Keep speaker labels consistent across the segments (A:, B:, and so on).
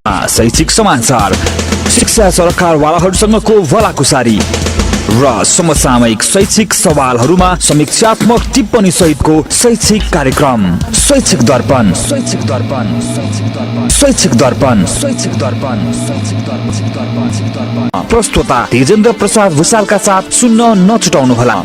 A: शैक्षिक समाचार, शिक्षा सरकारवालाहरूसँगको भलाकुसारी र समसामयिक शैक्षिक सवालहरूमा समीक्षात्मक टिप्पणी सहितको शैक्षिक कार्यक्रम शैक्षिक दर्पण प्रस्तुता तेजेन्द्र प्रसाद भुसालका साथ सुन्न नछुटाउनुहोला।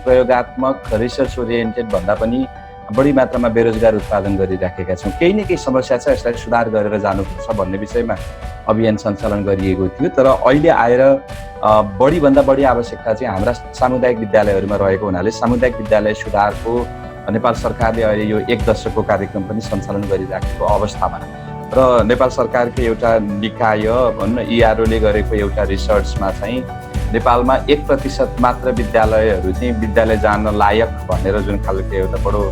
B: प्रयोगात्मक रिसर्च ओरिएन्टेड भन्दा पनि बढी मात्रामा बेरोजगार उत्पादन गरिराखेका छौँ। केही न केही समस्या छ, यसलाई सुधार गरेर जानुपर्छ भन्ने विषयमा अभियान सञ्चालन गरिएको थियो। तर अहिले आएर बढीभन्दा बढी आवश्यकता चाहिँ हाम्रा सामुदायिक विद्यालयहरूमा रहेको हुनाले सामुदायिक विद्यालय सुधारको नेपाल सरकारले अहिले यो 1 दशकको कार्यक्रम पनि सञ्चालन गरिराखेको अवस्थामा र नेपाल सरकारको एउटा निकाय भन्न इआरओले गरेको एउटा रिसर्चमा चाहिँ नेपालमा 1% मात्र विद्यालयहरू चाहिँ विद्यालय जान लायक भनेर जुन खालको एउटा बडो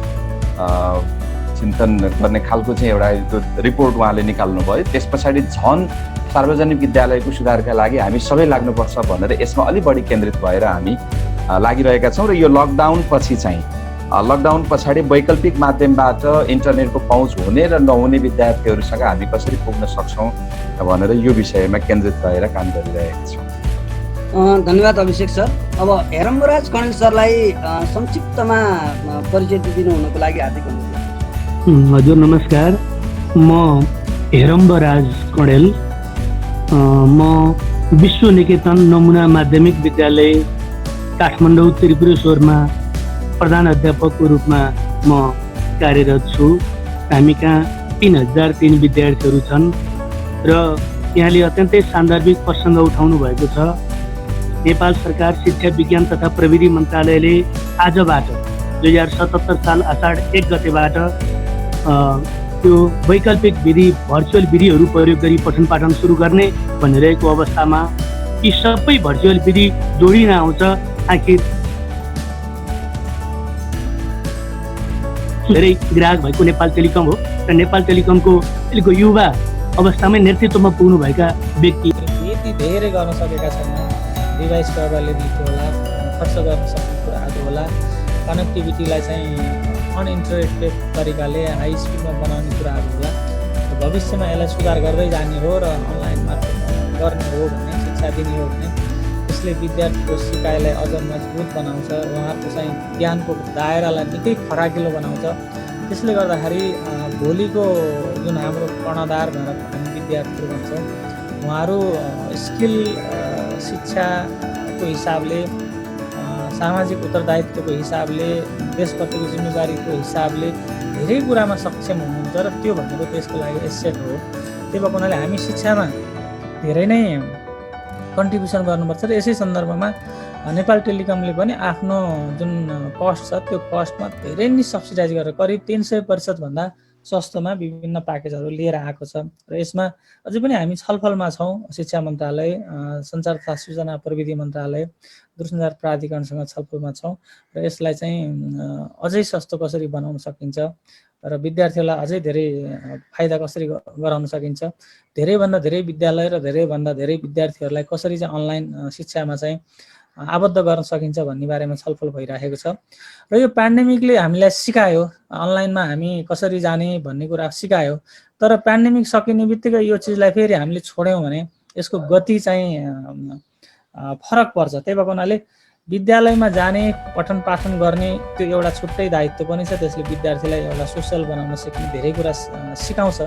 B: चिन्तन गर्ने खालको चाहिँ एउटा रिपोर्ट उहाँले निकाल्नु भयो। त्यस पछाडि झन् सार्वजनिक विद्यालयको सुधारका लागि हामी सबै लाग्नुपर्छ भनेर यसमा अलि बढी केन्द्रित भएर हामी लागिरहेका छौँ। र यो लकडाउन पछि चाहिँ लकडाउन पछाडि वैकल्पिक माध्यमबाट इन्टरनेटको पहुँच हुने र नहुने विद्यार्थीहरूसँग हामी कसरी पुग्न सक्छौँ भनेर यो विषयमा केन्द्रित रहेर काम गरिरहेका छौँ।
C: धन्यवाद अभिषेक सर। अब हेरम्बराज कणेल सरलाई संक्षिप्तमा परिचय दिनु हुनको लागि हार्दिक अनुरोध।
D: हजुर नमस्कार, म हेरम्बराज कणेल, म विश्व निकेतन नमुना माध्यमिक विद्यालय काठमाडौँ त्रिपुरेश्वरमा प्रधान अध्यापकको रूपमा म कार्यरत छु। हामी कहाँ 3003 विद्यार्थीहरू छन् र यहाँले अत्यन्तै सान्दर्भिक प्रसङ्ग उठाउनु भएको छ। नेपाल सरकार शिक्षा विज्ञान तथा प्रविधि मन्त्रालयले आजबाट 2077 साल आषाढ 1 गतेबाट त्यो वैकल्पिक विधि भर्चुअल विधिहरू प्रयोग गरी पठन पाठन सुरु गर्ने भनिरहेको अवस्थामा यी सबै भर्चुअल विधि जोडिन आउँछ। आखिर धेरै ग्राहक भएको नेपाल टेलिकम हो र नेपाल टेलिकमको अहिलेको युवा अवस्थामै नेतृत्वमा पुग्नुभएका व्यक्ति
E: यति धेरै गर्न सकेका छैन। डिभाइसको अभाइलेबिलिटी होला, खर्च गर्न सक्ने कुराहरू होला, कनेक्टिभिटीलाई चाहिँ अनइन्टरेक्टेड तरिकाले हाई स्पिडमा बनाउने कुराहरू होला। भविष्यमा यसलाई सुधार गर्दै जाने हो र अनलाइन मार्फत गर्ने हो भने, शिक्षा दिने हो भने यसले विद्यार्थीको सिकाइलाई अझ मजबुत बनाउँछ, उहाँहरूको चाहिँ ज्ञानको दायरालाई निकै फराकिलो बनाउँछ। त्यसले गर्दाखेरि भोलिको जुन हाम्रो कर्णधार भनेर हामी विद्यार्थीहरू भन्छौँ, उहाँहरू स्किल शिक्षाको हिसाबले, सामाजिक उत्तरदायित्वको हिसाबले, देशप्रतिको जिम्मेवारीको हिसाबले धेरै कुरामा सक्षम हुनुहुन्छ र त्यो भनेको त्यसको लागि एसेट हो। त्यही भएको हुनाले हामी शिक्षामा धेरै नै कन्ट्रिब्युसन गर्नुपर्छ र यसै सन्दर्भमा नेपाल टेलिकमले पनि आफ्नो जुन कस्ट छ त्यो कस्टमा धेरै नै सब्सिडाइज गरेर करिब 300% भन्दा सस्तोमा विभिन्न प्याकेजहरू लिएर आएको छ र यसमा अझै पनि हामी छलफलमा छौँ। शिक्षा मन्त्रालय, सञ्चार तथा सूचना प्रविधि मन्त्रालय, दूरसञ्चार प्राधिकरणसँग छलफलमा छौँ र यसलाई चाहिँ अझै सस्तो कसरी बनाउन सकिन्छ र विद्यार्थीहरूलाई अझै धेरै फाइदा कसरी गराउन सकिन्छ, धेरैभन्दा धेरै विद्यालय र धेरैभन्दा धेरै विद्यार्थीहरूलाई कसरी चाहिँ अनलाइन शिक्षामा चाहिँ आबद्ध गर्न सकिन्छ भन्ने बारेमा छलफल भइरहेको छ। र यो पेन्डेमिकले हामीलाई सिकायो अनलाइनमा हामी कसरी जाने भन्ने कुरा सिकायो। तर पेन्डेमिक सकिने बित्तिकै यो चिजलाई फेरि हामीले छोड्यौँ भने यसको गति चाहिँ फरक पर्छ। त्यही भएको हुनाले विद्यालयमा जाने पठन पाठन गर्ने त्यो एउटा छुट्टै दायित्व पनि छ। त्यसले विद्यार्थीलाई एउटा सोसल बनाउन सिक्ने धेरै कुरा सिकाउँछ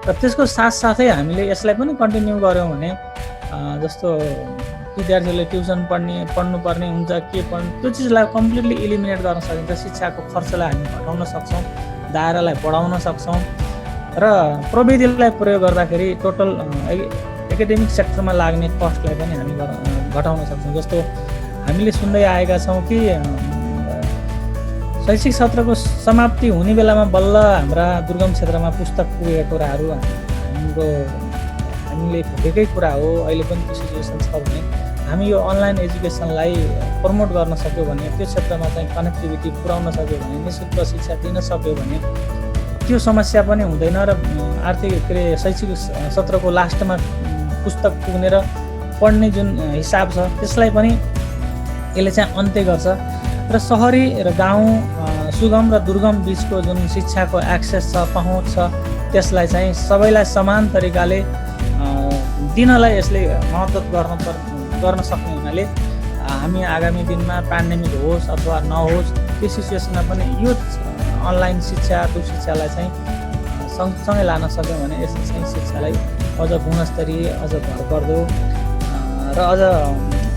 E: र त्यसको साथसाथै हामीले यसलाई पनि कन्टिन्यू गऱ्यौँ भने जस्तो विद्यार्थीहरूले ट्युसन पढ्नुपर्ने हुन्छ के पढ्नु त्यो चिजलाई कम्प्लिटली इलिमिनेट गर्न सकिन्छ। शिक्षाको खर्चलाई हामी घटाउन सक्छौँ, दायरालाई बढाउन सक्छौँ र प्रविधिलाई प्रयोग गर्दाखेरि टोटल एकाडेमिक सेक्टरमा लाग्ने कस्टलाई पनि हामी घटाउन सक्छौँ। जस्तो हामीले सुन्दै आएका छौँ कि शैक्षिक सत्रको समाप्ति हुने बेलामा बल्ल हाम्रा दुर्गम क्षेत्रमा पुस्तक पुगेका कुराहरू हामीले भोगेकै कुरा हो। अहिले पनि त्यो सिचुएसन छ भने हामी यो अनलाइन एजुकेसनलाई प्रमोट गर्न सक्यो भने, त्यो क्षेत्रमा चाहिँ कनेक्टिभिटी पुर्याउन सक्यो भने, निःशुल्क शिक्षा दिन सक्यो भने त्यो समस्या पनि हुँदैन र आर्थिक शैक्षिक सत्रको लास्टमा पुस्तक पुग्ने र पढ्ने जुन हिसाब छ त्यसलाई पनि यसले चाहिँ अन्त्य गर्छ र सहरी र गाउँ, सुगम र दुर्गम बिचको जुन शिक्षाको एक्सेस छ, पहुँच छ, त्यसलाई चाहिँ सबैलाई समान तरिकाले दिनलाई यसले मद्दत गर्न सक्ने हुनाले हामी आगामी दिनमा पेन्डेमिक होस् अथवा नहोस् त्यो सिचुएसनमा पनि यो अनलाइन शिक्षा, दूरशिक्षालाई चाहिँ सँगसँगै लान सक्यौँ भने यसले चाहिँ शिक्षालाई अझ गुणस्तरीय, अझ भरपर्दो र अझ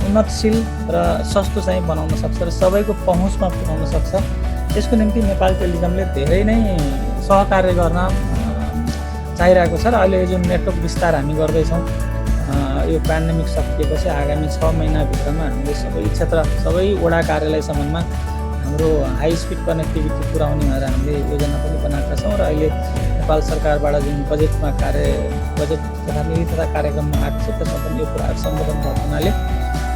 E: उन्नतशील र सस्तो चाहिँ बनाउन सक्छ र सबैको पहुँचमा पुर्याउन सक्छ। यसको निम्ति नेपाल टेलिकमले धेरै नै सहकार्य गर्न चाहिरहेको छ र अहिले जुन नेटवर्क विस्तार हामी गर्दैछौँ यो पेन्डेमिक सकिएपछि आगामी 6 महिनाभित्रमा हामीले सबै क्षेत्र, सबै वडा कार्यालयसम्ममा हाम्रो हाई स्पिड कनेक्टिभिटी पुर्याउने भनेर हामीले योजना पनि बनाएका छौँ र अहिले नेपाल सरकारबाट जुन बजेट तथा नीति तथा कार्यक्रममा आएको छ त्यसमा पनि यो कुराहरू सम्बोधन भएको हुनाले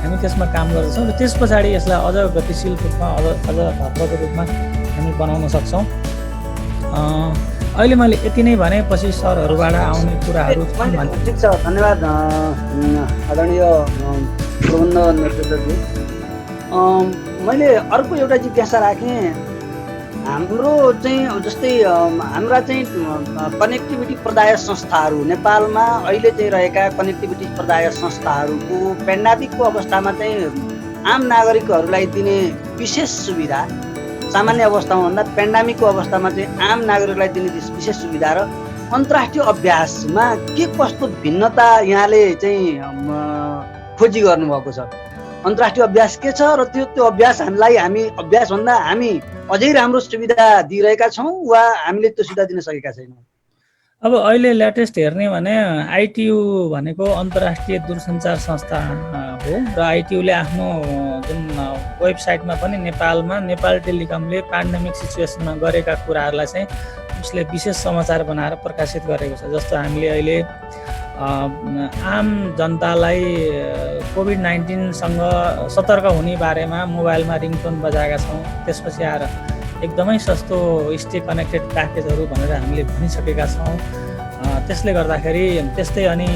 E: हामी त्यसमा काम गर्दैछौँ र त्यस पछाडि यसलाई अझ गतिशील रूपमा अझ भरपर्दो रूपमा हामी बनाउन सक्छौँ। अहिले मैले यति नै भने, पछि सरहरूबाट आउने कुराहरू
C: ठिक छ। धन्यवाद आदरणीय प्रबन्ध निर्देशकजी। मैले अर्को एउटा जिज्ञासा राखेँ। हाम्रो चाहिँ जस्तै हाम्रा चाहिँ कनेक्टिभिटी प्रदायक संस्थाहरू नेपालमा अहिले चाहिँ रहेका कनेक्टिभिटी प्रदायक संस्थाहरूको पेन्डेमिकको अवस्थामा चाहिँ आम नागरिकहरूलाई दिने विशेष सुविधा, सामान्य अवस्थामा भन्दा पेन्डेमिकको अवस्थामा चाहिँ आम नागरिकलाई दिने विशेष सुविधा र अन्तर्राष्ट्रिय अभ्यासमा के कस्तो भिन्नता यहाँले चाहिँ खोजी गर्नुभएको छ? अन्तर्राष्ट्रिय अभ्यास के छ र त्यो अभ्यास हामी अभ्यासभन्दा हामी अझै राम्रो सुविधा दिइरहेका छौँ वा हामीले त्यो सुविधा दिन सकेका छैनौँ?
E: अब अहिले लेटेस्ट हेर्ने भने आइटियु भनेको अन्तर्राष्ट्रिय दूरसञ्चार संस्था हो र आइटियुले आफ्नो जुन वेबसाइटमा पनि नेपालमा नेपाल टेलिकमले पेन्डेमिक सिचुएसनमा गरेका कुराहरूलाई चाहिँ उसले विशेष समाचार बनाएर प्रकाशित गरेको छ। जस्तो हामीले अहिले आम जनतालाई कोभिड-19सँग सतर्क हुने बारेमा मोबाइलमा रिङटोन बजाएका छौँ। त्यसपछि आएर एकदमै सस्तो स्टे कनेक्टेड प्याकेजहरू भनेर हामीले भनिसकेका छौँ। त्यसले गर्दाखेरि त्यस्तै अनि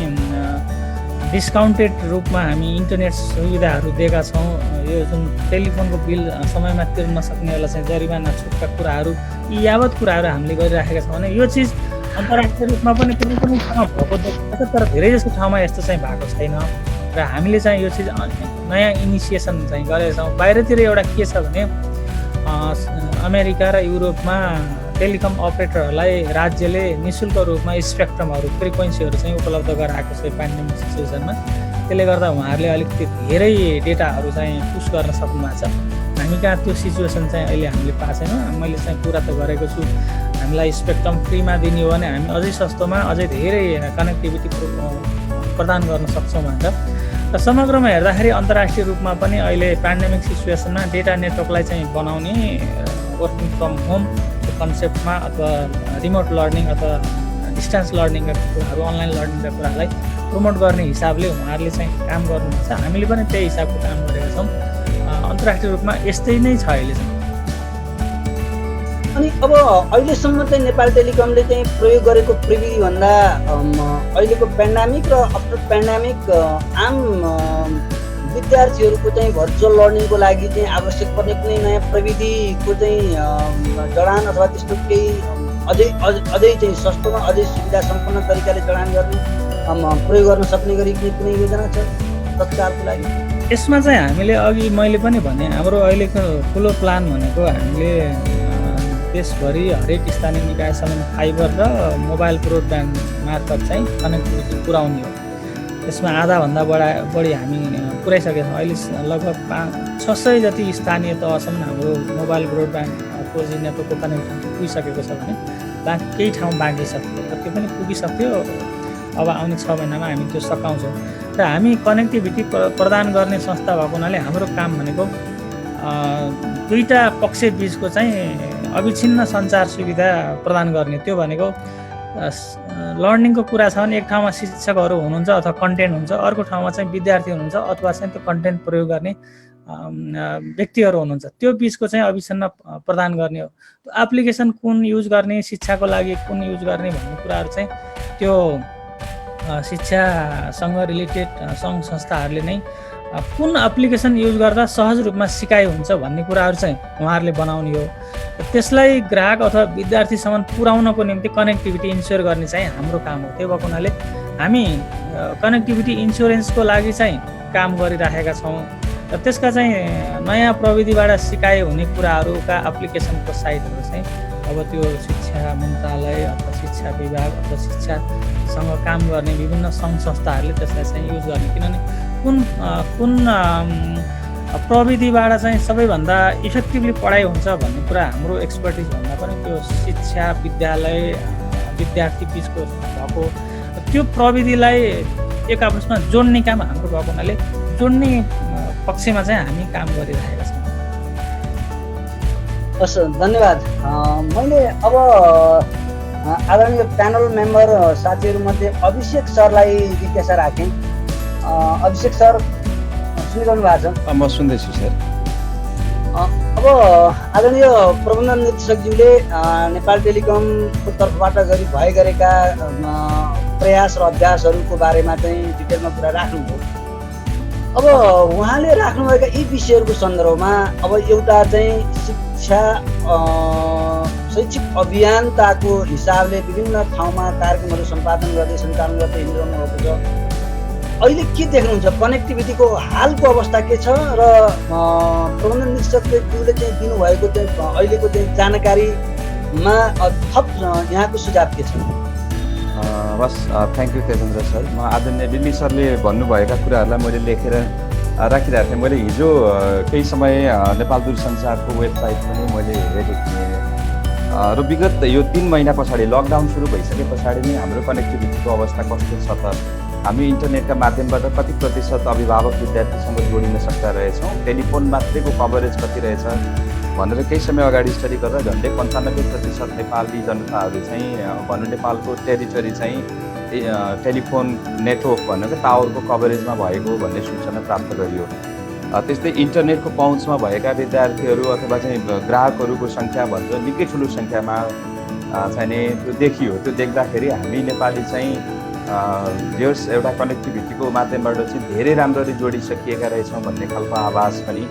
E: डिस्काउन्टेड रूपमा हामी इन्टरनेट सुविधाहरू दिएका छौँ। यो जुन टेलिफोनको बिल समयमा तिर्न नसक्नेहरूलाई चाहिँ जरिमाना छुटका कुराहरू, यी यावत कुराहरू हामीले गरिराखेका छौँ भने यो चिज अन्तर्राष्ट्रिय रूपमा पनि कुनै पनि ठाउँमा भएको देखिन्छ, तर धेरै जस्तो ठाउँमा यस्तो चाहिँ भएको छैन र हामीले चाहिँ यो चिज नयाँ इनिसिएसन चाहिँ गरेका छौँ। बाहिरतिर एउटा के छ भने अमेरिका र युरोपमा टेलिकम अपरेटरहरूलाई राज्यले निःशुल्क रूपमा स्पेक्ट्रमहरू, फ्रिक्वेन्सीहरू चाहिँ उपलब्ध गराएको छ पेन्डेमिक सिचुएसनमा। त्यसले गर्दा उहाँहरूले अलिकति धेरै डेटाहरू चाहिँ पुस गर्न सक्नु भएको छ। हामी कहाँ त्यो सिचुएसन चाहिँ अहिले हामीले पाएको छैनौँ। मैले चाहिँ कुरा त गरेको छु, हामीलाई स्पेक्ट्रम फ्रीमा दिने हो भने हामी अझै सस्तोमा अझै धेरै कनेक्टिभिटी प्रदान गर्न सक्छौँ भनेर। र समग्रमा हेर्दाखेरि अन्तर्राष्ट्रिय रूपमा पनि अहिले पेन्डेमिक सिचुएसनमा डेटा नेटवर्कलाई चाहिँ बनाउने वर्किङ फ्रम होम कन्सेप्टमा अथवा रिमोट लर्निङ अथवा डिस्टेन्स लर्निङका कुराहरू, अनलाइन लर्निङका कुराहरूलाई प्रमोट गर्ने हिसाबले उहाँहरूले चाहिँ काम गर्नुहुन्छ। हामीले पनि त्यही हिसाबको काम गरेका छौँ। अन्तर्राष्ट्रिय रूपमा यस्तै नै छ अहिले चाहिँ।
C: अनि अब अहिलेसम्म चाहिँ नेपाल टेलिकमले चाहिँ प्रयोग गरेको प्रविधिभन्दा अहिलेको पेन्डेमिक र आफ्टर पेन्डेमिक आम विद्यार्थीहरूको चाहिँ भर्चुअल लर्निङको लागि चाहिँ आवश्यक पर्ने कुनै नयाँ प्रविधिको चाहिँ जडान अथवा त्यस्तो केही अझै चाहिँ सस्तोमा अझै सुविधा सम्पन्न तरिकाले जडान गर्ने प्रयोग गर्न सक्ने गरी कुनै योजना छ तत्कालको लागि?
E: यसमा चाहिँ हामीले अघि मैले पनि भने हाम्रो अहिलेको ठुलो प्लान भनेको हामीले देशभरि हरेक स्थानीय निकायसम्म फाइबर र मोबाइल ब्रोडब्यान्ड मार्फत चाहिँ कनेक्टिभिटी पुर्याउने हो। यसमा आधाभन्दा बढी हामी पुर्याइसकेका छौँ। अहिले लगभग 600 जति स्थानीय तहसम्म हाम्रो मोबाइल ब्रोडब्यान्ड 4G नेटवर्कको कनेक्टिभिटी पुगिसकेको छ भने केही ठाउँ बाँकी छ र त्यो पनि पुगिसक्यो। अब आउने 6 महिनामा हामी त्यो सकाउँछौँ र हामी कनेक्टिभिटी प्रदान गर्ने संस्था भएको हुनाले हाम्रो काम भनेको दुईटा पक्ष बिचको चाहिँ अविच्छिन्न सञ्चार सुविधा प्रदान गर्ने। त्यो भनेको लर्निङको कुरा छ भने एक ठाउँमा शिक्षकहरू हुनुहुन्छ अथवा कन्टेन्ट हुन्छ, अर्को ठाउँमा चाहिँ विद्यार्थी हुनुहुन्छ अथवा चाहिँ त्यो कन्टेन्ट प्रयोग गर्ने व्यक्तिहरू हुनुहुन्छ। त्यो बिचको चाहिँ अविच्छिन्न प्रदान गर्ने हो। एप्लिकेसन कुन युज गर्ने, शिक्षाको लागि कुन युज गर्ने भन्ने कुराहरू चाहिँ त्यो शिक्षासँग रिलेटेड सङ्घ संस्थाहरूले नै कुन एप्लिकेसन युज गर्दा सहज रूपमा सिकाइ हुन्छ भन्ने कुराहरू चाहिँ उहाँहरूले बनाउने हो। त्यसलाई ग्राहक अथवा विद्यार्थीसम्म पुर्याउनको निम्ति कनेक्टिभिटी इन्स्योर गर्ने चाहिँ हाम्रो काम हो। त्यो भएको हुनाले हामी कनेक्टिभिटी इन्स्योरेन्सको लागि चाहिँ काम गरिराखेका छौँ र त्यसका चाहिँ नयाँ प्रविधिबाट सिकाइ हुने कुराहरूका एप्लिकेसनको साइटहरू चाहिँ अब त्यो शिक्षा मन्त्रालय अथवा शिक्षा विभाग अथवा शिक्षासँग काम गर्ने विभिन्न सङ्घ संस्थाहरूले त्यसलाई चाहिँ युज गर्ने। किनभने कुन प्रविधिबाट चाहिँ सबैभन्दा इफेक्टिभली पढाइ हुन्छ भन्ने कुरा हाम्रो एक्सपर्टिज भन्दा पनि त्यो शिक्षा विद्यालय विद्यार्थी बिचको भएको त्यो प्रविधिलाई एक आपसमा जोड्ने काम हाम्रो भएको हुनाले जोड्ने पक्षमा चाहिँ हामी काम गरिरहेका छौँ।
C: हस्, धन्यवाद। मैले अब आदरणीय प्यानल मेम्बर साथीहरूमध्ये अभिषेक सरलाई जिज्ञासा राखेँ। अभिषेक सर सुनिरहनु भएको छ?
B: म सुन्दैछु सर।
C: अब आदरणीय प्रबन्ध निर्देशकज्यूले नेपाल टेलिकमको तर्फबाट गरेका प्रयास र अभ्यासहरूको बारेमा चाहिँ डिटेलमा कुरा राख्नुभयो। अब उहाँले राख्नुभएका यी विषयहरूको सन्दर्भमा अब एउटा चाहिँ शैक्षिक अभियन्ताको हिसाबले विभिन्न ठाउँमा कार्यक्रमहरू सम्पादन गर्दै सञ्चालन गर्दै हिँडिरहनु भएको छ। अहिले के देख्नुहुन्छ? कनेक्टिभिटीको हालको अवस्था के छ र प्रबन्ध निर्देशकले चाहिँ दिनुभएको चाहिँ अहिलेको चाहिँ जानकारीमा थप यहाँको सुझाव के छ?
B: बस थ्याङ्क यू तेजेन्द्र सर। म आदरणीय दिल्ली सरले भन्नुभएका कुराहरूलाई मैले लेखेर राखिरहेको थिएँ। मैले हिजो केही समय नेपाल दूरसञ्चारको वेबसाइट पनि मैले हेरेको थिएँ र विगत यो 3 महिना पछाडि लकडाउन सुरु भइसके पछाडि नै हाम्रो कनेक्टिभिटीको अवस्था कस्तो छ त, हामी इन्टरनेटका माध्यमबाट कति प्रतिशत अभिभावक विद्यार्थीसँग जोडिन सक्दा रहेछौँ, टेलिफोन मात्रैको कभरेज कति रहेछ भनेर केही समय अगाडि स्टडी गर्दा झन्डै 95% नेपाली जनताहरू चाहिँ भनौँ नेपालको टेरिटोरी चाहिँ टेलिफोन नेटवर्क भनेको टावरको कभरेजमा भएको भन्ने सूचना प्राप्त गरियो। त्यस्तै इन्टरनेटको पहुँचमा भएका विद्यार्थीहरू अथवा चाहिँ ग्राहकहरूको सङ्ख्या भन्छ निकै ठुलो सङ्ख्यामा चाहिँ त्यो देखियो। त्यो देख्दाखेरि हामी नेपाली चाहिँ यस एउटा कनेक्टिभिटीको माध्यमबाट चाहिँ धेरै राम्ररी जोडिसकिएका रहेछौँ भन्ने खालको आभास पनि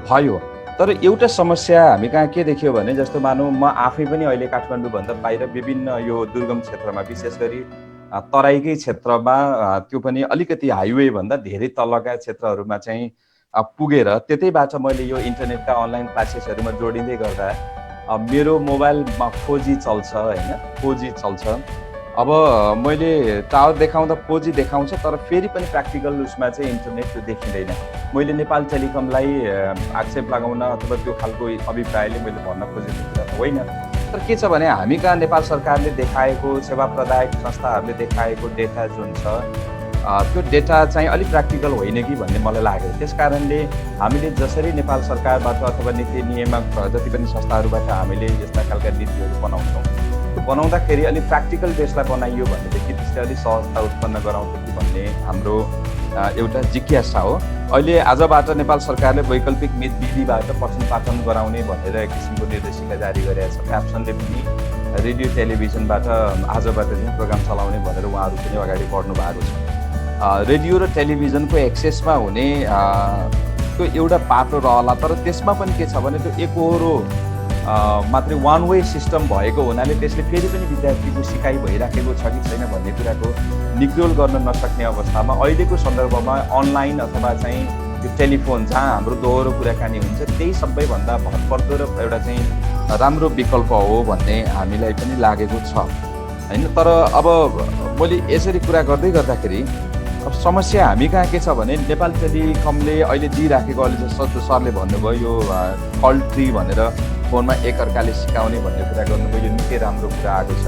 B: भयो। तर एउटा समस्या हामी कहाँ के देखियो भने जस्तो मानौँ म आफै पनि अहिले काठमाडौँभन्दा बाहिर विभिन्न यो दुर्गम क्षेत्रमा विशेष गरी तराईकै क्षेत्रमा त्यो पनि अलिकति हाइवेभन्दा धेरै तलका क्षेत्रहरूमा चाहिँ पुगेर त्यतैबाट मैले यो इन्टरनेटका अनलाइन क्लासेसहरूमा जोडिँदै गर्दा मेरो मोबाइलमा 4G चल्छ होइन, 4G चल्छ। अब मैले टावर देखाउँदा 4G देखाउँछ तर फेरि पनि प्र्याक्टिकल उसमा चाहिँ इन्टरनेट त्यो देखिँदैन। मैले नेपाल टेलिकमलाई आक्षेप लगाउन अथवा त्यो खालको अभिप्रायले मैले भन्न खोजेको कुरा त होइन। तर के छ भने हामी कहाँ नेपाल सरकारले देखाएको सेवा प्रदायक संस्थाहरूले देखाएको डेटा जुन छ त्यो डेटा चाहिँ अलिक प्र्याक्टिकल होइन कि भन्ने मलाई लाग्यो। त्यस कारणले हामीले जसरी नेपाल सरकारबाट अथवा नीति नियामक जति पनि संस्थाहरूबाट हामीले यस्ता खालका नीतिहरू बनाउँछौँ त्यो बनाउँदाखेरि अलिक प्र्याक्टिकल बेसलाई बनाइयो भनेदेखि त्यसले अलिक सहजता उत्पन्न गराउँछ कि भन्ने हाम्रो एउटा जिज्ञासा हो। अहिले आजबाट नेपाल सरकारले वैकल्पिक विधिबाट पठन पाठन गराउने भनेर एक किसिमको निर्देशिका जारी गरेका छ। क्याप्सनले पनि रेडियो टेलिभिजनबाट आजबाट चाहिँ प्रोग्राम चलाउने भनेर उहाँहरू पनि अगाडि बढ्नु भएको छ। रेडियो र टेलिभिजनको एक्सेसमा हुने त्यो एउटा बाटो रहला, तर त्यसमा पनि के छ भने त्यो एकहोरो मात्रै वान वे सिस्टम भएको हुनाले त्यसले फेरि पनि विद्यार्थीको सिकाइ भइराखेको छ कि छैन भन्ने कुराको निक्रोल गर्न नसक्ने अवस्थामा अहिलेको सन्दर्भमा अनलाइन अथवा चाहिँ यो टेलिफोन जहाँ हाम्रो दोहोरो कुराकानी हुन्छ त्यही सबैभन्दा भरपर्दो र एउटा चाहिँ राम्रो विकल्प हो भन्ने हामीलाई पनि लागेको छ होइन। तर अब मैले यसरी कुरा गर्दै गर्दाखेरि अब समस्या हामी कहाँ के छ भने नेपाल टेलिकमले अहिले दिइराखेको अहिले जस्तो सरले भन्नुभयो यो कल ट्री भनेर फोनमा एकअर्काले सिकाउने भन्ने कुरा गर्नुभयो, यो निकै राम्रो कुरा आएको छ।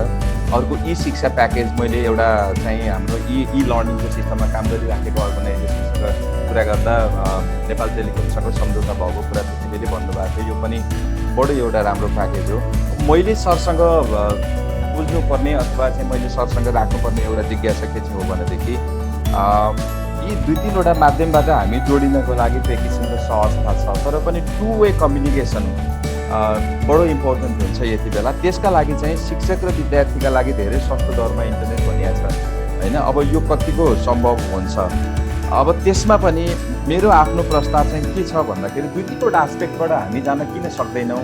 B: अर्को ई शिक्षा प्याकेज मैले एउटा चाहिँ हाम्रो ई लर्निङको सिस्टममा काम गरिराखेको अर्गनाइजेसनसँग कुरा गर्दा नेपाल टेलिकमसँग सम्झौता भएको कुरा त्यतिबेलै भन्नुभएको थियो, यो पनि बडो एउटा राम्रो प्याकेज हो। मैले सरसँग बुझ्नुपर्ने अथवा चाहिँ मैले सरसँग राख्नुपर्ने एउटा जिज्ञासा के हो भनेदेखि यी 2-3वटा माध्यमबाट हामी जोडिनको लागि एक किसिमको सहजता छ, तर पनि टु वे कम्युनिकेसन बडो इम्पोर्टेन्ट हुन्छ यति बेला। त्यसका लागि चाहिँ शिक्षक र विद्यार्थीका लागि धेरै सस्तो दरमा इन्टरनेट भनिएको छ होइन। अब यो कतिको सम्भव हुन्छ, अब त्यसमा पनि मेरो आफ्नो प्रस्ताव चाहिँ के छ भन्दाखेरि 2-3वटा एस्पेक्टबाट हामी जान किन सक्दैनौँ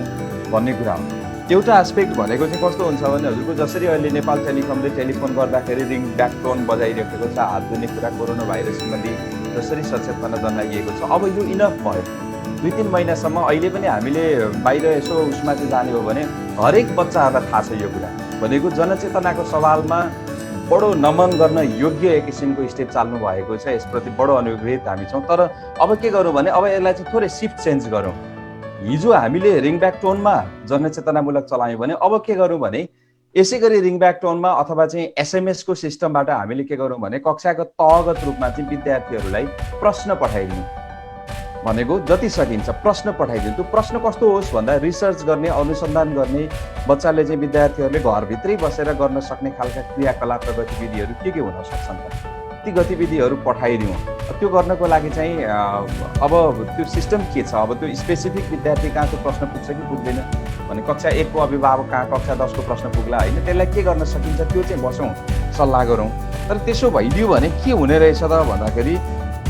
B: भन्ने कुरा हो। एउटा एस्पेक्ट भनेको चाहिँ कस्तो हुन्छ भने हजुरको जसरी अहिले नेपाल टेलिकमले टेलिफोन गर्दाखेरि रिङ ब्याक टोन बजाइरहेको छ, हात धुने कुरा कोरोना भाइरस सम्बन्धी जसरी सचेतना जनाइएको छ, अब यो इनफ भयो। 2-3 महिनासम्म अहिले पनि हामीले बाहिर यसो उसमा चाहिँ जाने हो भने हरेक बच्चाहरूलाई थाहा छ यो कुरा भनेको जनचेतनाको सवालमा बडो नमन गर्न योग्य एक किसिमको स्टेप चाल्नु भएको छ, यसप्रति बडो अनुग्रहित हामी छौँ। तर अब के गरौँ भने अब यसलाई चाहिँ थोरै सिफ्ट चेन्ज गरौँ। हिजो हामीले रिङब्याक टोनमा जनचेतनामूलक चलायौँ भने अब के गरौँ भने यसै गरी रिङब्याक टोनमा अथवा चाहिँ एसएमएसको सिस्टमबाट हामीले के गरौँ भने कक्षाको तहगत रूपमा चाहिँ विद्यार्थीहरूलाई प्रश्न पठाइदिउँ भनेको जति सकिन्छ प्रश्न पठाइदिउँ। त्यो प्रश्न कस्तो होस् भन्दा रिसर्च गर्ने अनुसन्धान गर्ने बच्चाले चाहिँ विद्यार्थीहरूले घरभित्रै बसेर गर्न सक्ने खालका क्रियाकलाप र गतिविधिहरू के हुन सक्छन् त ती गतिविधिहरू पठाइदिउँ। त्यो गर्नको लागि चाहिँ अब त्यो सिस्टम के छ, अब त्यो स्पेसिफिक विद्यार्थी कहाँ त्यो प्रश्न पुग्छ कि पुग्दैन भने कक्षा 1को अभिभावक कहाँ कक्षा 10को प्रश्न पुग्ला होइन, त्यसलाई के गर्न सकिन्छ त्यो चाहिँ बसौँ सल्लाह गरौँ। तर त्यसो भइदियो भने के हुने रहेछ त भन्दाखेरि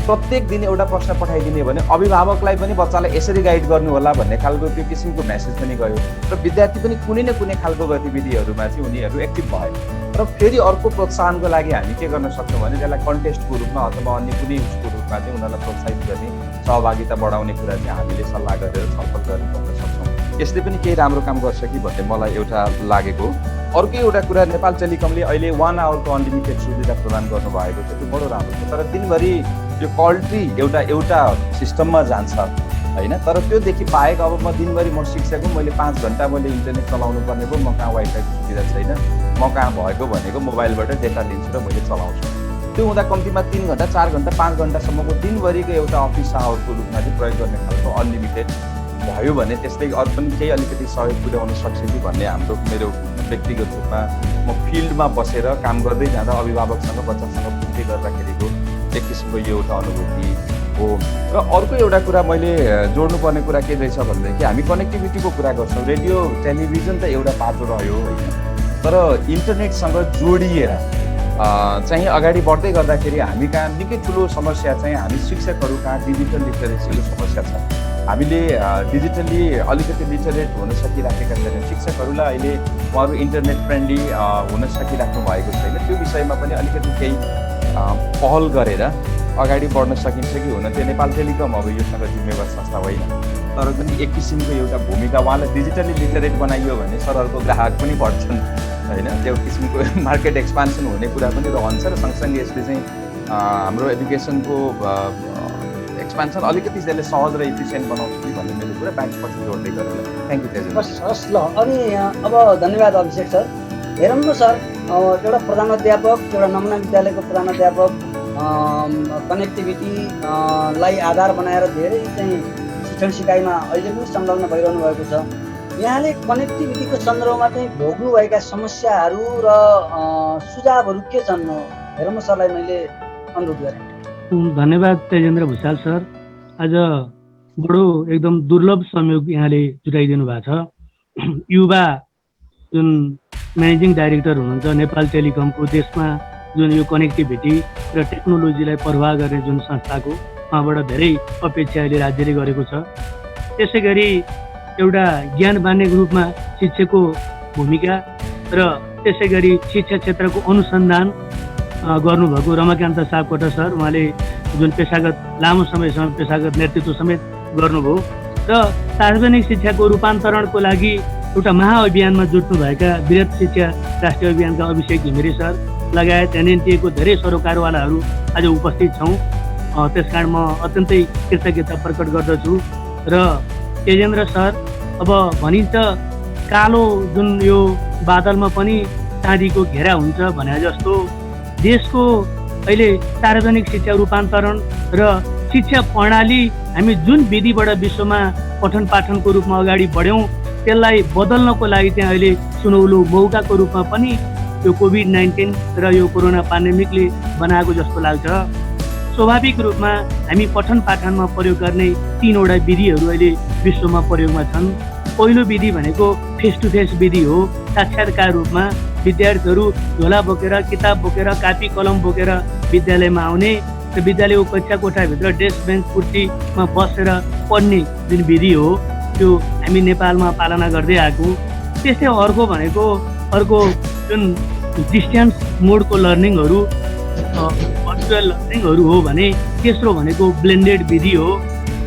B: प्रत्येक दिन एउटा प्रश्न पठाइदिने भने अभिभावकलाई पनि बच्चालाई यसरी गाइड गर्नु होला भन्ने खालको त्यो किसिमको मेसेज पनि गयो र विद्यार्थी पनि कुनै न कुनै खालको गतिविधिहरूमा चाहिँ उनीहरू एक्टिभ भयो। र फेरि अर्को प्रोत्साहनको लागि हामी के गर्न सक्छौँ भने त्यसलाई कन्टेस्टको रूपमा अथवा अन्य कुनै उसको रूपमा चाहिँ उनीहरूलाई प्रोत्साहित गर्ने सहभागिता बढाउने कुरा चाहिँ हामीले सल्लाह गरेर छलफल गरेर गर्न सक्छौँ। यसले पनि केही राम्रो काम गर्छ कि भन्ने मलाई एउटा लागेको। अर्को एउटा कुरा नेपाल टेलिकमले अहिले 1 आवरको अनलिमिटेड सुविधा प्रदान गर्नुभएको छ, त्यो बडो राम्रो छ। तर दिनभरि यो कल ट्री एउटा सिस्टममा जान्छ होइन। तर त्योदेखि बाहेक अब म दिनभरि म शिक्षक मैले 5 घन्टा मैले इन्टरनेट चलाउनु पर्ने भयो, म कहाँ वाइफाईको सुविधा छैन, म कहाँ भएको भनेको मोबाइलबाट डेटा लिन्छु र मैले चलाउँछु। त्यो हुँदा कम्तीमा 3 घन्टा 4 घन्टा 5 घन्टासम्मको दिनभरिको एउटा अफिस आवरको रूपमा चाहिँ प्रयोग गर्ने खालको अनलिमिटेड भयो भने त्यसले अरू पनि केही अलिकति सहयोग पुर्याउन सक्छ कि भन्ने हाम्रो मेरो व्यक्तिगत रूपमा म फिल्डमा बसेर काम गर्दै जाँदा अभिभावकसँग बच्चासँग पुग्दै गर्दाखेरिको एक किसिमको यो एउटा अनुभूति हो। र अर्को एउटा कुरा मैले जोड्नुपर्ने कुरा के रहेछ भनेदेखि हामी कनेक्टिभिटीको कुरा गर्छौँ, रेडियो टेलिभिजन त एउटा बाटो रह्यो होइन, तर इन्टरनेटसँग जोडिएर चाहिँ अगाडि बढ्दै गर्दाखेरि हामी कहाँ निकै ठुलो समस्या चाहिँ हामी शिक्षकहरू कहाँ डिजिटल लिटरेसीको समस्या छ। हामीले डिजिटल्ली अलिकति लिटरेट हुन सकिराखेका छैनौँ। शिक्षकहरूलाई अहिले उहाँहरू इन्टरनेट फ्रेन्डली हुन सकिराख्नु भएको छैन। त्यो विषयमा पनि अलिकति केही पहल गरेर अगाडि बढ्न सकिन्छ कि हुन। त्यो नेपाल टेलिकम अब योसँग जिम्मेवार संस्था होइन, तर पनि एक किसिमको एउटा भूमिका उहाँलाई डिजिटली लिटरेट बनाइयो भने सरहरूको ग्राहक पनि बढ्छन् होइन, त्यो किसिमको मार्केट एक्सपान्सन हुने कुरा पनि रहन्छ। र सँगसँगै यसले चाहिँ हाम्रो एजुकेसनको एक्सपान्सन अलिकति त्यसले सहज र इफिसियन्ट बनाउँछ कि भन्ने मेरो कुरा ब्याङ्क पछि जोड्दै गरेर। थ्याङ्क यू तेज।
C: हस् ल, अनि अब धन्यवाद अभिषेक सर। हेरौँ न सर, एउटा प्रधानाध्यापक, एउटा नमुना विद्यालयको प्रधानाध्यापक कनेक्टिभिटीलाई आधार बनाएर धेरै चाहिँ शिक्षण सिकाइमा अहिले पनि संलग्न भइरहनु भएको छ। यहाँले कनेक्टिभिटीको सन्दर्भमा चाहिँ भोग्नुभएका समस्याहरू र सुझावहरू के छन्? हेरौँ सरलाई मैले अनुरोध गरेँ।
D: धन्यवाद तेजेन्द्र भुषाल सर। आज बडो एकदम दुर्लभ संयोग यहाँले जुटाइदिनु भएको छ। युवा जुन म्यानेजिङ डाइरेक्टर हुनुहुन्छ नेपाल टेलिकमको, देशमा जुन यो कनेक्टिभिटी र टेक्नोलोजीलाई प्रवाह गर्ने जुन संस्थाको, उहाँबाट धेरै अपेक्षा अहिले राज्यले गरेको छ। त्यसै गरी एउटा ज्ञान बाँड्नेको रूपमा शिक्षकको भूमिका र त्यसै गरी शिक्षा क्षेत्रको अनुसन्धान गर्नुभएको रमाकान्त सापकोटा सर, उहाँले जुन लामो समयसम्म पेशागत नेतृत्व समेत गर्नुभयो र सार्वजनिक शिक्षाको रूपान्तरणको लागि एउटा महाअभियानमा जुट्नुभएका वृहत शिक्षा राष्ट्रिय अभियानका अभिषेक घिमिरे सर लगायत एनएनटिएको धेरै सरोकारवालाहरू आज उपस्थित छौँ। त्यसकारण म अत्यन्तै कृतज्ञता प्रकट गर्दछु। र तेजेन्द्र सर, अब भनिन्छ कालो जुन यो बादलमा पनि चाँदीको घेरा हुन्छ भने जस्तो देशको अहिले सार्वजनिक शिक्षा रूपान्तरण र शिक्षा प्रणाली हामी जुन विधिबाट विश्वमा पठन पाठनको रूपमा अगाडि बढ्यौँ त्यसलाई बदल्नको लागि चाहिँ अहिले सुनौलो मौकाको रूपमा पनि यो कोभिड-19 र यो कोरोना पेन्डेमिकले बनाएको जस्तो लाग्छ। स्वाभाविक रूपमा हामी पठन पाठनमा प्रयोग गर्ने 3वटा विधिहरू अहिले विश्वमा प्रयोगमा छन्। पहिलो विधि भनेको फेस टु फेस विधि हो। साक्षात्कार रूपमा विद्यार्थीहरू झोला बोकेर, किताब बोकेर, कापी कलम बोकेर विद्यालयमा आउने र विद्यालयको कक्षा कोठाभित्र डेस्क बेन्च कुर्सीमा बसेर पढ्ने जुन विधि हो त्यो हामी नेपालमा पालना गर्दै आएको। त्यस्तै अर्को जुन डिस्टेन्स मोडको लर्निङहरू भर्चुअल लर्निङहरू हो भने तेस्रो भनेको ब्लेन्डेड विधि हो।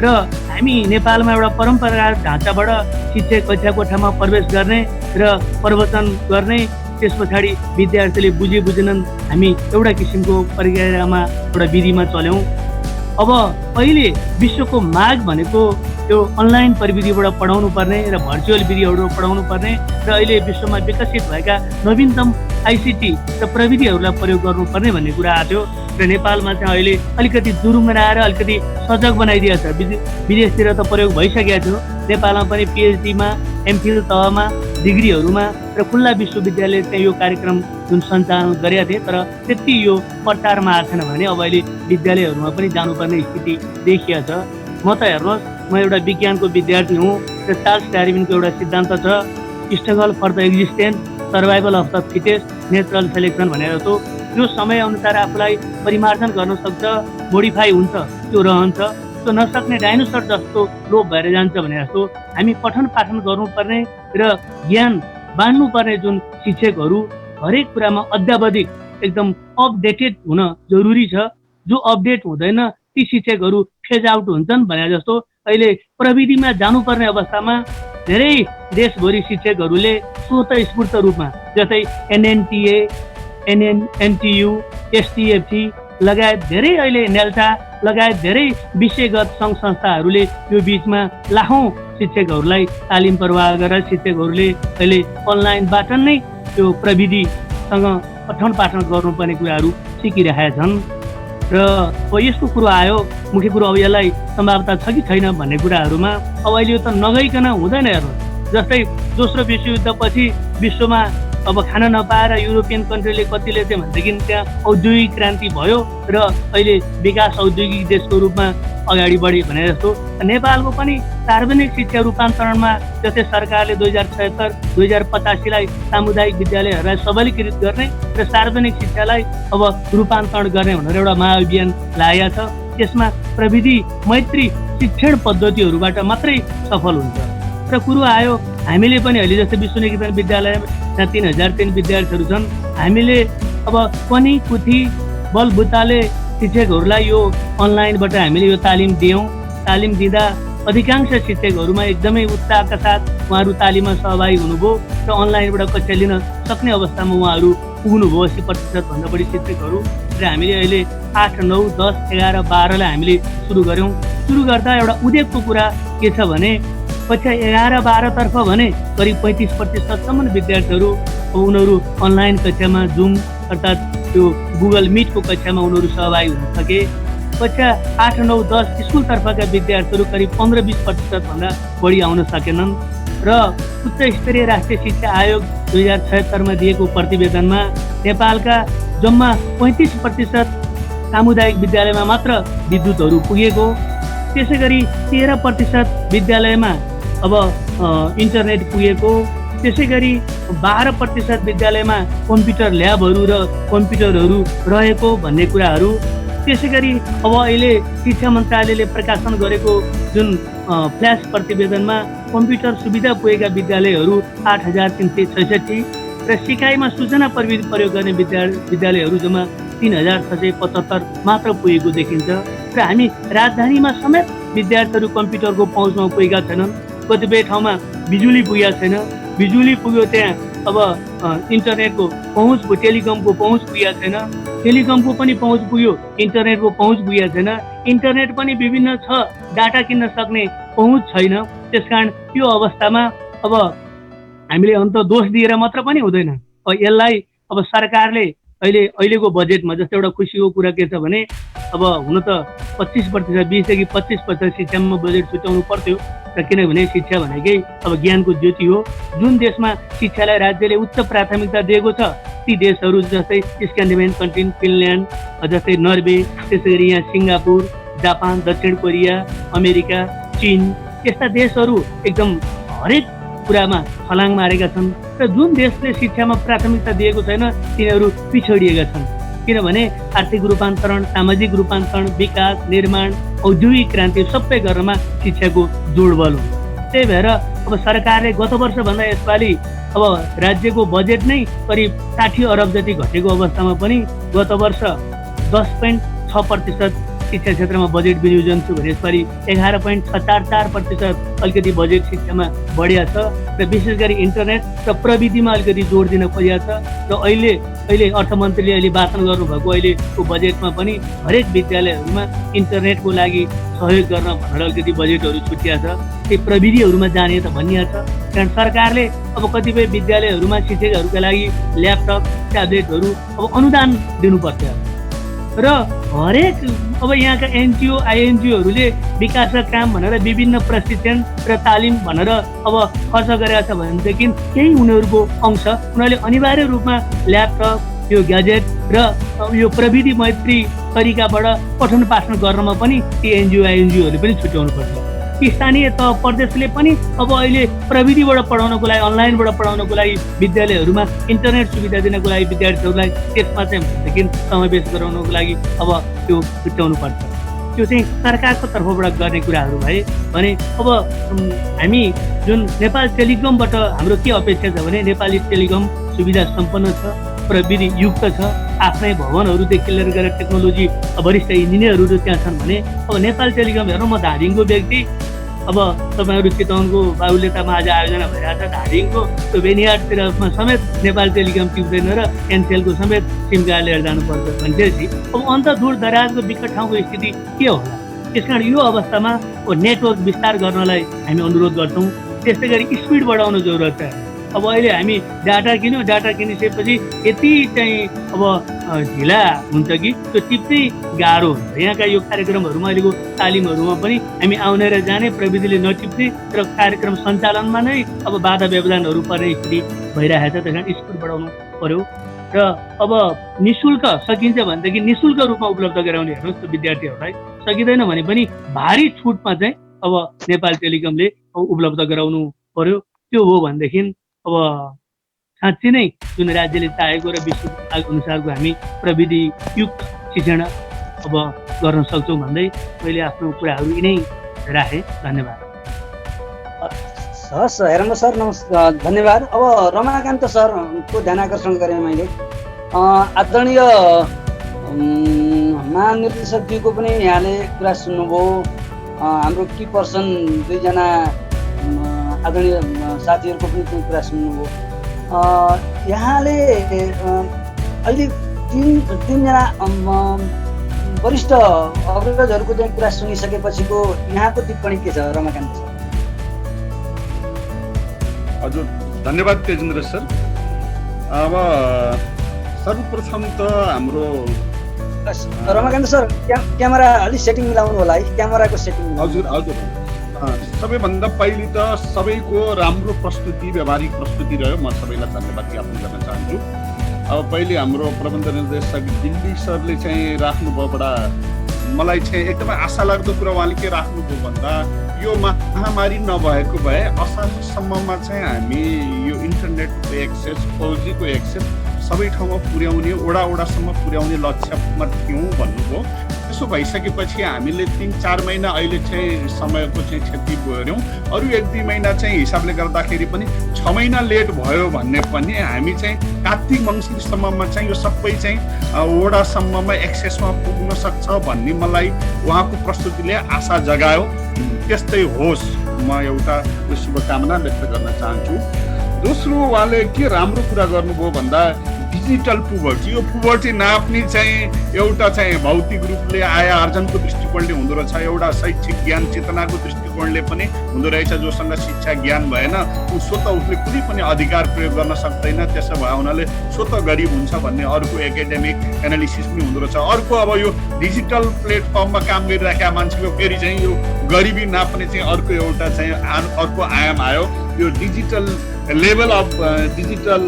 D: र हामी नेपालमा एउटा परम्परागत ढाँचाबाट शिक्षक कक्षा कोठामा प्रवेश गर्ने र प्रवचन गर्ने, त्यस पछाडि विद्यार्थीले बुझेनन् हामी एउटा किसिमको प्रक्रियामा एउटा विधिमा चल्यौँ। अब अहिले विश्वको माग भनेको त्यो अनलाइन प्रविधिबाट पढाउनु पर्ने र भर्चुअल विधिहरू पढाउनु पर्ने र अहिले विश्वमा विकसित भएका नवीनतम आइसिटी र प्रविधिहरूलाई प्रयोग गर्नुपर्ने भन्ने कुरा आएको थियो। र नेपालमा चाहिँ अहिले अलिकति जुरुमनाएर अलिकति सजग बनाइदिएको छ। विदेशतिर त प्रयोग भइसकेको थियो। नेपालमा पनि पिएचडीमा, एमफिल तहमा, डिग्रीहरूमा र खुल्ला विश्वविद्यालय चाहिँ यो कार्यक्रम जुन सञ्चालन गरेका थिए, तर त्यति यो प्रचारमा आएको छैन भने अब अहिले विद्यालयहरूमा पनि जानुपर्ने स्थिति देखिएको छ। म त हेर्नुहोस्, म एउटा विज्ञानको विद्यार्थी हुँ र चार्ल्स डार्विनको एउटा सिद्धान्त छ, struggle for the existence, survival of the fittest, natural selection भनेर जस्तो यो समय अनुसार आफूलाई परिमार्जन गर्न सक्छ, मोडिफाई हुन्छ, त्यो रहन्छ। त्यो नसक्ने डाइनोसर जस्तो लोप भएर जान्छ भने जस्तो हामी पठन पाठन गर्नुपर्ने र ज्ञान बाँड्नुपर्ने जुन शिक्षकहरू हरेक कुरामा अद्यावधिक एकदम अपडेटेड हुन जरुरी छ। जो अपडेट हुँदैन ती शिक्षकहरू फेज आउट हुन्छन् भने जस्तो अहिले प्रविधिमा जानुपर्ने अवस्थामा धेरै देशभरि शिक्षकहरूले स्वतस्फूर्त रूपमा जस्तै एनएनटिए, एनएनटियु, एसटिएफसी लगायत धेरै अहिले नेल्टा लगायत धेरै विषयगत सङ्घ संस्थाहरूले यो बिचमा लाखौँ शिक्षकहरूलाई तालिम प्रवाह गरेर शिक्षकहरूले अहिले अनलाइनबाट नै त्यो प्रविधिसँग पठन पाठन गर्नुपर्ने कुराहरू सिकिरहेका छन्। र अब यस्तो कुरो आयो, मुख्य कुरो अब यसलाई सम्भावना छ कि छैन भन्ने कुराहरूमा अब अहिले यो त नगइकन हुँदैन। हेर्नु जस्तै दोस्रो विश्वयुद्धपछि विश्वमा अब खान नपाएर युरोपियन कन्ट्रीले कतिले चाहिँ भनेदेखि त्यहाँ औद्योगिक क्रान्ति भयो र अहिले विकास औद्योगिक देशको रूपमा अगाडि बढ्यो भने जस्तो नेपालको पनि सार्वजनिक शिक्षा रूपान्तरणमा जस्तै सरकारले 2076-2085लाई सामुदायिक विद्यालयहरूलाई सबलीकृत गर्ने र सार्वजनिक शिक्षालाई अब रूपान्तरण गर्ने भनेर एउटा महाअभियान लागेको छ। त्यसमा प्रविधि मैत्री शिक्षण पद्धतिहरूबाट मात्रै सफल हुन्छ। र कुरो आयो हामीले पनि अहिले जस्तै विश्वनिकेतन विद्यालयमा 3003 विद्यार्थीहरू छन्। हामीले अब पनि कुथी बलबुताले शिक्षकहरूलाई यो अनलाइनबाट हामीले यो तालिम दियौँ। तालिम दिँदा अधिकांश शिक्षकहरूमा एकदमै उत्साहका साथ उहाँहरू तालिममा सहभागी हुनुभयो र अनलाइनबाट कक्षा लिन सक्ने अवस्थामा उहाँहरू पुग्नुभयो। 80% भन्दा बढी शिक्षकहरू। र हामीले अहिले 8, 9, 10, 11, 12लाई हामीले सुरु गऱ्यौँ। सुरु गर्दा एउटा उद्योगको कुरा के छ भने कक्षा 11, 12 तर्फ भने करिब 35% विद्यार्थीहरू उनीहरू अनलाइन कक्षामा जुम अर्थात् त्यो गुगल मिटको कक्षामा उनीहरू सहभागी हुन सके। कक्षा 8, 9, 10 स्कुलतर्फका विद्यार्थीहरू करिब 15-20% भन्दा बढी आउन सकेनन्। र उच्च स्तरीय राष्ट्रिय शिक्षा आयोग 2076मा दिएको प्रतिवेदनमा नेपालका जम्मा 35% सामुदायिक विद्यालयमा मात्र विद्युतहरू पुगेको, त्यसै गरी 13% विद्यालयमा अब इन्टरनेट पुगेको, त्यसै गरी 12% विद्यालयमा कम्प्युटर ल्याबहरू र कम्प्युटरहरू रहेको भन्ने कुराहरू। त्यसै गरी अब अहिले शिक्षा मन्त्रालयले प्रकाशन गरेको जुन फ्ल्यास प्रतिवेदनमा कम्प्युटर सुविधा पुगेका विद्यालयहरू 8366 र सिकाइमा सूचना प्रविधि प्रयोग गर्ने विद्यालयहरू जम्मा 3675 मात्र पुगेको देखिन्छ र हामी राजधानीमा समेत विद्यार्थीहरू कम्प्युटरको पहुँचमा पुगेका छैनन्। कतिपय ठाउँमा बिजुली पुगेको छैन, बिजुली पुग्यो त्यहाँ अब इन्टरनेटको पहुँच, टेलिकमको पहुँच पुगेको छैन, टेलिकमको पनि पहुँच पुग्यो, इन्टरनेटको पहुँच पुगेको छैन, इन्टरनेट पनि विभिन्न छ, डाटा किन्न सक्ने पहुँच छैन। त्यसकारण यो अवस्थामा अब हामीले अन्त दोष दिएर मात्र पनि हुँदैन। यसलाई अब सरकारले अहिलेको बजेटमा जस्तो एउटा खुसीको कुरा के छ भने अब हुन त 25% 20 देखि 25% शिक्षामा बजेट छुट्याउनु पर्थ्यो र किनभने शिक्षा भनेकै अब ज्ञानको ज्योति हो। जुन देशमा शिक्षालाई राज्यले उच्च प्राथमिकता दिएको छ ती देशहरू जस्तै स्क्यान्डिनेभियन कन्ट्री, फिनल्यान्ड, जस्तै नर्वे, त्यसै गरी यहाँ सिङ्गापुर, जापान, दक्षिण कोरिया, अमेरिका, चीन, यस्ता देशहरू एकदम हरेक कुरामा छलाङ मारेका छन् र जुन देशले शिक्षामा प्राथमिकता दिएको छैन तिनीहरू पिछडिएका छन्। किनभने आर्थिक रूपान्तरण, सामाजिक रूपान्तरण, विकास, निर्माण, औद्योगिक क्रान्ति सबै गर्नमा शिक्षाको जोडबल हो। त्यही भएर अब सरकारले गत वर्षभन्दा यसपालि अब राज्यको बजेट नै करिब 60 अरब जति घटेको अवस्थामा पनि गत वर्ष 10.6% शिक्षा क्षेत्रमा बजेट विनियोजन छु भने यसपालि 11.644% अलिकति बजेट शिक्षामा बढिया छ र विशेष गरी इन्टरनेट र प्रविधिमा अलिकति जोड दिन खोजिया छ। र अहिले अर्थमन्त्रीले अहिले वाचन गर्नुभएको अहिलेको बजेटमा पनि हरेक विद्यालयहरूमा इन्टरनेटको लागि सहयोग गर्न भनेर अलिकति बजेटहरू छुट्टिया छ। त्यही प्रविधिहरूमा जाने त भनिया छ। कारण सरकारले अब कतिपय विद्यालयहरूमा शिक्षकहरूका लागि ल्यापटप, ट्याब्लेटहरू अब अनुदान दिनुपर्छ र हरेक अब यहाँका एनजिओ, आइएनजिओहरूले विकासका काम भनेर विभिन्न प्रशिक्षण र तालिम भनेर अब खर्च गरेका छ भनेदेखि केही उनीहरूको अंश उनीहरूले अनिवार्य रूपमा ल्यापटप, यो ग्याजेट र यो प्रविधि मैत्री तरिकाबाट पठन पाठन गर्नमा पनि ती एनजिओ, आइएनजिओहरूले पनि छुट्याउनु पर्छ। स्थानीय तह प्रदेशले पनि अब अहिले प्रविधिबाट पढाउनको लागि, अनलाइनबाट पढाउनको लागि विद्यालयहरूमा इन्टरनेट सुविधा दिनको लागि विद्यार्थीहरूलाई त्यसमा चाहिँ भनेदेखि समावेश गराउनको लागि अब त्यो छुट्याउनु पर्छ। त्यो चाहिँ सरकारको तर्फबाट गर्ने कुराहरू भए भने अब हामी जुन नेपाल टेलिकमबाट हाम्रो के अपेक्षा छ भने नेपाली टेलिकम सुविधा सम्पन्न छ, प्रविधि युक्त छ, आफ्नै भवनहरूदेखि लिएर गएर टेक्नोलोजी वरिष्ठ इन्जिनियरहरू त्यहाँ छन् भने अब नेपाल टेलिकम हेर्नु, म धादिङको व्यक्ति, अब तपाईँहरू चितवनको बाहुल्यतामा आज आयोजना भइरहेको छ, धादिङको त्यो बेनिहाटतिरमा समेत नेपाल टेलिकम टिप्दैन र एनसेलको समेत सिम कार्ड लिएर जानुपर्छ भनेपछि अब अन्त दूर दराजको विकट ठाउँको स्थिति के होला। त्यसकारण यो अवस्थामा नेटवर्क विस्तार गर्नलाई हामी अनुरोध गर्छौँ। त्यस्तै गरी स्पिड बढाउनु जरुरत छ। अब अहिले हामी डाटा किन्यौँ, डाटा किनिसकेपछि यति चाहिँ अब ढिला हुन्छ कि त्यो टिप्नै गाह्रो हुन्छ। यहाँका यो कार्यक्रमहरूमा अहिलेको तालिमहरूमा पनि हामी आउने र जाने, प्रविधिले नटिप्ने र कार्यक्रम सञ्चालनमा नै अब बाधा व्यवधानहरू पर्ने स्थिति भइरहेको छ। त्यस कारण स्पिड बढाउनु पर्यो र अब निःशुल्क सकिन्छ भनेदेखि निःशुल्क रूपमा उपलब्ध गराउने हेर्नुहोस् त विद्यार्थीहरूलाई, सकिँदैन भने पनि भारी छुटमा चाहिँ अब नेपाल टेलिकमले उपलब्ध गराउनु पर्यो। त्यो हो भनेदेखि अब साँच्चै नै जुन राज्यले चाहेको र विश्व अनुसारको हामी प्रविधि युक्त शिक्षण अब गर्न सक्छौँ भन्दै मैले आफ्नो कुराहरू यिनै राखेँ। धन्यवाद।
C: हस् हेरम्ब सर, नमस्कार, धन्यवाद। अब रमाकान्त सरको ध्यान आकर्षण गरेँ मैले। आदरणीय महानिर्देशकज्यूको पनि यहाँले कुरा सुन्नुभयो, हाम्रो की पर्सन दुईजना आदरणीय साथीहरूको पनि त्यो कुरा सुन्नुभयो। यहाँले अहिले तीनजना वरिष्ठ अग्रजहरूको चाहिँ कुरा सुनिसकेपछिको यहाँको टिप्पणी के छ रमाकान्त सर?
F: हजुर, धन्यवाद तेजेन्द्र सर। अब सर्वप्रथम त हाम्रो
C: रमाकान्त सर क्यामेरा अलिक सेटिङ मिलाउनु होला है, क्यामेराको सेटिङ।
F: हजुर हजुर, सबैभन्दा पहिले त सबैको राम्रो प्रस्तुति, व्यावहारिक प्रस्तुति रह्यो। म सबैलाई धन्यवाद ज्ञापन गर्न चाहन्छु। अब पहिले हाम्रो प्रबन्ध निर्देशक दिल्ली सरले चाहिँ राख्नुभयोबाट मलाई चाहिँ एकदमै आशा लाग्दो कुरा उहाँले के राख्नुभयो भन्दा यो महामारी नभएको भए असारसम्ममा चाहिँ हामी यो इन्टरनेटको एक्सेस, 4G को एक्सेस सबै ठाउँमा पुर्याउने, वडा वडासम्म पुर्याउने लक्ष्यमा थियौँ भन्नुभयो। त्यसो भइसकेपछि हामीले 3-4 महिना अहिले चाहिँ समयको चाहिँ क्षति गऱ्यौँ। अरू 1-2 महिना चाहिँ हिसाबले गर्दाखेरि पनि 6 महिना लेट भयो भन्ने पनि हामी चाहिँ कार्तिक मङ्सिरसम्ममा चाहिँ यो सबै चाहिँ वडासम्ममा एक्सेसमा पुग्न सक्छ भन्ने मलाई उहाँको प्रस्तुतिले आशा जगायो। त्यस्तै होस्, म एउटा शुभकामना व्यक्त गर्न चाहन्छु। दोस्रो उहाँले के राम्रो कुरा गर्नुभयो भन्दा डिजिटल पुभर्टी, यो पुभर्टी नाप्ने चाहिँ एउटा चाहिँ भौतिक रूपले आय आर्जनको दृष्टिकोणले हुँदो रहेछ, एउटा शैक्षिक ज्ञान चेतनाको दृष्टिकोणले पनि हुँदो रहेछ। जोसँग शिक्षा ज्ञान भएन ऊ स्वतः उसले कुनै पनि अधिकार प्रयोग गर्न सक्दैन, त्यसो भए हुनाले स्वतः गरिब हुन्छ भन्ने अर्को एकाडेमिक एनालिसिस पनि हुँदो रहेछ। अर्को अब यो डिजिटल प्लेटफर्ममा काम गरिरहेका मान्छेको फेरि चाहिँ यो गरिबी नाप्ने चाहिँ अर्को एउटा चाहिँ अर्को आयाम आयो, यो digital level of digital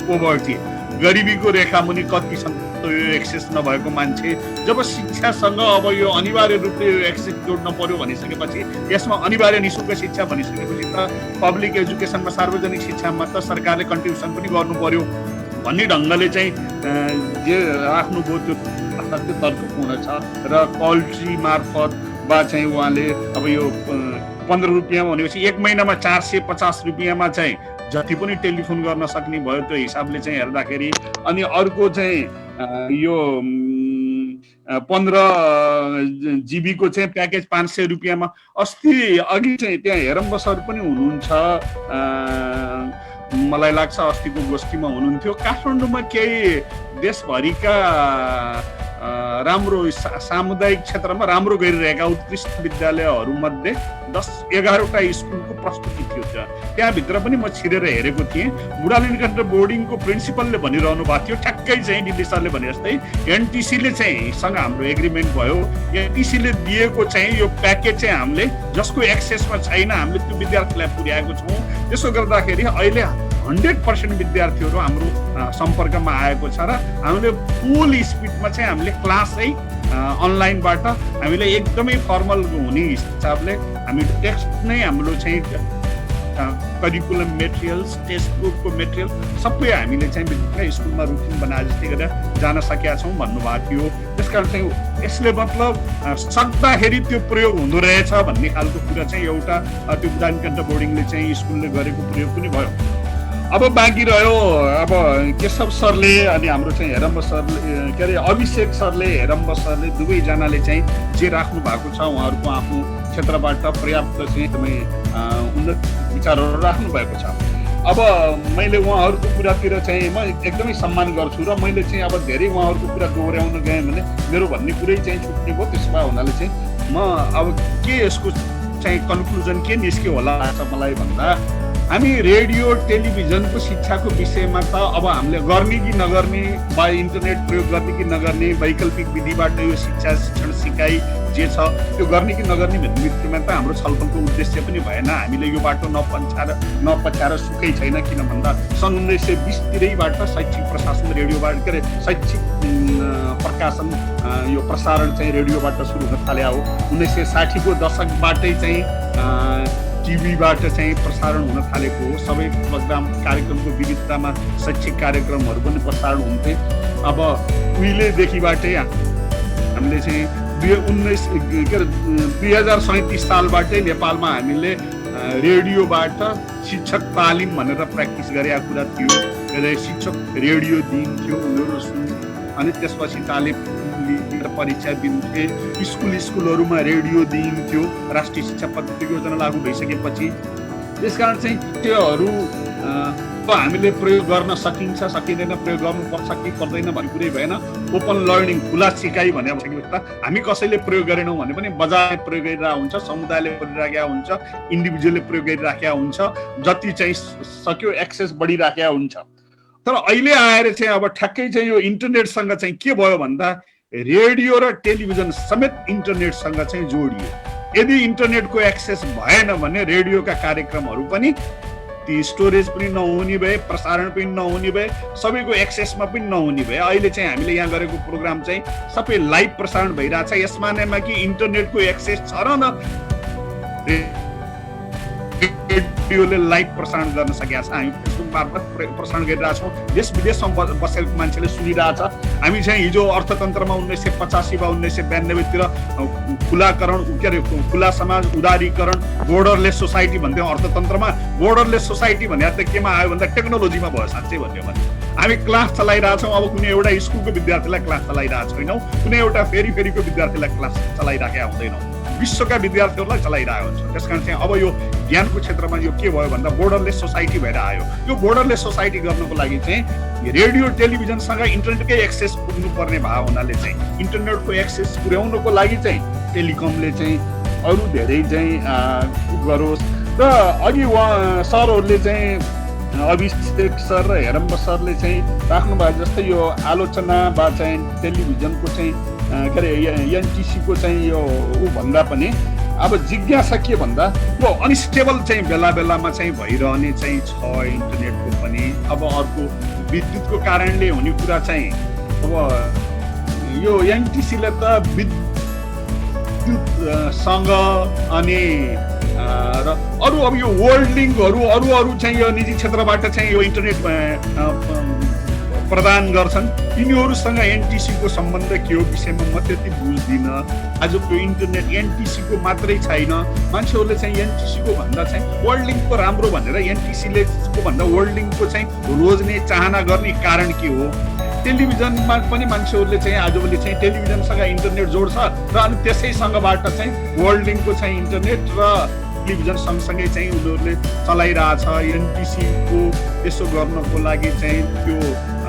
F: poverty, गरिबीको रेखामुनि कति छन् यो एक्सेस नभएको मान्छे। जब शिक्षासँग अब यो अनिवार्य रूपले यो एक्सेस जोड्न पर्यो भनिसकेपछि, यसमा अनिवार्य निःशुल्क शिक्षा भनिसकेपछि त पब्लिक एजुकेसनमा सार्वजनिक शिक्षामा त सरकारले कन्ट्रिब्युसन पनि गर्नु पर्यो भन्ने ढङ्गले चाहिँ जे राख्नुभयो त्यो तर्कपूर्ण छ। र कल्ट्री मार्फत वा चाहिँ उहाँले अब यो 15 रुपियाँमा भनेपछि 1 महिनामा 450 रुपियाँमा चाहिँ जति पनि टेलिफोन गर्न सक्ने भयो त्यो हिसाबले चाहिँ हेर्दाखेरि। अनि अर्को चाहिँ यो 15 जिबीको चाहिँ प्याकेज 500 रुपियाँमा। अस्ति अघि चाहिँ त्यहाँ हेरम्ब सर पनि हुनुहुन्छ, मलाई लाग्छ अस्तिको गोष्ठीमा हुनुहुन्थ्यो। काठमाडौँमा केही देशभरिका राम्रो सामुदायिक क्षेत्रमा राम्रो गरिरहेका उत्कृष्ट विद्यालयहरूमध्ये 10-11वटा स्कुलको प्रस्तुति थियो। त्यहाँभित्र पनि म छिरेर हेरेको थिएँ। बुढालिनीकण्ठ बोर्डिङको प्रिन्सिपलले भनिरहनु भएको थियो, ठ्याक्कै चाहिँ डिल्ली सरले भने जस्तै एनटिसीले चाहिँ सँग हाम्रो एग्रिमेन्ट भयो। एनटिसीले दिएको चाहिँ यो प्याकेज चाहिँ हामीले जसको एक्सेसमा छैन हामीले त्यो विद्यार्थीलाई पुर्याएको छौँ। त्यसो गर्दाखेरि अहिले 100% विद्यार्थीहरू हाम्रो सम्पर्कमा आएको छ र हामीले फुल स्पिडमा चाहिँ हामीले क्लासै अनलाइनबाट हामीले एकदमै फर्मल हुने हिसाबले हामी टेक्स्ट नै हाम्रो चाहिँ करिकुलम मेटेरियल्स, टेक्स्ट बुकको मेटेरियल सबै हामीले चाहिँ विभिन्न स्कुलमा रुटिन बनाए जस्तै गरेर जान सकेका छौँ भन्नुभएको थियो। त्यसकारण चाहिँ यसले मतलब सक्दाखेरि त्यो प्रयोग हुँदो रहेछ भन्ने खालको कुरा चाहिँ एउटा त्यो बुढालिनीकण्ठ बोर्डिङले चाहिँ स्कुलले गरेको प्रयोग पनि भयो। अब बाँकी रह्यो अब केशव सरले अनि हाम्रो चाहिँ हेरम्ब सरले के अरे अभिषेक सरले, हेरम्ब सरले दुवैजनाले चाहिँ जे राख्नु भएको छ उहाँहरूको आफ्नो क्षेत्रबाट पर्याप्त चाहिँ एकदमै उन्नत विचारहरू राख्नु भएको छ। अब मैले उहाँहरूको कुरातिर चाहिँ म एकदमै सम्मान गर्छु र मैले चाहिँ अब धेरै उहाँहरूको कुरा दोहोऱ्याउन गएँ भने मेरो भन्ने कुरै चाहिँ छुट्ने भयो। त्यसो भए हुनाले चाहिँ म अब के यसको चाहिँ कन्क्लुजन के निस्क्यो होला लाग्छ मलाई भन्दा, हामी रेडियो टेलिभिजनको शिक्षाको विषयमा त अब हामीले गर्ने कि नगर्ने वा इन्टरनेट प्रयोग गर्ने कि नगर्ने, वैकल्पिक विधिबाट यो शिक्षण सिकाइ जे छ त्यो गर्ने कि नगर्ने भन्ने विषयमा त हाम्रो छलफलको उद्देश्य पनि भएन। हामीले यो बाटो नपछ्याएर सुकै छैन, किन भन्दा सन् 1920तिरैबाट शैक्षिक प्रशासन रेडियोबाट के अरे शैक्षिक प्रकाशन यो प्रसारण चाहिँ रेडियोबाट सुरु हुन थाल्यो हो। 1960को दशकबाटै चाहिँ टिभीबाट चाहिँ प्रसारण हुन थालेको हो। सबै प्रोग्राम कार्यक्रमको विविधतामा शैक्षिक कार्यक्रमहरू पनि प्रसारण हुन्थे। अब उहिलेदेखिबाटै हामीले चाहिँ 2037 सालबाटै नेपालमा हामीले रेडियोबाट शिक्षक तालिम भनेर प्र्याक्टिस गरेका कुरा थियो। शिक्षक रेडियो दिन्थ्यो उनीहरू सुन्थ्यो अनि त्यसपछि तालिम परीक्षा दिन्थे। स्कुलहरूमा रेडियो दिइन्थ्यो राष्ट्रिय शिक्षा पद्धति योजना लागू भइसकेपछि। त्यसकारण चाहिँ त्योहरू हामीले प्रयोग गर्न सकिन्छ सकिँदैन, प्रयोग गर्नुपर्छ कि पर्दैन भन्ने कुरै भएन। ओपन लर्निङ, खुला सिकाइ भने हामी कसैले प्रयोग गरेनौँ भने पनि बजारले प्रयोग गरिरहेको हुन्छ, समुदायले गरिराखेका हुन्छ, इन्डिभिजुअलले प्रयोग गरिराखेका हुन्छ, जति चाहिँ सक्यो एक्सेस बढिराखेका हुन्छ। तर अहिले आएर चाहिँ अब ठ्याक्कै चाहिँ यो इन्टरनेटसँग चाहिँ के भयो भन्दा रेडियो र टेलिभिजन समेत इन्टरनेटसँग चाहिँ जोडियो। यदि इन्टरनेटको एक्सेस भएन भने रेडियोका कार्यक्रमहरू पनि ती स्टोरेज पनि नहुने भए, प्रसारण पनि नहुने भए, सबैको एक्सेसमा पनि नहुने भए। अहिले चाहिँ हामीले यहाँ गरेको प्रोग्राम चाहिँ सबै लाइभ प्रसारण भइरहेछ। यसमा कि इन्टरनेटको एक्सेस छ र न रेडियोले लाइभ प्रसारण गर्न सकेका छ, हामी फेसबुक मार्फत प्रसारण गरिरहेछौँ, देश विदेशमा बसेको मान्छेले सुनिरहेछ। हामी चाहिँ हिजो अर्थतन्त्रमा 1985 वा 1992 तिर खुलाकरण के अरे खुला समाज, उदारीकरण, बोर्डरलेस सोसाइटी भन्थ्यौँ। अर्थतन्त्रमा बोर्डरलेस सोसाइटी भने त केमा आयो भन्दा टेक्नोलोजीमा भयो साँच्चै भन्यो भने। हामी क्लास चलाइरहेछौँ, अब कुनै एउटा स्कुलको विद्यार्थीलाई क्लास चलाइरहेको छैनौँ, कुनै एउटा फेरिको विद्यार्थीलाई क्लास चलाइराखेका हुँदैनौँ, विश्वका विद्यार्थीहरूलाई चलाइरहेको हुन्छ। त्यस कारण चाहिँ अब यो ज्ञानको क्षेत्रमा यो के भयो भन्दा बोर्डरलेस सोसाइटी भएर आयो। यो बोर्डरलेस सोसाइटी गर्नको लागि चाहिँ रेडियो टेलिभिजनसँग इन्टरनेटकै एक्सेस पुग्नुपर्ने भएको हुनाले चाहिँ इन्टरनेटको एक्सेस पुर्याउनको लागि चाहिँ टेलिकमले चाहिँ अरू धेरै चाहिँ गरोस्। र अघि सरहरूले चाहिँ अभिषेक सर र हेरम्ब सरले चाहिँ राख्नु भएको जस्तै यो आलोचना वा चाहिँ टेलिभिजनको चाहिँ के अरे एनटिसीको चाहिँ यो ऊ भन्दा पनि अब जिज्ञासा के भन्दा यो अनस्टेबल चाहिँ बेला बेलामा चाहिँ भइरहने चाहिँ छ इन्टरनेटको पनि। अब अर्को विद्युतको कारणले हुने कुरा चाहिँ अब यो एनटिसीले त विद्युतसँग अनि र अरू अब यो वर्ल्ड लिङ्कहरू अरू चाहिँ यो निजी क्षेत्रबाट चाहिँ यो इन्टरनेट प्रदान गर्छन्। यिनीहरूसँग एनटिसीको सम्बन्ध के हो विषयमा म त्यति बुझ्दिनँ। आजको इन्टरनेट एनटिसीको मात्रै छैन, मान्छेहरूले चाहिँ एनटिसीको भन्दा चाहिँ वर्ल्ड लिङ्कको राम्रो भनेर एनटिसीले भन्दा वर्ल्ड लिङ्कको चाहिँ रोज्ने चाहना गर्ने कारण के हो? टेलिभिजनमा पनि मान्छेहरूले चाहिँ आजभोलि चाहिँ टेलिभिजनसँग इन्टरनेट जोड्छ र अनि त्यसैसँगबाट चाहिँ वर्ल्ड लिङ्कको चाहिँ इन्टरनेट र टेलिभिजन सँगसँगै चाहिँ उनीहरूले चलाइरहेछ। एनटिसीको यसो गर्नको लागि चाहिँ त्यो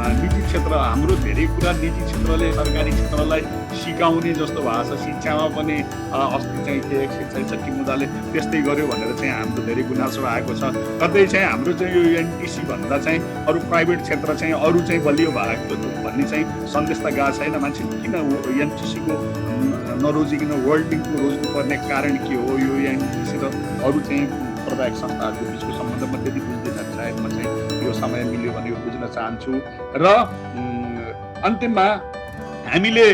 F: निजी क्षेत्र हाम्रो धेरै कुरा निजी क्षेत्रले सरकारी क्षेत्रलाई सिकाउने जस्तो भएको छ। शिक्षामा पनि अस्ति चाहिँ के 166 मुद्दाले त्यस्तै गर्यो भनेर चाहिँ हाम्रो धेरै गुनासो आएको छ। कतै चाहिँ हाम्रो चाहिँ यो एनटिसी भन्दा चाहिँ अरू प्राइभेट क्षेत्र चाहिँ अरू चाहिँ बलियो भएको भन्ने चाहिँ सन्देश त गएको छैन। मान्छे किन एनटिसीको नरोजिकन वर्ल्ड लिङ्कको रोज्नुपर्ने कारण के हो? यो एनटिसी र अरू चाहिँ प्रदायक संस्थाहरूको बिचको सम्बन्ध म त्यति बुझ्दिनँ। सायद म चाहिँ यो समय मिल्यो भने यो बुझ्न चाहन्छु। र अन्तिममा हामीले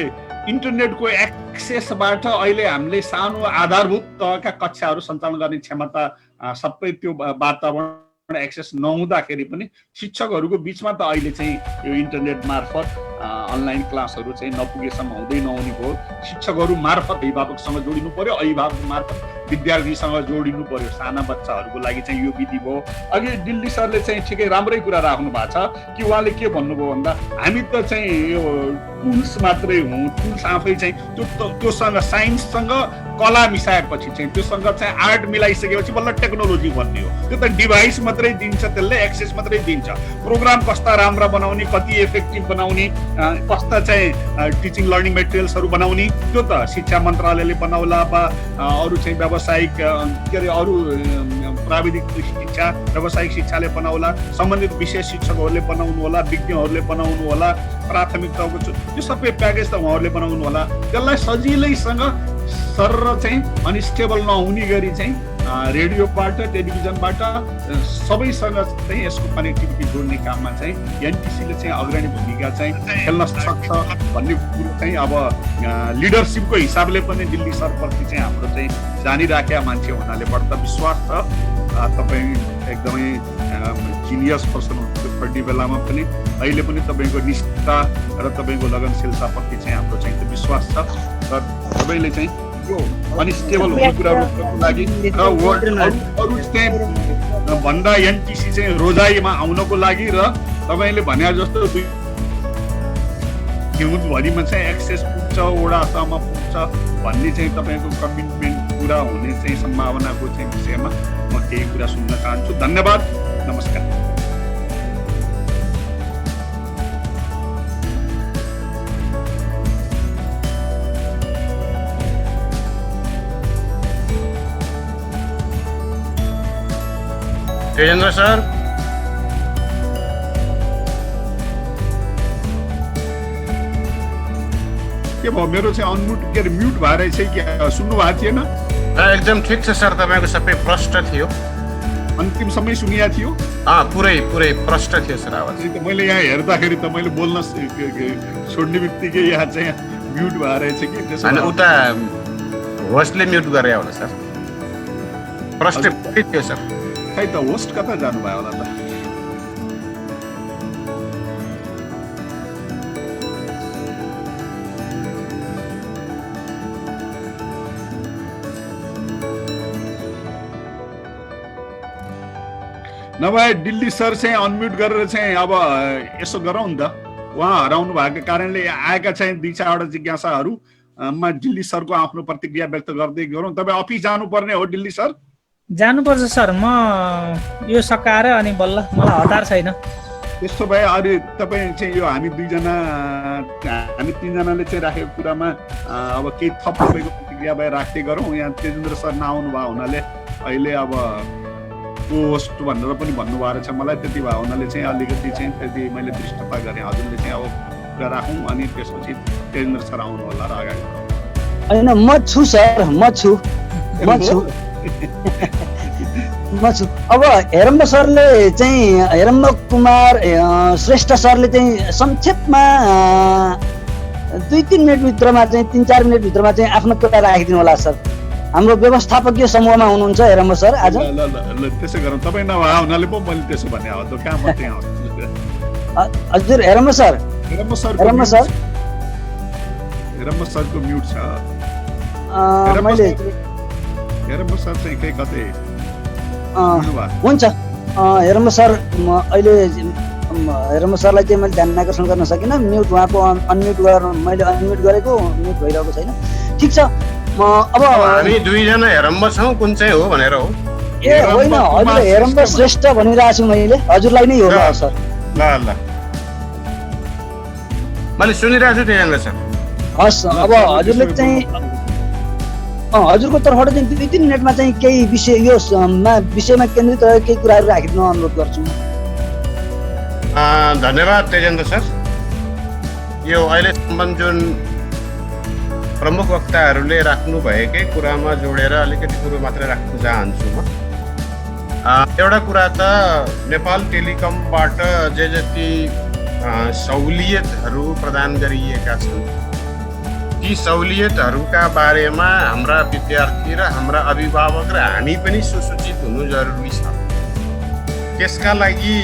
F: इन्टरनेटको एक्सेसबाट अहिले हामीले सानो आधारभूत तहका कक्षाहरू सञ्चालन गर्ने क्षमता सबै त्यो वातावरण एक्सेस नहुँदाखेरि पनि शिक्षकहरूको बिचमा त अहिले चाहिँ यो इन्टरनेट मार्फत अनलाइन क्लासहरू चाहिँ नपुगेसम्म हुँदै नहुने भयो। शिक्षकहरू मार्फत अभिभावकसँग जोडिनु पर्यो, अभिभावक मार्फत विद्यार्थीसँग जोडिनु पर्यो। साना बच्चाहरूको लागि चाहिँ यो विधि भयो। अघि दिल्ली सरले चाहिँ ठिकै राम्रै कुरा राख्नु भएको छ कि उहाँले के भन्नुभयो भन्दा हामी त चाहिँ यो टुल्स मात्रै हौँ, टुल्स आफै चाहिँ त्योसँग साइन्ससँग कला मिसाएपछि चाहिँ त्योसँग चाहिँ आर्ट मिलाइसकेपछि बल्ल टेक्नोलोजी भन्ने हो। त्यो त डिभाइस मात्रै दिन्छ, त्यसले एक्सेस मात्रै दिन्छ। प्रोग्राम कस्ता राम्रा बनाउने, कति इफेक्टिभ बनाउने, कस्ता चाहिँ टिचिङ लर्निङ मेटेरियल्सहरू बनाउने त्यो त शिक्षा मन्त्रालयले बनाउला वा अरू चाहिँ व्यावसायिक के अरे अरू प्राविधिक शिक्षा व्यावसायिक शिक्षाले बनाउला, सम्बन्धित विषय शिक्षकहरूले बनाउनु होला, विज्ञहरूले बनाउनु होला, प्राथमिक तहको त्यो सबै प्याकेज त उहाँहरूले बनाउनु होला। त्यसलाई सजिलैसँग सर चाहिँ अनस्टेबल नहुने गरी चाहिँ रेडियोबाट टेलिभिजनबाट सबैसँग चाहिँ यसको कनेक्टिभिटी जोड्ने काममा चाहिँ एनटिसीले चाहिँ अग्रणी भूमिका चाहिँ खेल्न सक्छ भन्ने कुरो चाहिँ अब लिडरसिपको हिसाबले पनि दिल्ली सरप्रति चाहिँ हाम्रो चाहिँ जानिराखेका मान्छे हुनाले बढ्ता विश्वास छ। तपाईँ एकदमै जिनियस पर्सन हुनुहुन्छ पढ्ने बेलामा पनि, अहिले पनि तपाईँको निष्ठा र तपाईँको लगनशीलताप्रति चाहिँ हाम्रो चाहिँ त्यो विश्वास छ। र तपाईँले चाहिँ यो अनस्टेबल हुने कुरा रोक्नको लागि र अरू चाहिँ भन्दा एनटिसी चाहिँ रोजाइमा आउनको लागि र तपाईँले भने जस्तो हिउँदभरिमा चाहिँ एक्सेस पुग्छ, वडासम्म पुग्छ भन्ने चाहिँ तपाईँको कमिटमेन्ट पुरा हुने चाहिँ सम्भावनाको चाहिँ विषयमा म केही कुरा सुन्न चाहन्छु। धन्यवाद, नमस्कार।
G: तेजेन्द्र सर,
F: के भयो मेरो चाहिँ अनम्युट के अरे म्युट भएर चाहिँ के सुन्नु भएको थिएन?
G: एकदम ठिक छ सर, तपाईँको सबै प्रष्ट थियो,
F: अन्तिमसम्मै सुनिया थियो।
G: पुरै प्रष्ट थियो सर आवाज।
F: मैले यहाँ हेर्दाखेरि त मैले बोल्न छोड्ने बित्तिकै यहाँ चाहिँ म्युट भएर चाहिँ कि
G: होइन, उता होस्टले म्युट गरे होला सर। प्रश्न पुरै थियो सर।
F: खै त होस्ट कता जानुभयो होला त? नभए दिल्ली सर चाहिँ अनम्युट गरेर चाहिँ अब यसो गरौँ नि त। उहाँ हराउनु भएको कारणले आएका चाहिँ 2-4वटा जिज्ञासाहरू मा दिल्ली सरको आफ्नो प्रतिक्रिया व्यक्त गर्दै गरौँ। तपाईँ अफिस जानुपर्ने हो दिल्ली सर?
E: जानुपर्छ सर, म यो सकाएर अनि बल्ल, मलाई हतार छैन।
F: त्यस्तो भए अहिले तपाईँ चाहिँ यो हामी 3जनाले चाहिँ राखेको कुरामा अब केही थप तपाईँको प्रतिक्रिया भए राख्दै गरौँ। यहाँ तेजेन्द्र सर नआउनु भयो हुनाले अहिले अब होस्ट भनेर पनि भन्नुभएको रहेछ मलाई, त्यति भयो हुनाले चाहिँ अलिकति चाहिँ त्यति मैले दृष्टता गरेँ। हजुरले चाहिँ अब कुरा राखौँ अनि त्यसपछि तेजेन्द्र सर आउनु होला र अगाडि
C: होइन, म छु सर, म छु। अब हेरम्ब सरले चाहिँ, हेरम्ब कुमार श्रेष्ठ सरले चाहिँ संक्षेपमा 2-3 मिनटभित्रमा चाहिँ 3-4 मिनटभित्रमा चाहिँ आफ्नो कुरा राखिदिनु होला सर। हाम्रो व्यवस्थापकीय समूहमा हुनुहुन्छ हेरम्ब सर आज।
F: ल त्यसो गरौँ। तपाईँ नभए हुनाले पो मैले त्यसो भने हो त, कहाँ म त्यहाँ
C: हजुर हेरम्ब सर।
F: हेरम्ब सरको म्युट छ।
C: मैले
F: हेरम्ब सर चाहिँ के कतै
C: हुन्छ। हेरम्ब सर अहिले हेरम्ब सरलाई चाहिँ मैले ध्यान आकर्षण गर्न सकिनँ। म्युट उहाँको अनम्युट गरेर मैले अनम्युट गरेको म्युट भइरहेको छैन। ठिक छ, अब
G: हामी 2जना हेरम्ब छौँ, कुन चाहिँ हो भनेर हो?
C: ए होइन, हजुर हेरम्ब श्रेष्ठ भनिरहेको छु मैले, हजुरलाई नै हो सर।
G: ल मैले सुनिरहेको छु तेजेन्द्र सर।
C: हस्, अब हजुरले चाहिँ हजुरको तर्फबाट चाहिँ 2-3 मिनटमा चाहिँ केही विषय यो विषयमा केन्द्रित रहेर केही कुराहरू राखिदिन अनुरोध गर्छु।
G: धन्यवाद तेजेन्द्र सर। यो अहिलेसम्म जुन प्रमुख वक्ताहरूले राख्नु भएकै कुरामा जोडेर अलिकति कुरो मात्रै राख्न चाहन्छु म। एउटा कुरा त नेपाल टेलिकमबाट जे जति सहुलियतहरू प्रदान गरिएका छन्, ती सहुलियतहरूका बारेमा हाम्रा विद्यार्थी र हाम्रा अभिभावक र हामी पनि सुसूचित हुनु जरुरी छ। त्यसका लागि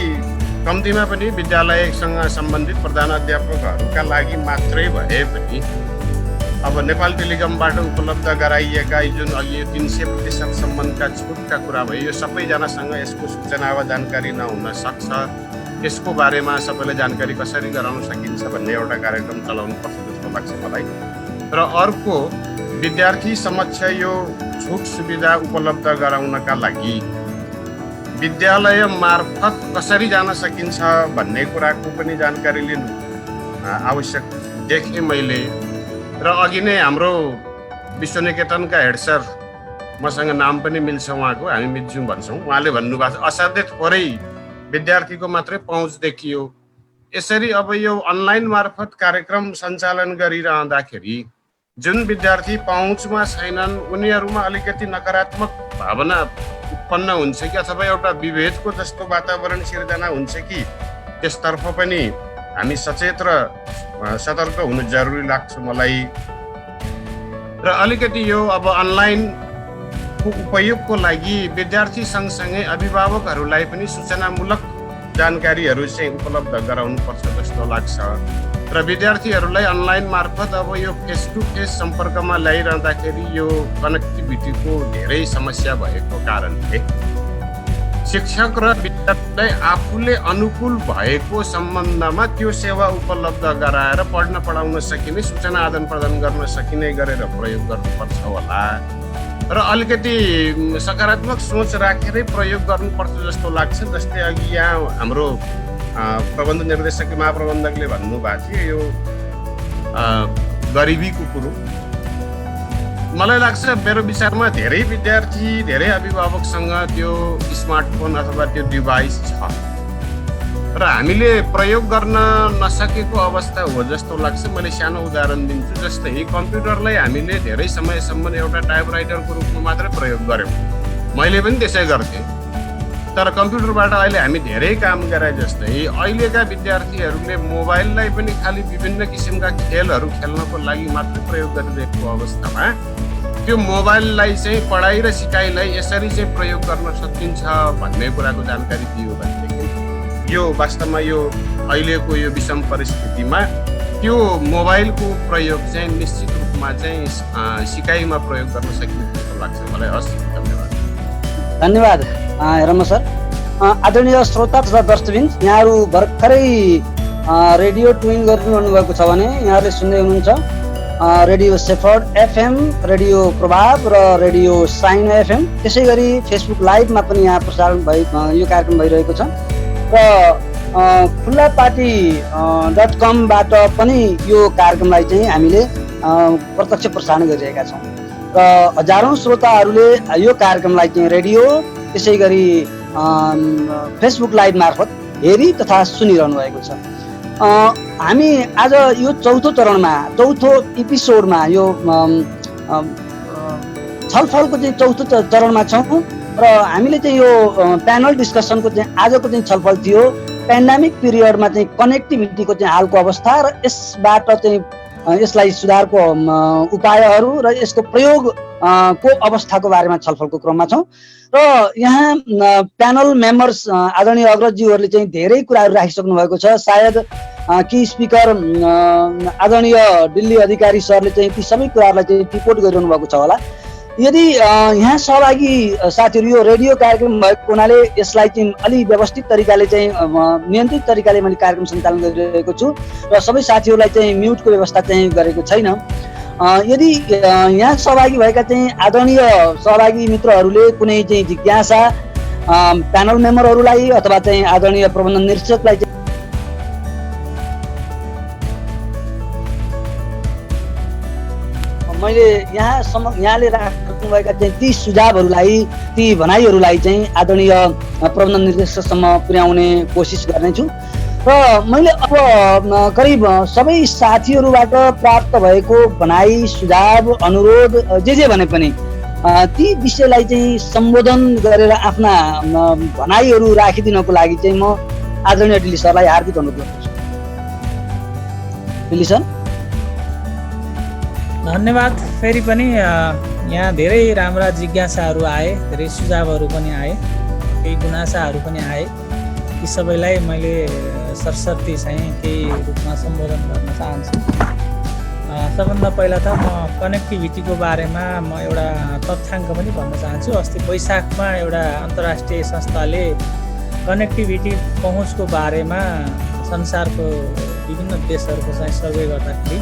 G: कम्तीमा पनि विद्यालयसँग सम्बन्धित प्रधानाध्यापकहरूका लागि मात्रै भए पनि अब नेपाल टेलिकमबाट उपलब्ध गराइएका जुन अहिले 300% सम्मका छुटका कुरा भयो, यो सबैजनासँग यसको सूचना वा जानकारी नहुन सक्छ। यसको बारेमा सबैलाई जानकारी कसरी गराउन सकिन्छ भन्ने एउटा कार्यक्रम चलाउनु पर्छ जस्तो लाग्छ मलाई। र अर्को, विद्यार्थी समक्ष यो छुट सुविधा उपलब्ध गराउनका लागि विद्यालय मार्फत कसरी जान सकिन्छ भन्ने कुराको पनि जानकारी लिनु आवश्यक देखेँ मैले। र अघि नै हाम्रो विश्वनिकेतनका हेड सर, मसँग नाम पनि मिल्छ उहाँको, हामी मिल्छौँ भन्छौँ, उहाँले भन्नुभएको छ असाध्यै थोरै विद्यार्थीको मात्रै पहुँच देखियो। यसरी अब यो अनलाइन मार्फत कार्यक्रम सञ्चालन गरिरहँदाखेरि जुन विद्यार्थी पहुँचमा छैनन् उनीहरूमा अलिकति नकारात्मक भावना उत्पन्न हुन्छ कि अथवा एउटा विभेदको जस्तो वातावरण सिर्जना हुन्छ कि त्यसतर्फ पनि हामी सचेत र सतर्क हुनु जरुरी लाग्छ मलाई। र अलिकति यो अब अनलाइनको उपयोगको लागि विद्यार्थी सँगसँगै अभिभावकहरूलाई पनि सूचनामूलक जानकारीहरू चाहिँ उपलब्ध गराउनुपर्छ जस्तो लाग्छ। र विद्यार्थीहरूलाई अनलाइन मार्फत अब यो फेस टु फेस सम्पर्कमा ल्याइरहँदाखेरि यो कनेक्टिभिटीको धेरै समस्या भएको कारणले शिक्षक र विद्यार्थीलाई आफूले अनुकूल भएको सम्बन्धमा त्यो सेवा उपलब्ध गराएर पढ्न पढाउन सकिने, सूचना आदान प्रदान गर्न सकिने गरेर प्रयोग गर्नुपर्छ होला। र अलिकति सकारात्मक सोच राखेरै प्रयोग गर्नुपर्छ जस्तो लाग्छ। जस्तै अघि यहाँ हाम्रो प्रबन्ध निर्देशक महाप्रबन्धकले भन्नुभएको थियो यो गरिबीको कुरो। मलाई लाग्छ मेरो विचारमा धेरै विद्यार्थी धेरै अभिभावकसँग त्यो स्मार्टफोन अथवा त्यो डिभाइस छ र हामीले प्रयोग गर्न नसकेको अवस्था हो जस्तो लाग्छ। मैले सानो उदाहरण दिन्छु। जस्तै कम्प्युटरलाई हामीले धेरै समयसम्म एउटा टाइपराइटरको रूपमा मात्रै प्रयोग गर्यौँ, मैले पनि त्यसै गर्थेँ। तर कम्प्युटरबाट अहिले हामी धेरै काम गरे जस्तै अहिलेका विद्यार्थीहरूले मोबाइललाई पनि खालि विभिन्न किसिमका खेलहरू खेल्नको लागि मात्रै प्रयोग गरिरहेको अवस्थामा त्यो मोबाइललाई चाहिँ पढाइ र सिकाइलाई यसरी चाहिँ प्रयोग गर्न सकिन्छ भन्ने कुराको जानकारी दियो भनेदेखि यो वास्तवमा यो अहिलेको यो विषम परिस्थितिमा त्यो मोबाइलको प्रयोग चाहिँ निश्चित रूपमा चाहिँ सिकाइमा प्रयोग गर्न सकिन्छ जस्तो लाग्छ मलाई। हस्, धन्यवाद।
C: धन्यवाद हेरम्ब सर। आदरणीय श्रोता तथा दर्शकबिन, यहाँहरू भर्खरै रेडियो ट्युन गरिरहनु भएको छ भने यहाँहरूले सुन्दै हुनुहुन्छ रेडियो सेफर्ड एफएम, रेडियो प्रभाव र रेडियो साइन एफएम। त्यसै गरी फेसबुक लाइभमा पनि यहाँ प्रसारण यो कार्यक्रम भइरहेको छ र खुल्लापाटी.com.बाट पनि यो कार्यक्रमलाई चाहिँ हामीले प्रत्यक्ष प्रसारण गरिरहेका छौँ र हजारौँ श्रोताहरूले यो कार्यक्रमलाई चाहिँ रेडियो त्यसै गरी फेसबुक लाइभ मार्फत हेरी तथा सुनिरहनु भएको छ। हामी आज यो चौथो एपिसोडमा यो छलफलको चाहिँ चौथो चरणमा छौँ र हामीले चाहिँ यो प्यानल डिस्कसनको चाहिँ आजको चाहिँ छलफल थियो पेन्डेमिक पिरियडमा चाहिँ कनेक्टिभिटीको चाहिँ हालको अवस्था र यसबाट चाहिँ यसलाई सुधारको उपायहरू र यसको प्रयोग को अवस्थाको बारेमा छलफलको क्रममा छौँ र यहाँ प्यानल मेम्बर्स आदरणीय अग्रजज्यूहरूले चाहिँ धेरै कुराहरू राखिसक्नु भएको छ। सायद कि स्पिकर आदरणीय दिल्ली अधिकारी सरले चाहिँ ती सबै कुराहरूलाई चाहिँ रिपोर्ट गरिरहनु भएको छ होला। यदि यहाँ सहभागी साथीहरू यो रेडियो कार्यक्रम भएको हुनाले यसलाई चाहिँ अलि व्यवस्थित तरिकाले चाहिँ नियन्त्रित तरिकाले मैले कार्यक्रम सञ्चालन गरिरहेको छु र सबै साथीहरूलाई चाहिँ म्युटको व्यवस्था चाहिँ गरेको छैन। यदि यहाँ सहभागी भएका चाहिँ आदरणीय सहभागी मित्रहरूले कुनै चाहिँ जिज्ञासा प्यानल मेम्बरहरूलाई अथवा चाहिँ आदरणीय प्रबन्धन निर्देशकलाई मैले यहाँले राख्नुभएका चाहिँ ती सुझावहरूलाई ती भनाइहरूलाई चाहिँ आदरणीय प्रबन्धन निर्देशकसम्म पुर्याउने कोसिस गर्नेछु र मैले अब करिब सबै साथीहरूबाट प्राप्त भएको भनाइ सुझाव अनुरोध जे भने पनि ती विषयलाई चाहिँ सम्बोधन गरेर आफ्ना भनाइहरू राखिदिनको लागि चाहिँ म आदरणीय दिल्ली सरलाई हार्दिक अनुरोध गर्दछु। दिल्ली सर।
E: धन्यवाद। फेरि पनि यहाँ धेरै राम्रा जिज्ञासाहरू आए, धेरै सुझावहरू पनि आए, केही गुनासाहरू पनि आए। ती सबैलाई मैले सरसर्ती चाहिँ केही रूपमा सम्बोधन गर्न चाहन्छु। सबभन्दा पहिला त म कनेक्टिभिटीको बारेमा म एउटा तथ्याङ्क पनि भन्न चाहन्छु। अस्ति वैशाखमा एउटा अन्तर्राष्ट्रिय संस्थाले कनेक्टिभिटी पहुँचको बारेमा संसारको विभिन्न देशहरूको चाहिँ सर्वे गर्दाखेरि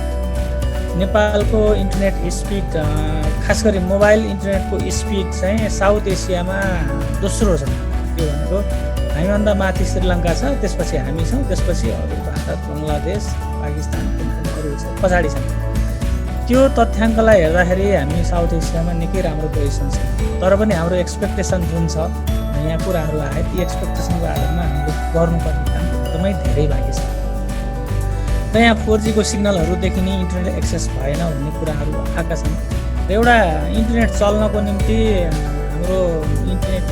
E: नेपालको इन्टरनेट स्पिड खास गरी मोबाइल इन्टरनेटको स्पिड चाहिँ साउथ एसियामा दोस्रो छ। त्यो भनेको हामीभन्दा माथि श्रीलङ्का छ, त्यसपछि हामी छौँ, त्यसपछि अरू भारत, बङ्गलादेश, पाकिस्तान अरू पछाडि छन्। त्यो तथ्याङ्कलाई हेर्दाखेरि हामी साउथ एसियामा निकै राम्रो पोजिसन छ। तर पनि हाम्रो एक्सपेक्टेसन जुन छ, यहाँ कुराहरू आए, ती एक्सपेक्टेसनको आधारमा हामीले गर्नुपर्ने काम एकदमै धेरै बाँकी छ। र यहाँ 4G को सिग्नलहरूदेखि नै इन्टरनेट एक्सेस भएन भन्ने कुराहरू आएका छन्। र एउटा इन्टरनेट चल्नको निम्ति हाम्रो इन्टरनेट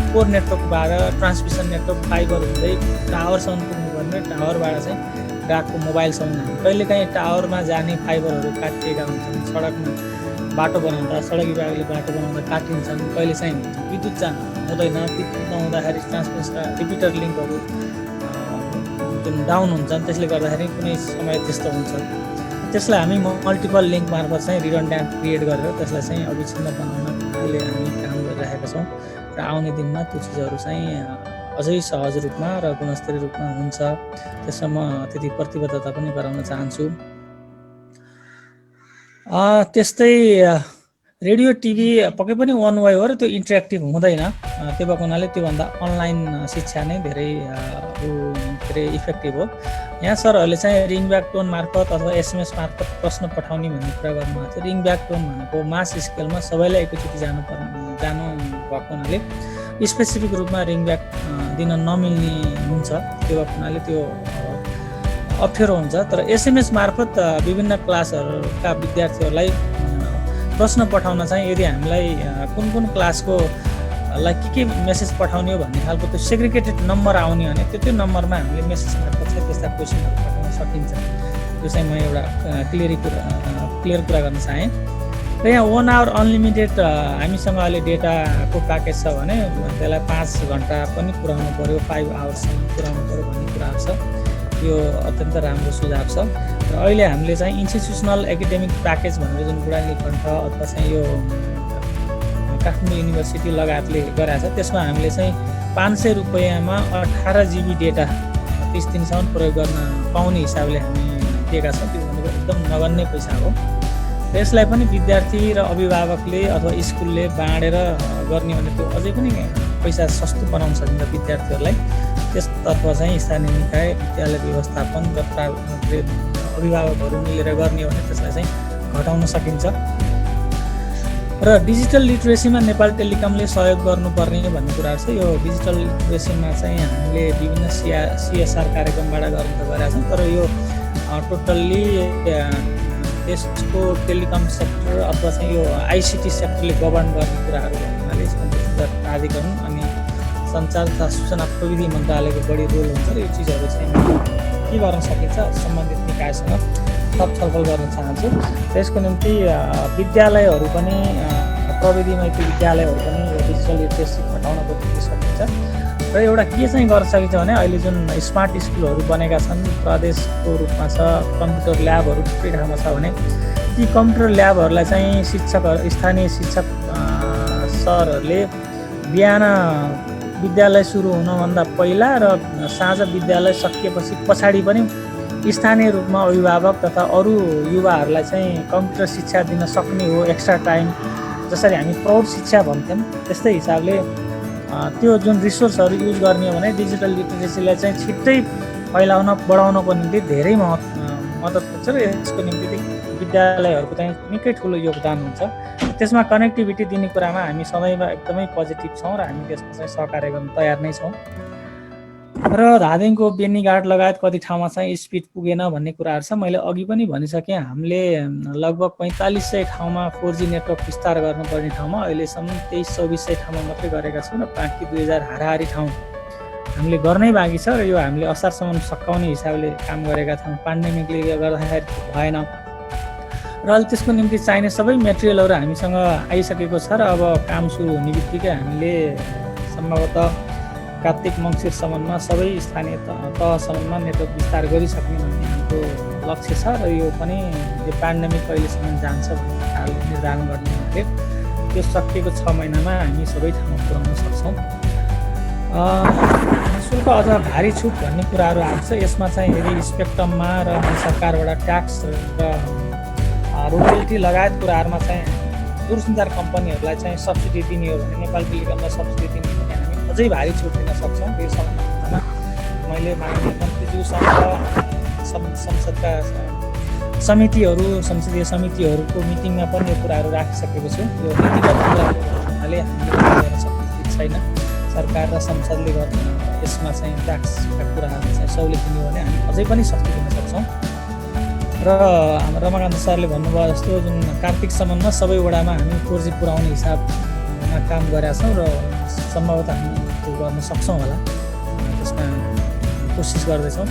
E: कोर नेटवर्कबाट ट्रान्समिसन नेटवर्क फाइबर हुँदै टावरसम्म पुग्नुपर्ने, टावरबाट चाहिँ ग्राहकको मोबाइलसम्म जाने। कहिलेकाहीँ टावरमा जाने फाइबरहरू काटिएका हुन्छन्, सडकमा बाटो बनाउँदा सडक विभागले बाटो बनाउँदा काटिन्छन्। कहिले चाहिँ विद्युत हुँदैन, विद्युत नहुँदाखेरि ट्रान्समिसन रिपिटर लिङ्कहरू डाउन हुन्छन्, त्यसले गर्दाखेरि कुनै समय त्यस्तो हुन्छ। त्यसलाई हामी मल्टिपल लिङ्क मार्फत चाहिँ रिडन्डेन्ट क्रिएट गरेर त्यसलाई चाहिँ अविच्छिन्न बनाउन अहिले हामी काम गरिरहेका छौँ र आउने दिनमा त्यो चिजहरू चाहिँ अझै सहज रूपमा र गुणस्तरीय रूपमा हुन्छ। त्यसमा म त्यति प्रतिबद्धता पनि गराउन चाहन्छु। त्यस्तै रेडियो टिभी पक्कै पनि वान वे हो र त्यो इन्टरेक्टिभ हुँदैन। त्यो भएको हुनाले त्योभन्दा अनलाइन शिक्षा नै धेरै इफेक्टिभ हो। यहाँ सरहरूले चाहिँ रिङब्याक टोन मार्फत अथवा SMS मार्फत प्रश्न पठाउने भन्ने कुरा गर्नुभएको थियो। रिङब्याक टोन भनेको मास स्केलमा सबैलाई एकैचोटि जानु भएको हुनाले स्पेसिफिक रूपमा रिङब्याक दिन नमिल्ने हुन्छ। त्यो भएको हुनाले त्यो अप्ठ्यारो हुन्छ। तर SMS मार्फत विभिन्न क्लासहरूका विद्यार्थीहरूलाई प्रश्न पठाउन चाहिँ यदि हामीलाई कुन कुन क्लासको लाई के मेसेज पठाउने हो भन्ने खालको त्यो सेग्रिगेटेड नम्बर आउने भने त्यो नम्बरमा हामीले मेसेज मार्फत चाहिँ त्यस्ता क्वेसनहरू पठाउन सकिन्छ। त्यो चाहिँ म एउटा क्लियर कुरा गर्न चाहेँ। र यहाँ 1 आवर अनलिमिटेड हामीसँग अहिले डेटाको प्याकेज छ भने त्यसलाई 5 घन्टा पनि पुर्याउनु पऱ्यो, 5 आवर्ससम्म पुर्याउनु पऱ्यो भन्ने कुराहरू छ। यो अत्यन्त राम्रो सुझाव छ। र अहिले हामीले चाहिँ इन्स्टिट्युसनल एकाडेमिक प्याकेज भनेर जुन बुढा नीलकण्ठ अथवा चाहिँ यो काठमाडौँ युनिभर्सिटी लगायतले गराएको छ, त्यसमा हामीले चाहिँ 500 रुपियाँमा 18 GB डेटा 30 दिनसम्म प्रयोग गर्न पाउने हिसाबले हामी दिएका छौँ। त्यो भनेको एकदम नगन्य पैसा हो। यसलाई पनि विद्यार्थी र अभिभावकले अथवा स्कुलले बाँडेर गर्ने भने त्यो अझै पनि पैसा सस्तो बनाउन सकिन्छ विद्यार्थीहरूलाई। त्यसतर्फ चाहिँ स्थानीय निकाय, विद्यालय व्यवस्थापन र अभिभावकहरू मिलेर गर्ने भने त्यसलाई चाहिँ घटाउन सकिन्छ। र डिजिटल लिटरेसीमा नेपाल टेलिकमले सहयोग गर्नुपर्ने भन्ने कुराहरू छ। यो डिजिटल लिटरेसीमा चाहिँ हामीले विभिन्न CSR कार्यक्रमबाट गर्न त गरेका छौँ, तर यो टोटल्ली यसको टेलिकम सेक्टर अथवा चाहिँ यो ICT सेक्टरले गभर्न गर्ने कुराहरू हुनाले कम्प्युटर प्राधिकरण अनि सञ्चार तथा सूचना प्रविधि मन्त्रालयको बढी रोल हुन्छ। र यो चिजहरू चाहिँ के गर्न सकिन्छ सम्बन्धित निकायसँग थप छलफल गर्न चाहन्छु। त्यसको निम्ति विद्यालयहरू पनि प्रविधिमैत्री विद्यालयहरू पनि यो डिजिटल लिटरेसी घटाउन खोज्न सकिन्छ। र एउटा के चाहिँ गर्न सकिन्छ भने अहिले जुन स्मार्ट स्कुलहरू बनेका छन्, प्रदेशको रूपमा छ, कम्प्युटर ल्याबहरू थुप्रै ठाउँमा छ भने ती कम्प्युटर ल्याबहरूलाई चाहिँ शिक्षकहरू, स्थानीय शिक्षक सरहरूले बिहान विद्यालय सुरु हुनुभन्दा पहिला र साँझ विद्यालय सकिएपछि पछाडि पनि स्थानीय रूपमा अभिभावक तथा अरू युवाहरूलाई चाहिँ कम्प्युटर शिक्षा दिन सक्ने हो। एक्स्ट्रा टाइम जसरी हामी प्रौढ शिक्षा भन्थ्यौँ त्यस्तै हिसाबले त्यो जुन रिसोर्सहरू युज गर्ने हो भने डिजिटल लिटरेसीलाई चाहिँ छिट्टै फैलाउन बढाउनको निम्ति धेरै मद्दत हुन्छ र यसको निम्ति विद्यालयहरूको चाहिँ निकै ठुलो योगदान हुन्छ। त्यसमा कनेक्टिभिटी दिने कुरामा हामी सदैव एकदमै पोजिटिभ छौँ र हामी त्यसमा चाहिँ सहकार्य गर्न तयार नै छौँ। र धादिङको बेनीघाट लगायत कति ठाउँमा चाहिँ स्पिड पुगेन भन्ने कुराहरू छ। मैले अघि पनि भनिसकेँ, हामीले लगभग 4500 ठाउँमा 4G नेटवर्क विस्तार गर्नुपर्ने ठाउँमा अहिलेसम्म 2300-2400 ठाउँमा मात्रै गरेका छौँ र बाँकी 2000 हाराहारी ठाउँ हामीले गर्नै बाँकी छ। र यो हामीले असारसम्म सकाउने हिसाबले काम गरेका छौँ। पेन्डेमिकले गर्दाखेरि भएन र अहिले त्यसको निम्ति चाहिने सबै मेटेरियलहरू हामीसँग आइसकेको छ र अब काम सुरु हुने बित्तिकै हामीले सम्भवतः कार्तिक मङ्सिरसम्ममा सबै स्थानीय तहसम्ममा नेटवर्क विस्तार गरिसक्ने भन्ने हाम्रो लक्ष्य छ। र यो पनि यो पेन्डेमिक कहिलेसम्म जान्छ भन्ने खालको निर्धारण गर्ने हुनाले त्यो सकिएको 6 महिनामा हामी सबै ठाउँमा पुर्याउन सक्छौँ। शुल्क अथवा भारी छुट भन्ने कुराहरू आउँछ। यसमा चाहिँ यदि स्पेक्ट्रममा र सरकारबाट ट्याक्स र रोयल्टी लगायत कुराहरूमा चाहिँ दूरसञ्चार कम्पनीहरूलाई चाहिँ सब्सिडी दिने हो भने, नेपाल टेलिकमलाई सब्सिडी दिने हो भने हामी अझै भारी छुट दिन सक्छौँ। यो सम्बन्धमा मैले माननीय मन्त्रीज्यूसँग संसदका संसदीय समितिहरूको मिटिङमा पनि यो कुराहरू राखिसकेको छु। यो नीतिगत कुराहरू हुनाले हामीले गर्न सक्ने छैन। सरकार र संसदले गर्ने यसमा चाहिँ ट्याक्सका कुराहरू चाहिँ सहुलियत दिने हो भने हामी अझै पनि सस्तो दिन सक्छौँ। र हाम्रो रमाकान्त सरले भन्नुभयो जस्तो जुन कार्तिकसम्ममा सबै वडामा हामी 4G पुर्याउने हिसाबमा काम गरेका छौँ र सम्भवतः हामी त्यो गर्न सक्छौँ होला, त्यसमा कोसिस गर्दैछौँ।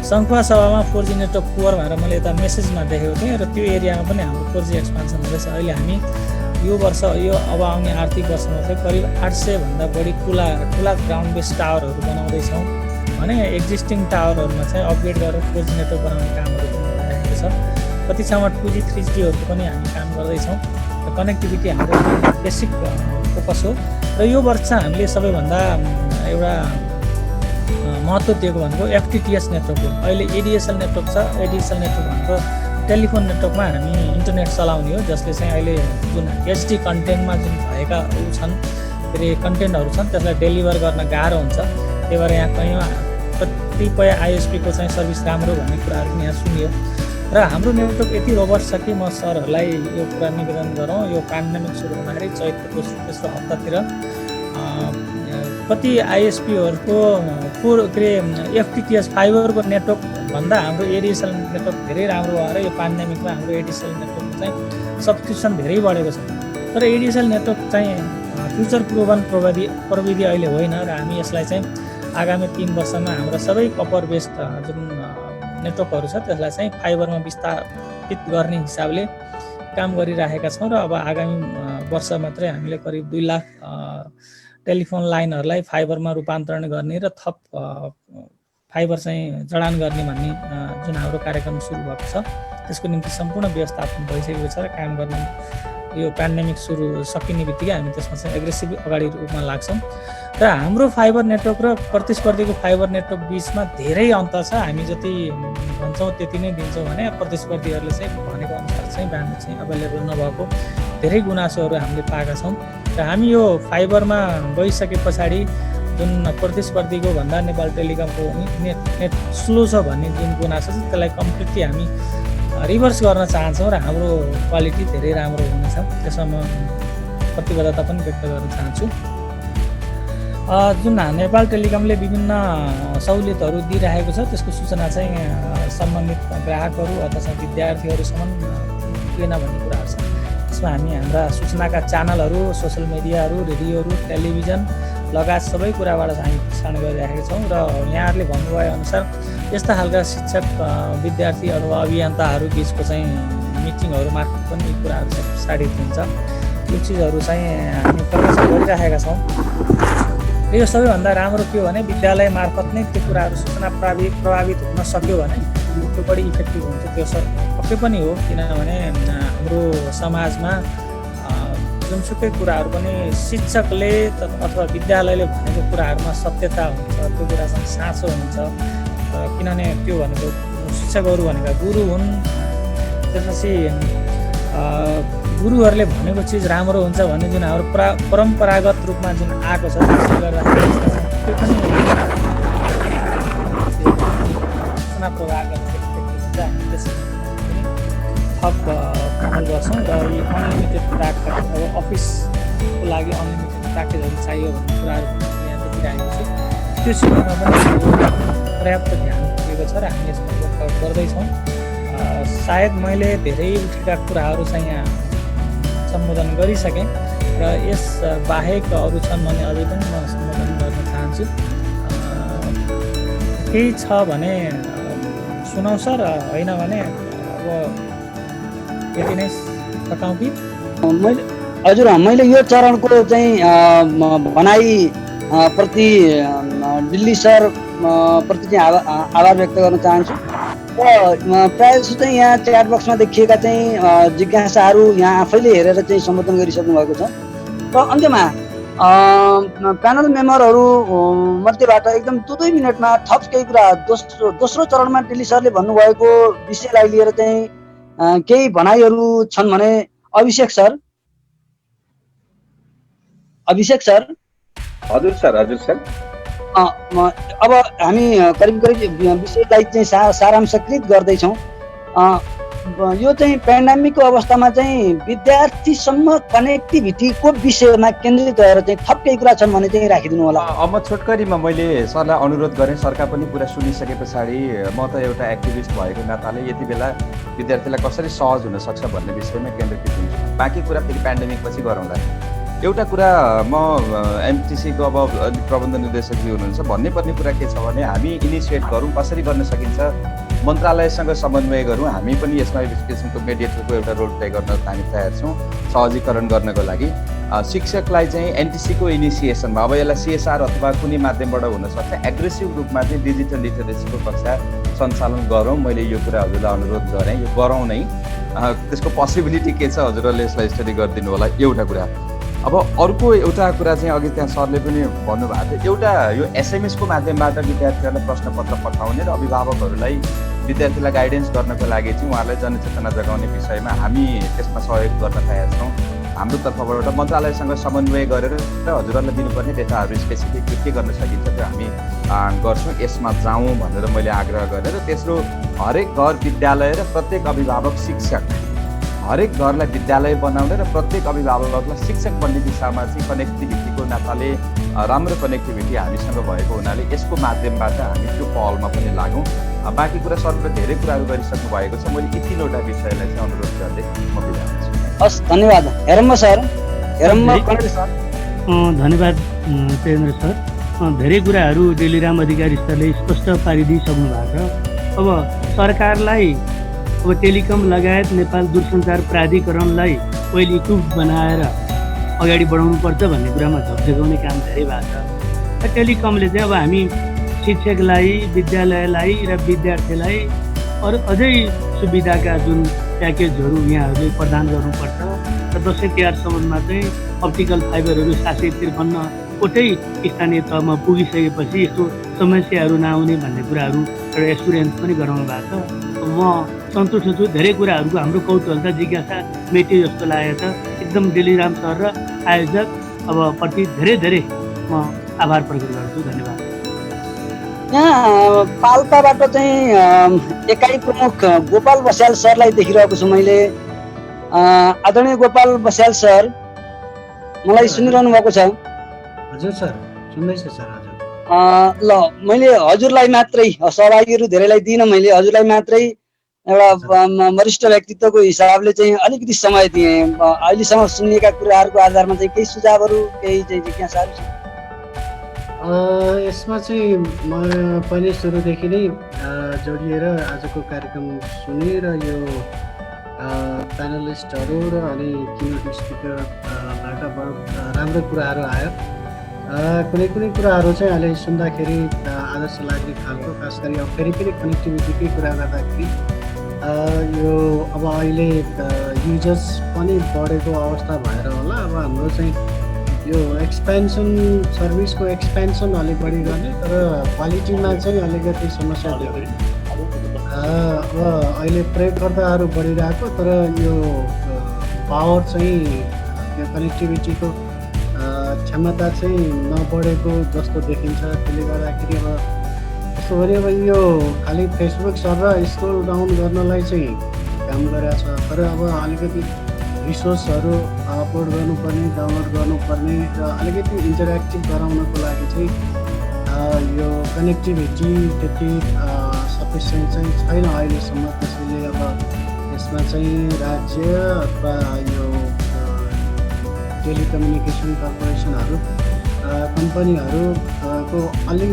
E: सङ्खुवा सभामा 4G नेटवर्क पुवर भनेर मैले यता मेसेजमा देखेको थिएँ र त्यो एरियामा पनि हाम्रो 4G एक्सपान्सन हुँदैछ। अहिले हामी यो वर्ष, यो अब आउने आर्थिक वर्षमा चाहिँ करिब 800 भन्दा बढी ठुला ग्राउन्ड बेस टावरहरू बनाउँदैछौँ भने एक्जिस्टिङ टावरहरूमा चाहिँ अपग्रेड गरेर 4G नेटवर्क बनाउने कामहरू पनि भइरहेको छ। कति ठाउँमा 2G 3Gहरूको पनि हामी काम गर्दैछौँ र कनेक्टिभिटी हाम्रो बेसिक फोकस हो। र यो वर्ष हामीले सबैभन्दा एउटा महत्त्व दिएको भनेको FTTS नेटवर्क हो। अहिले ADSL नेटवर्क छ। ADSL नेटवर्क भनेको टेलिफोन नेटवर्कमा हामी इन्टरनेट चलाउने हो, जसले चाहिँ अहिले जुन HD कन्टेन्टमा जुन भएका छन्, के अरे कन्टेन्टहरू छन्, त्यसलाई डेलिभर गर्न गाह्रो हुन्छ। त्यही भएर यहाँ कहीँ कतिपय ISP को चाहिँ सर्भिस राम्रो भन्ने कुराहरू पनि यहाँ सुनियो। र हाम्रो नेटवर्क यति रोबस्ट छ कि म सरहरूलाई यो कुरा निवेदन गरौँ, यो पेन्डेमिक सुरु हुँदाखेरि चैतको तेस्रो हप्तातिर कति ISPहरूको FTTS फाइबरको नेटवर्क भन्दा हाम्रो ADSL नेटवर्क धेरै राम्रो भएर यो पेन्डेमिकमा हाम्रो ADSL नेटवर्कको चाहिँ सब्सक्रिप्सन धेरै बढेको छ। तर ADSL नेटवर्क चाहिँ फ्युचर प्रुभन प्रविधि अहिले होइन र हामी यसलाई चाहिँ आगामी 3 वर्षमा हाम्रो सबै कपर बेस्ड जुन नेटवर्कहरू छ त्यसलाई चाहिँ फाइबरमा विस्तारित गर्ने हिसाबले काम गरिरहेका छौँ र अब आगामी वर्ष मात्रै हामीले करिब 2 लाख टेलिफोन लाइनहरूलाई फाइबरमा रूपान्तरण गर्ने र थप फाइबर चाहिँ जडान गर्ने भन्ने जुन हाम्रो कार्यक्रम सुरु भएको छ त्यसको निम्ति सम्पूर्ण व्यवस्थापन भइसकेको छ र काम गर्ने यो पेन्डेमिक सुरु सकिने बित्तिकै हामी त्यसमा चाहिँ एग्रेसिभ अगाडि रूपमा लाग्छौँ र हाम्रो फाइबर नेटवर्क र प्रतिस्पर्धीको फाइबर नेटवर्क बिचमा धेरै अन्तर छ। हामी जति भन्छौँ त्यति नै दिन्छौँ भने प्रतिस्पर्धीहरूले चाहिँ भनेको अनुसार चाहिँ ब्यान्ड चाहिँ अभाइलेबल नभएको धेरै गुनासोहरू हामीले पाएका छौँ र हामी यो फाइबरमा गइसके पछाडि जुन प्रतिस्पर्धीको भन्दा नेपाल टेलिकमको नेट स्लो छ भन्ने जुन गुनासो छ त्यसलाई कम्प्लिटली हामी रिभर्स गर्न चाहन्छौँ र हाम्रो क्वालिटी धेरै राम्रो हुनेछ। त्यसमा म प्रतिबद्धता पनि व्यक्त गर्न चाहन्छु। जुन नेपाल टेलिकमले विभिन्न सहुलियतहरू दिइरहेको छ त्यसको सूचना चाहिँ सम्बन्धित ग्राहकहरू अथवा विद्यार्थीहरूसम्म पुगेन भन्ने कुराहरू छ। त्यसमा हामी हाम्रा सूचनाका च्यानलहरू, सोसियल मिडियाहरू, रेडियोहरू, टेलिभिजन लगायत सबै कुराबाट हामी प्रसारण गरिरहेका छौँ र यहाँहरूले भन्नुभए अनुसार यस्ता खालका शिक्षक, विद्यार्थी अथवा अभियन्ताहरू बिचको चाहिँ मिटिङहरू मार्फत पनि यी कुराहरू चाहिँ प्रसारित हुन्छ। यो चिजहरू चाहिँ हामी प्रदर्शन गरिरहेका छौँ। यो सबैभन्दा राम्रो के हो भने विद्यालय मार्फत नै त्यो कुराहरू सूचना प्रभावित हुन सक्यो भने त्यो बढी इफेक्टिभ हुन्छ। त्यो पक्कै पनि हो, किनभने हाम्रो समाजमा जुनसुकै कुराहरू पनि शिक्षकले अथवा विद्यालयले भनेको कुराहरूमा सत्यता हुन्छ, त्यो कुरा चाहिँ साँचो हुन्छ। किनभने त्यो भनेको शिक्षकहरू भनेका गुरु हुन्। त्यसपछि गुरुहरूले भनेको चिज राम्रो हुन्छ भन्ने जुन हाम्रो परम्परागत रूपमा जुन आएको छ त्यसले गर्दाखेरि त्यो पनि सूचना प्रवाह गर्ने हुन्छ। हामी त्यसमा थप पहल गर्छौँ र यो अनलिमिटेड प्याकेज अब अफिसको लागि अनलिमिटेड प्याकेजहरू चाहियो भन्ने कुराहरू यहाँ देखिरहेको छु। त्यो चिजमा पनि पर्याप्त ध्यान दिएको छ र हामी यसमा वर्कआउट गर्दैछौँ। सायद मैले धेरै उठेका कुराहरू चाहिँ यहाँ सम्बोधन गरिसकेँ र यस बाहेक अरू छन् भने अझै पनि म सम्बोधन गर्न चाहन्छु। केही छ भने सुनाउँ सर, होइन भने अब यति नै बताउँ कि
C: मैले यो चरणको चाहिँ भनाइ प्रति दिल्ली सर प्रति चाहिँ आभार व्यक्त गर्न चाहन्छु। र प्रायः जस्तो चाहिँ यहाँ च्याट बक्समा देखिएका चाहिँ जिज्ञासाहरू यहाँ आफैले हेरेर चाहिँ सम्बोधन गरिसक्नु भएको छ। र अन्त्यमा प्यानल मेम्बरहरू मध्येबाट एकदम 2-2 मिनटमा थप केही कुरा दोस्रो चरणमा दिल्ली सरले भन्नुभएको विषयलाई लिएर चाहिँ केही भनाइहरू छन् भने अभिषेक सर।
B: हजुर सर।
C: अब हामी करिब विषयलाई चाहिँ सारांशकृत गर्दैछौँ। यो चाहिँ पेन्डेमिकको अवस्थामा चाहिँ विद्यार्थीसम्म कनेक्टिभिटीको विषयमा केन्द्रित भएर चाहिँ थप केही कुरा छन् भने चाहिँ राखिदिनु होला।
B: अब छोटकरीमा मैले सरलाई अनुरोध गरेँ, सरका पनि कुरा सुनिसके पछाडि म त एउटा एक्टिभिस्ट भएको नाताले यति बेला विद्यार्थीलाई कसरी सहज हुनसक्छ भन्ने विषयमा केन्द्रित हुन्छु। बाँकी कुरा फेरि पेन्डेमिक पछि गरौँला। एउटा कुरा म एमटिसीको अब प्रबन्ध निर्देशकजी हुनुहुन्छ, भन्नुपर्ने कुरा के छ भने हामी इनिसिएट गरौँ, कसरी गर्न सकिन्छ मन्त्रालयसँग समन्वय गरौँ। हामी पनि यसमा एक किसिमको मेडिएटरको एउटा रोल प्ले गर्न हामी तयार छौँ सहजीकरण गर्नको लागि। शिक्षकलाई चाहिँ एनटिसीको इनिसिएसनमा अब यसलाई सिएसआर अथवा कुनै माध्यमबाट हुनसक्छ एग्रेसिभ रूपमा चाहिँ डिजिटल लिटरेसीको कक्षा सञ्चालन गरौँ। मैले यो कुरा हजुरलाई अनुरोध गरेँ, यो गरौँ नै। त्यसको पोसिबिलिटी के छ हजुरहरूले यसलाई स्टडी गरिदिनु होला। एउटा कुरा। अब अर्को एउटा कुरा चाहिँ अघि त्यहाँ सरले पनि भन्नुभएको थियो, एउटा यो एसएमएसको माध्यमबाट विद्यार्थीहरूलाई प्रश्नपत्र पठाउने र अभिभावकहरूलाई विद्यार्थीलाई गाइडेन्स गर्नको लागि चाहिँ उहाँलाई जनचेतना जगाउने विषयमा हामी त्यसमा सहयोग गर्न तयार छौँ। हाम्रो तर्फबाट मन्त्रालयसँग समन्वय गरेर हजुरहरूलाई दिनुपर्ने डेटाहरू स्पेसिफिक के गर्न सकिन्छ त्यो हामी गर्छौँ। यसमा जाउँ भनेर मैले आग्रह गरेर तेस्रो हरेक घर विद्यालय र प्रत्येक अभिभावक शिक्षक, हरेक घरलाई विद्यालय बनाउने र प्रत्येक अभिभावकलाई शिक्षक बन्ने दिशामा चाहिँ कनेक्टिभिटीको नाताले राम्रो कनेक्टिभिटी हामीसँग भएको हुनाले यसको माध्यमबाट हामी त्यो पहलमा पनि लागौँ। बाँकी कुरा सरले धेरै कुराहरू गरिसक्नु भएको छ। मैले यति नौवटा विषयलाई चाहिँ अनुरोध गर्दै म बिदा हुन्छु।
C: हस्, धन्यवाद। हेरम्ब सर।
D: धन्यवाद तेजेन्द्र सर। धेरै कुराहरू डेलीराम अधिकारी सरले स्पष्ट पारिदिइसक्नु भएको छ। अब सरकारलाई अब टेलिकम लगायत नेपाल दूरसञ्चार प्राधिकरणलाई पहिले इक्विप बनाएर अगाडि बढाउनु पर्छ भन्ने कुरामा झकझगाउने काम धेरै भएको छ। र टेलिकमले चाहिँ अब हामी शिक्षकलाई, विद्यालयलाई र विद्यार्थीलाई अरू अझै सुविधाका जुन प्याकेजहरू यहाँहरूले प्रदान गर्नुपर्छ र दसैँ तिहारसम्ममा चाहिँ अप्टिकल फाइबरहरू 753वटै स्थानीय तहमा पुगिसकेपछि यस्तो समस्याहरू नआउने भन्ने कुराहरू एउटा एसुरेन्स पनि गराउनु भएको छ। म सन्तुष्ट छु। धेरै कुराहरूको हाम्रो कौतूहलता जिज्ञासा मेट्यो जस्तो लागेको छ। एकदम डिलिराम सर र आयोजक अब प्रति धेरै धेरै म आभार प्रकट गर्छु। धन्यवाद।
C: यहाँ पाल्पाबाट चाहिँ एकाइ प्रमुख गोपाल बस्याल सरलाई देखिरहेको छु मैले। आदरणीय गोपाल बस्याल सर, मलाई सुनिरहनु भएको छ?
H: हजुर सर, सुन्दैछ सर। हजुर
C: ल, मैले हजुरलाई मात्रै, सहभागीहरू धेरैलाई दिइनँ, मैले हजुरलाई मात्रै एउटा वरिष्ठ व्यक्तित्वको हिसाबले चाहिँ अलिकति समय दिएँ। अहिलेसम्म सुनिएका कुराहरूको आधारमा चाहिँ केही सुझावहरू, केही चाहिँ जिज्ञासाहरू छ?
H: यसमा चाहिँ म पहिले सुरुदेखि नै जोडिएर आजको कार्यक्रम सुनेर यो प्यानलिस्टहरू र अनि किनोट स्पिकरबाट राम्रो कुराहरू आयो। कुनै कुनै कुराहरू चाहिँ अहिले सुन्दाखेरि आदर्श लाग्ने खालको, खास गरी अब फेरि पनि कनेक्टिभिटीकै कुरा गर्दाखेरि यो अब अहिले युजर्स पनि बढेको अवस्था भएर होला। अब हाम्रो चाहिँ यो एक्सपेन्सन, सर्भिसको एक्सपेन्सन अलिक बढी गर्ने, तर क्वालिटीमा चाहिँ अलिकति समस्या देखियो। अब अहिले प्रयोगकर्ताहरू बढिरहेको, तर यो पावर चाहिँ यो कनेक्टिभिटीको क्षमता चाहिँ नबढेको जस्तो देखिन्छ। त्यसले गर्दाखेरि अब यस्तो भने अब यो खालि फेसबुक सर्भर स्क्रोल डाउन गर्नलाई चाहिँ काम गरेको छ, तर अब अलिकति रिसोर्सहरू अपलोड गर्नुपर्ने, डाउनलोड गर्नुपर्ने र अलिकति इन्टरेक्टिभ गराउनको लागि चाहिँ यो कनेक्टिभिटी त्यति सफिसियन्ट चाहिँ छैन अहिलेसम्म। त्यसैले अब यसमा चाहिँ राज्य अथवा यो टेलिकम्युनिकेसन कर्पोरेसनहरू, कम्पनीहरूको अलि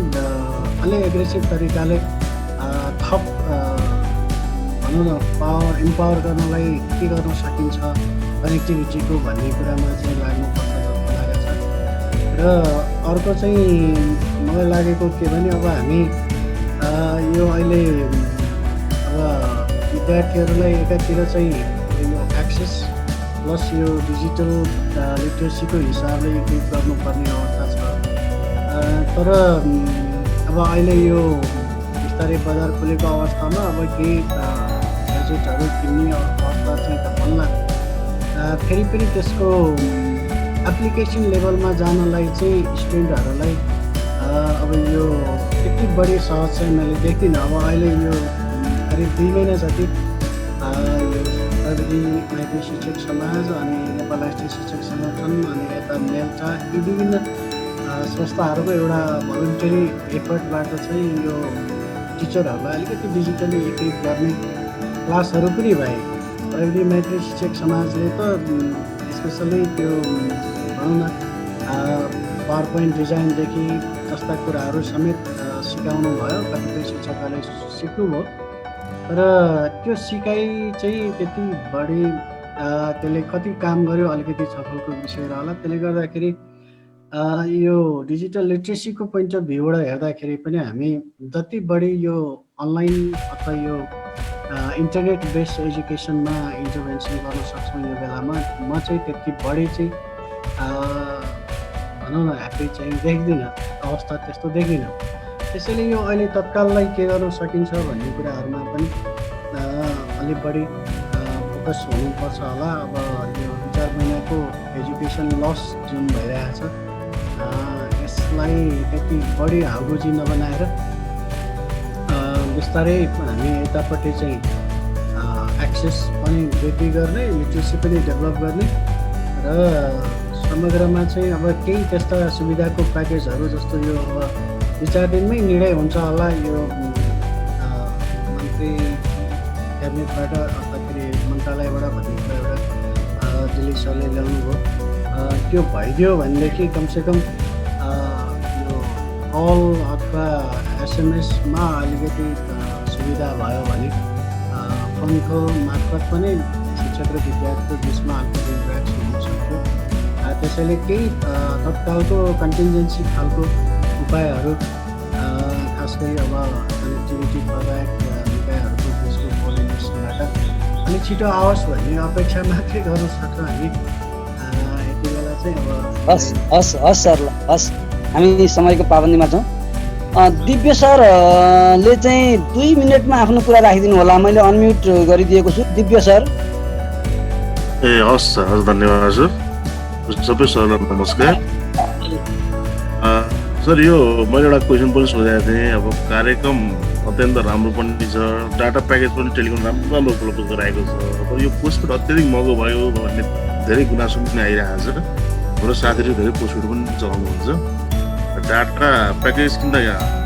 H: एग्रेसिभ तरिकाले थप भनौँ न इम्पावर गर्नलाई के गर्न सकिन्छ कनेक्टिभिटीको भन्ने कुरामा चाहिँ लाग्नुपर्छ जस्तो लागेको छ। र अर्को चाहिँ मलाई लागेको के भने अब हामी यो अहिले अब विद्यार्थीहरूलाई एकातिर चाहिँ यो एक्सेस प्लस यो डिजिटल लिटरेसीको हिसाबले इक्विप गर्नुपर्ने अवस्था छ। तर अब अहिले यो बिस्तारै बजार खुलेको अवस्थामा अब केही ग्याजेटहरू किन्ने अवस्था चाहिँ त बन्ला। फेरि पनि त्यसको एप्लिकेसन लेभलमा जानलाई चाहिँ स्टुडेन्टहरूलाई अब यो त्यति बढी सहज चाहिँ मैले देख्दिनँ। अब अहिले यो करिब 2 महिना जति यो प्रविधि मैत्री शिक्षक समाज अनि नेपाल राष्ट्रिय शिक्षक सङ्गठन अनि यता मेल्टा यी विभिन्न संस्थाहरूको एउटा भलन्टरी एफर्टबाट चाहिँ यो टिचरहरूलाई अलिकति डिजिटली इक्विप गर्ने क्लासहरू पनि भए। प्रविधि मैत्री शिक्षक समाजले त स्पेसली त्यो भनौँ न पावर पोइन्ट डिजाइनदेखि जस्ता कुराहरू समेत सिकाउनु भयो। कतिपय शिक्षकहरूले सिक्नुभयो, तर त्यो सिकाइ चाहिँ त्यति बढी त्यसले कति काम गर्यो अलिकति छलफलको विषय रहला। त्यसले गर्दाखेरि यो डिजिटल लिट्रेसीको पोइन्ट अफ भ्यूबाट हेर्दाखेरि पनि हामी जति बढी यो अनलाइन अथवा यो इन्टरनेट बेस्ड एजुकेसनमा इन्टरभेन्सन गर्न सक्छौँ यो बेलामा म चाहिँ त्यति बढी चाहिँ भनौँ न ह्याप्पी चाहिँ देख्दिनँ, अवस्था त्यस्तो देखिनँ। त्यसैले यो अहिले तत्काललाई के गर्न सकिन्छ भन्ने कुराहरूमा पनि अलिक बढी फोकस हुनुपर्छ होला। अब यो 4 महिनाको एजुकेसन लस जुन भइरहेछ यसलाई त्यति बढी हाउगुजी नबनाएर बिस्तारै हामी यतापट्टि चाहिँ एक्सेस पनि वृद्धि गर्ने, लिट्रेसी पनि डेभलप गर्ने र समग्रमा चाहिँ अब केही त्यस्ता सुविधाको प्याकेजहरू जस्तो यो अब 2-4 दिनमै निर्णय हुन्छ होला। यो मन्त्री क्याबिनेटबाट अन्तखेरि मन्त्रालयबाट भन्ने कुरा एउटा दिलीप सरले ल्याउनु भयो। त्यो भइदियो भनेदेखि कमसेकम यो कल अथवा एसएमएसमा अलिकति सुविधा भयो भने फोनको मार्फत पनि शिक्षक र विद्यार्थीको बिचमा अलिकति इन्टरेक्सन हुन सक्थ्यो। त्यसैले केही तत्कालको कन्टिन्जेन्सी खालको उपायहरू खास गरी अब कनेक्टिभिटी लगायत निकायहरूको बिचको कोअर्डिनेसनबाट अलिक छिटो आओस् भन्ने अपेक्षा मात्रै गर्न सक्छौँ हामी यति बेला चाहिँ अब।
C: हस् सर, ल हस्, हामी समयको पाबन्दीमा छौँ। दिव्य सरले चाहिँ 2 मिनटमा आफ्नो कुरा राखिदिनु होला। मैले अनम्युट गरिदिएको छु। दिव्य सर।
I: हस् सर, धन्यवाद सर। सबै सरलाई नमस्कार। सर, यो मैले एउटा क्वेसन पनि सोधेको थिएँ। अब कार्यक्रम अत्यन्त राम्रो पनि छ, डाटा प्याकेज पनि टेलिकम राम्रो उपलब्ध गराएको छ। अब यो पोस्टपेड अत्यधिक महँगो भयो भन्ने धेरै गुनासो पनि आइरहेको छ। हाम्रो साथीहरू धेरै पोस्टपेड पनि चलाउनुहुन्छ। डाटा प्याकेज किन्दा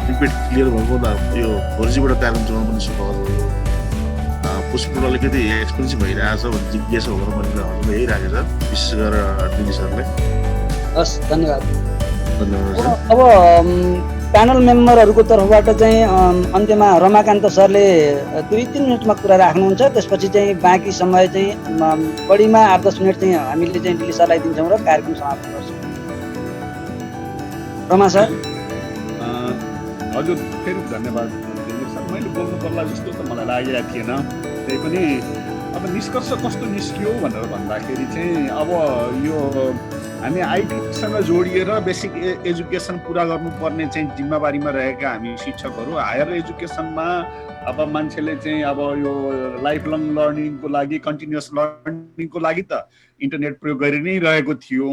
I: प्रिपेड क्लियर भएको यो 4Gबाट कार्यक्रम चलाउनु पनि सहज हो। पोस्टपेड अलिकति एक्सपेन्सिभ भइरहेछ भन्ने जिज्ञासा हो मैले हजुरले यही राखेको छ, विशेष गरेर दिदी सरले।
C: हस्, धन्यवाद।
I: धन्यवाद।
C: अब प्यानल मेम्बरहरूको तर्फबाट चाहिँ अन्त्यमा रमाकान्त सरले 2-3 मिनटमा कुरा राख्नुहुन्छ। त्यसपछि चाहिँ बाँकी समय चाहिँ बढीमा 8-10 मिनट चाहिँ हामीले चाहिँ दिल्ली सरलाई दिन्छौँ र कार्यक्रम समाप्त गर्छौँ। रमा सर।
F: हजुर, फेरि धन्यवाद सर। मैले बोल्नु पर्ला जस्तो त मलाई लागेको थिएन। त्यही पनि अब निष्कर्ष कस्तो निस्कियो भनेर भन्दाखेरि चाहिँ अब यो हामी आइटीसँग जोडिएर बेसिक एजुकेसन पुरा गर्नुपर्ने चाहिँ जिम्मेवारीमा रहेका हामी शिक्षकहरू हायर एजुकेसनमा अब मान्छेले चाहिँ अब यो लाइफ लङ लर्निङको लागि, कन्टिन्युअस लर्निङको लागि त इन्टरनेट प्रयोग गरि नै रहेको थियो।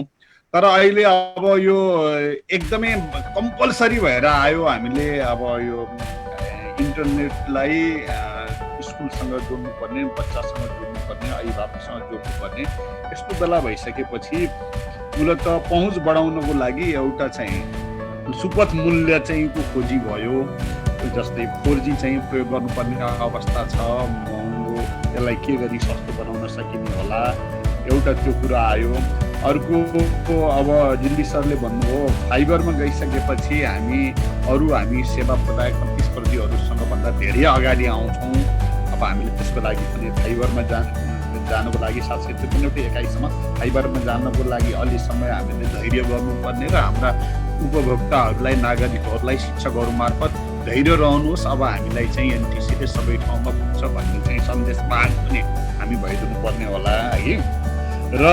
F: तर अहिले अब यो एकदमै कम्पलसरी भएर आयो। हामीले अब यो इन्टरनेटलाई स्कुलसँग जोड्नुपर्ने, बच्चासँग जोड्नुपर्ने, अभिभावकसँग जोड्नुपर्ने यस्तो बेला भइसकेपछि मूलत पहुँच बढाउनको लागि एउटा चाहिँ सुपथ मूल्य चाहिँ को खोजी भयो। जस्तै 4G चाहिँ प्रयोग गर्नुपर्ने अवस्था छ, महँगो, यसलाई के गरी सस्तो बनाउन सकिने होला, एउटा त्यो कुरा आयो। अर्को अब दिल्ली सरले भन्नुभयो फाइबरमा गइसकेपछि हामी सेवा प्रदायक प्रतिस्पर्धीहरूसँग भन्दा धेरै अगाडि आउँछौँ। अब हामीले त्यसको लागि पनि फाइबरमा जानको लागि साथै त्यो पनि एउटा एकाइसम्म फाइबरमा जानको लागि अलि समय हामीले धैर्य गर्नुपर्ने र हाम्रा उपभोक्ताहरूलाई, नागरिकहरूलाई शिक्षकहरू मार्फत धैर्य रहनुहोस्। अब हामीलाई चाहिँ एनटिसीले सबै ठाउँमा पुग्छ भन्ने चाहिँ सन्देश माग पनि हामी भइदिनु पर्ने होला है। र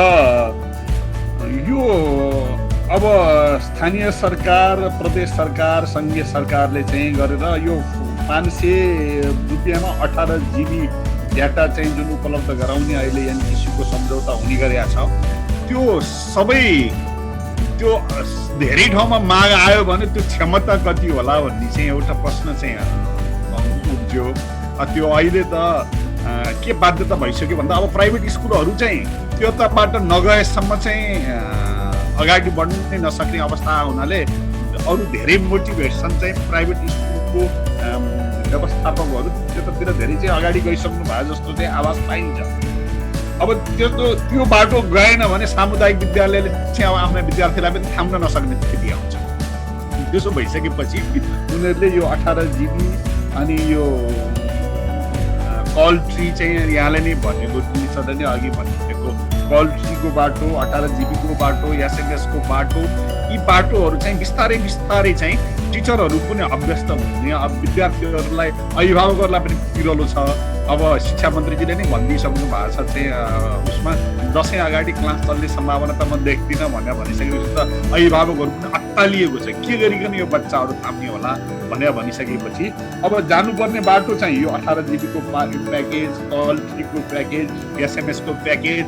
F: यो अब स्थानीय सरकार, प्रदेश सरकार, सङ्घीय सरकारले चाहिँ गरेर यो 500 रुपियाँमा 18 GB डाटा चाहिँ जुन उपलब्ध गराउने अहिले एनटिसीको सम्झौता हुने गरेको छ, त्यो सबै त्यो धेरै ठाउँमा माग आयो भने त्यो क्षमता कति होला भन्ने चाहिँ एउटा प्रश्न चाहिँ उब्ज्यो। त्यो अहिले त के बाध्यता भइसक्यो भन्दा अब प्राइभेट स्कुलहरू चाहिँ त्यो तबाट नगएसम्म चाहिँ अगाडि बढ्नै नसक्ने अवस्था हुनाले अरू धेरै मोटिभेसन चाहिँ प्राइभेट स्कुलको व्यवस्थापकहरू त्यतातिर धेरै चाहिँ अगाडि गइसक्नु भयो जस्तो चाहिँ आवाज पाइन्छ। अब त्यो बाटो गएन भने सामुदायिक विद्यालयले चाहिँ अब आफ्ना विद्यार्थीलाई पनि थाम्न नसक्ने स्थिति आउँछ। त्यसो भइसकेपछि उनीहरूले यो 18 GB अनि यो कल ट्री चाहिँ यहाँले नै भनेको सधैँ नै अघि भनेको कल ट्रीको बाटो, 18 GB को बाटो, एसएमएसको बाटो, यी बाटोहरू चाहिँ बिस्तारै बिस्तारै चाहिँ टिचरहरू पनि अभ्यस्त हुने, अब विद्यार्थीहरूलाई, अभिभावकहरूलाई पनि पिरोलो छ। अब शिक्षा मन्त्रीजीले नै भनिदिइसक्नु भएको छ चाहिँ उसमा दसैँ अगाडि क्लास चल्ने सम्भावना त म देख्दिनँ भनिसकेपछि त अभिभावकहरू पनि अत्तालिएको छ, के गरिकन यो बच्चाहरू थाम्ने होला भनेर भनिसकेपछि अब जानुपर्ने बाटो चाहिँ यो 18 GB को प्याकेज, कल ट्रीको प्याकेज, एसएमएसको प्याकेज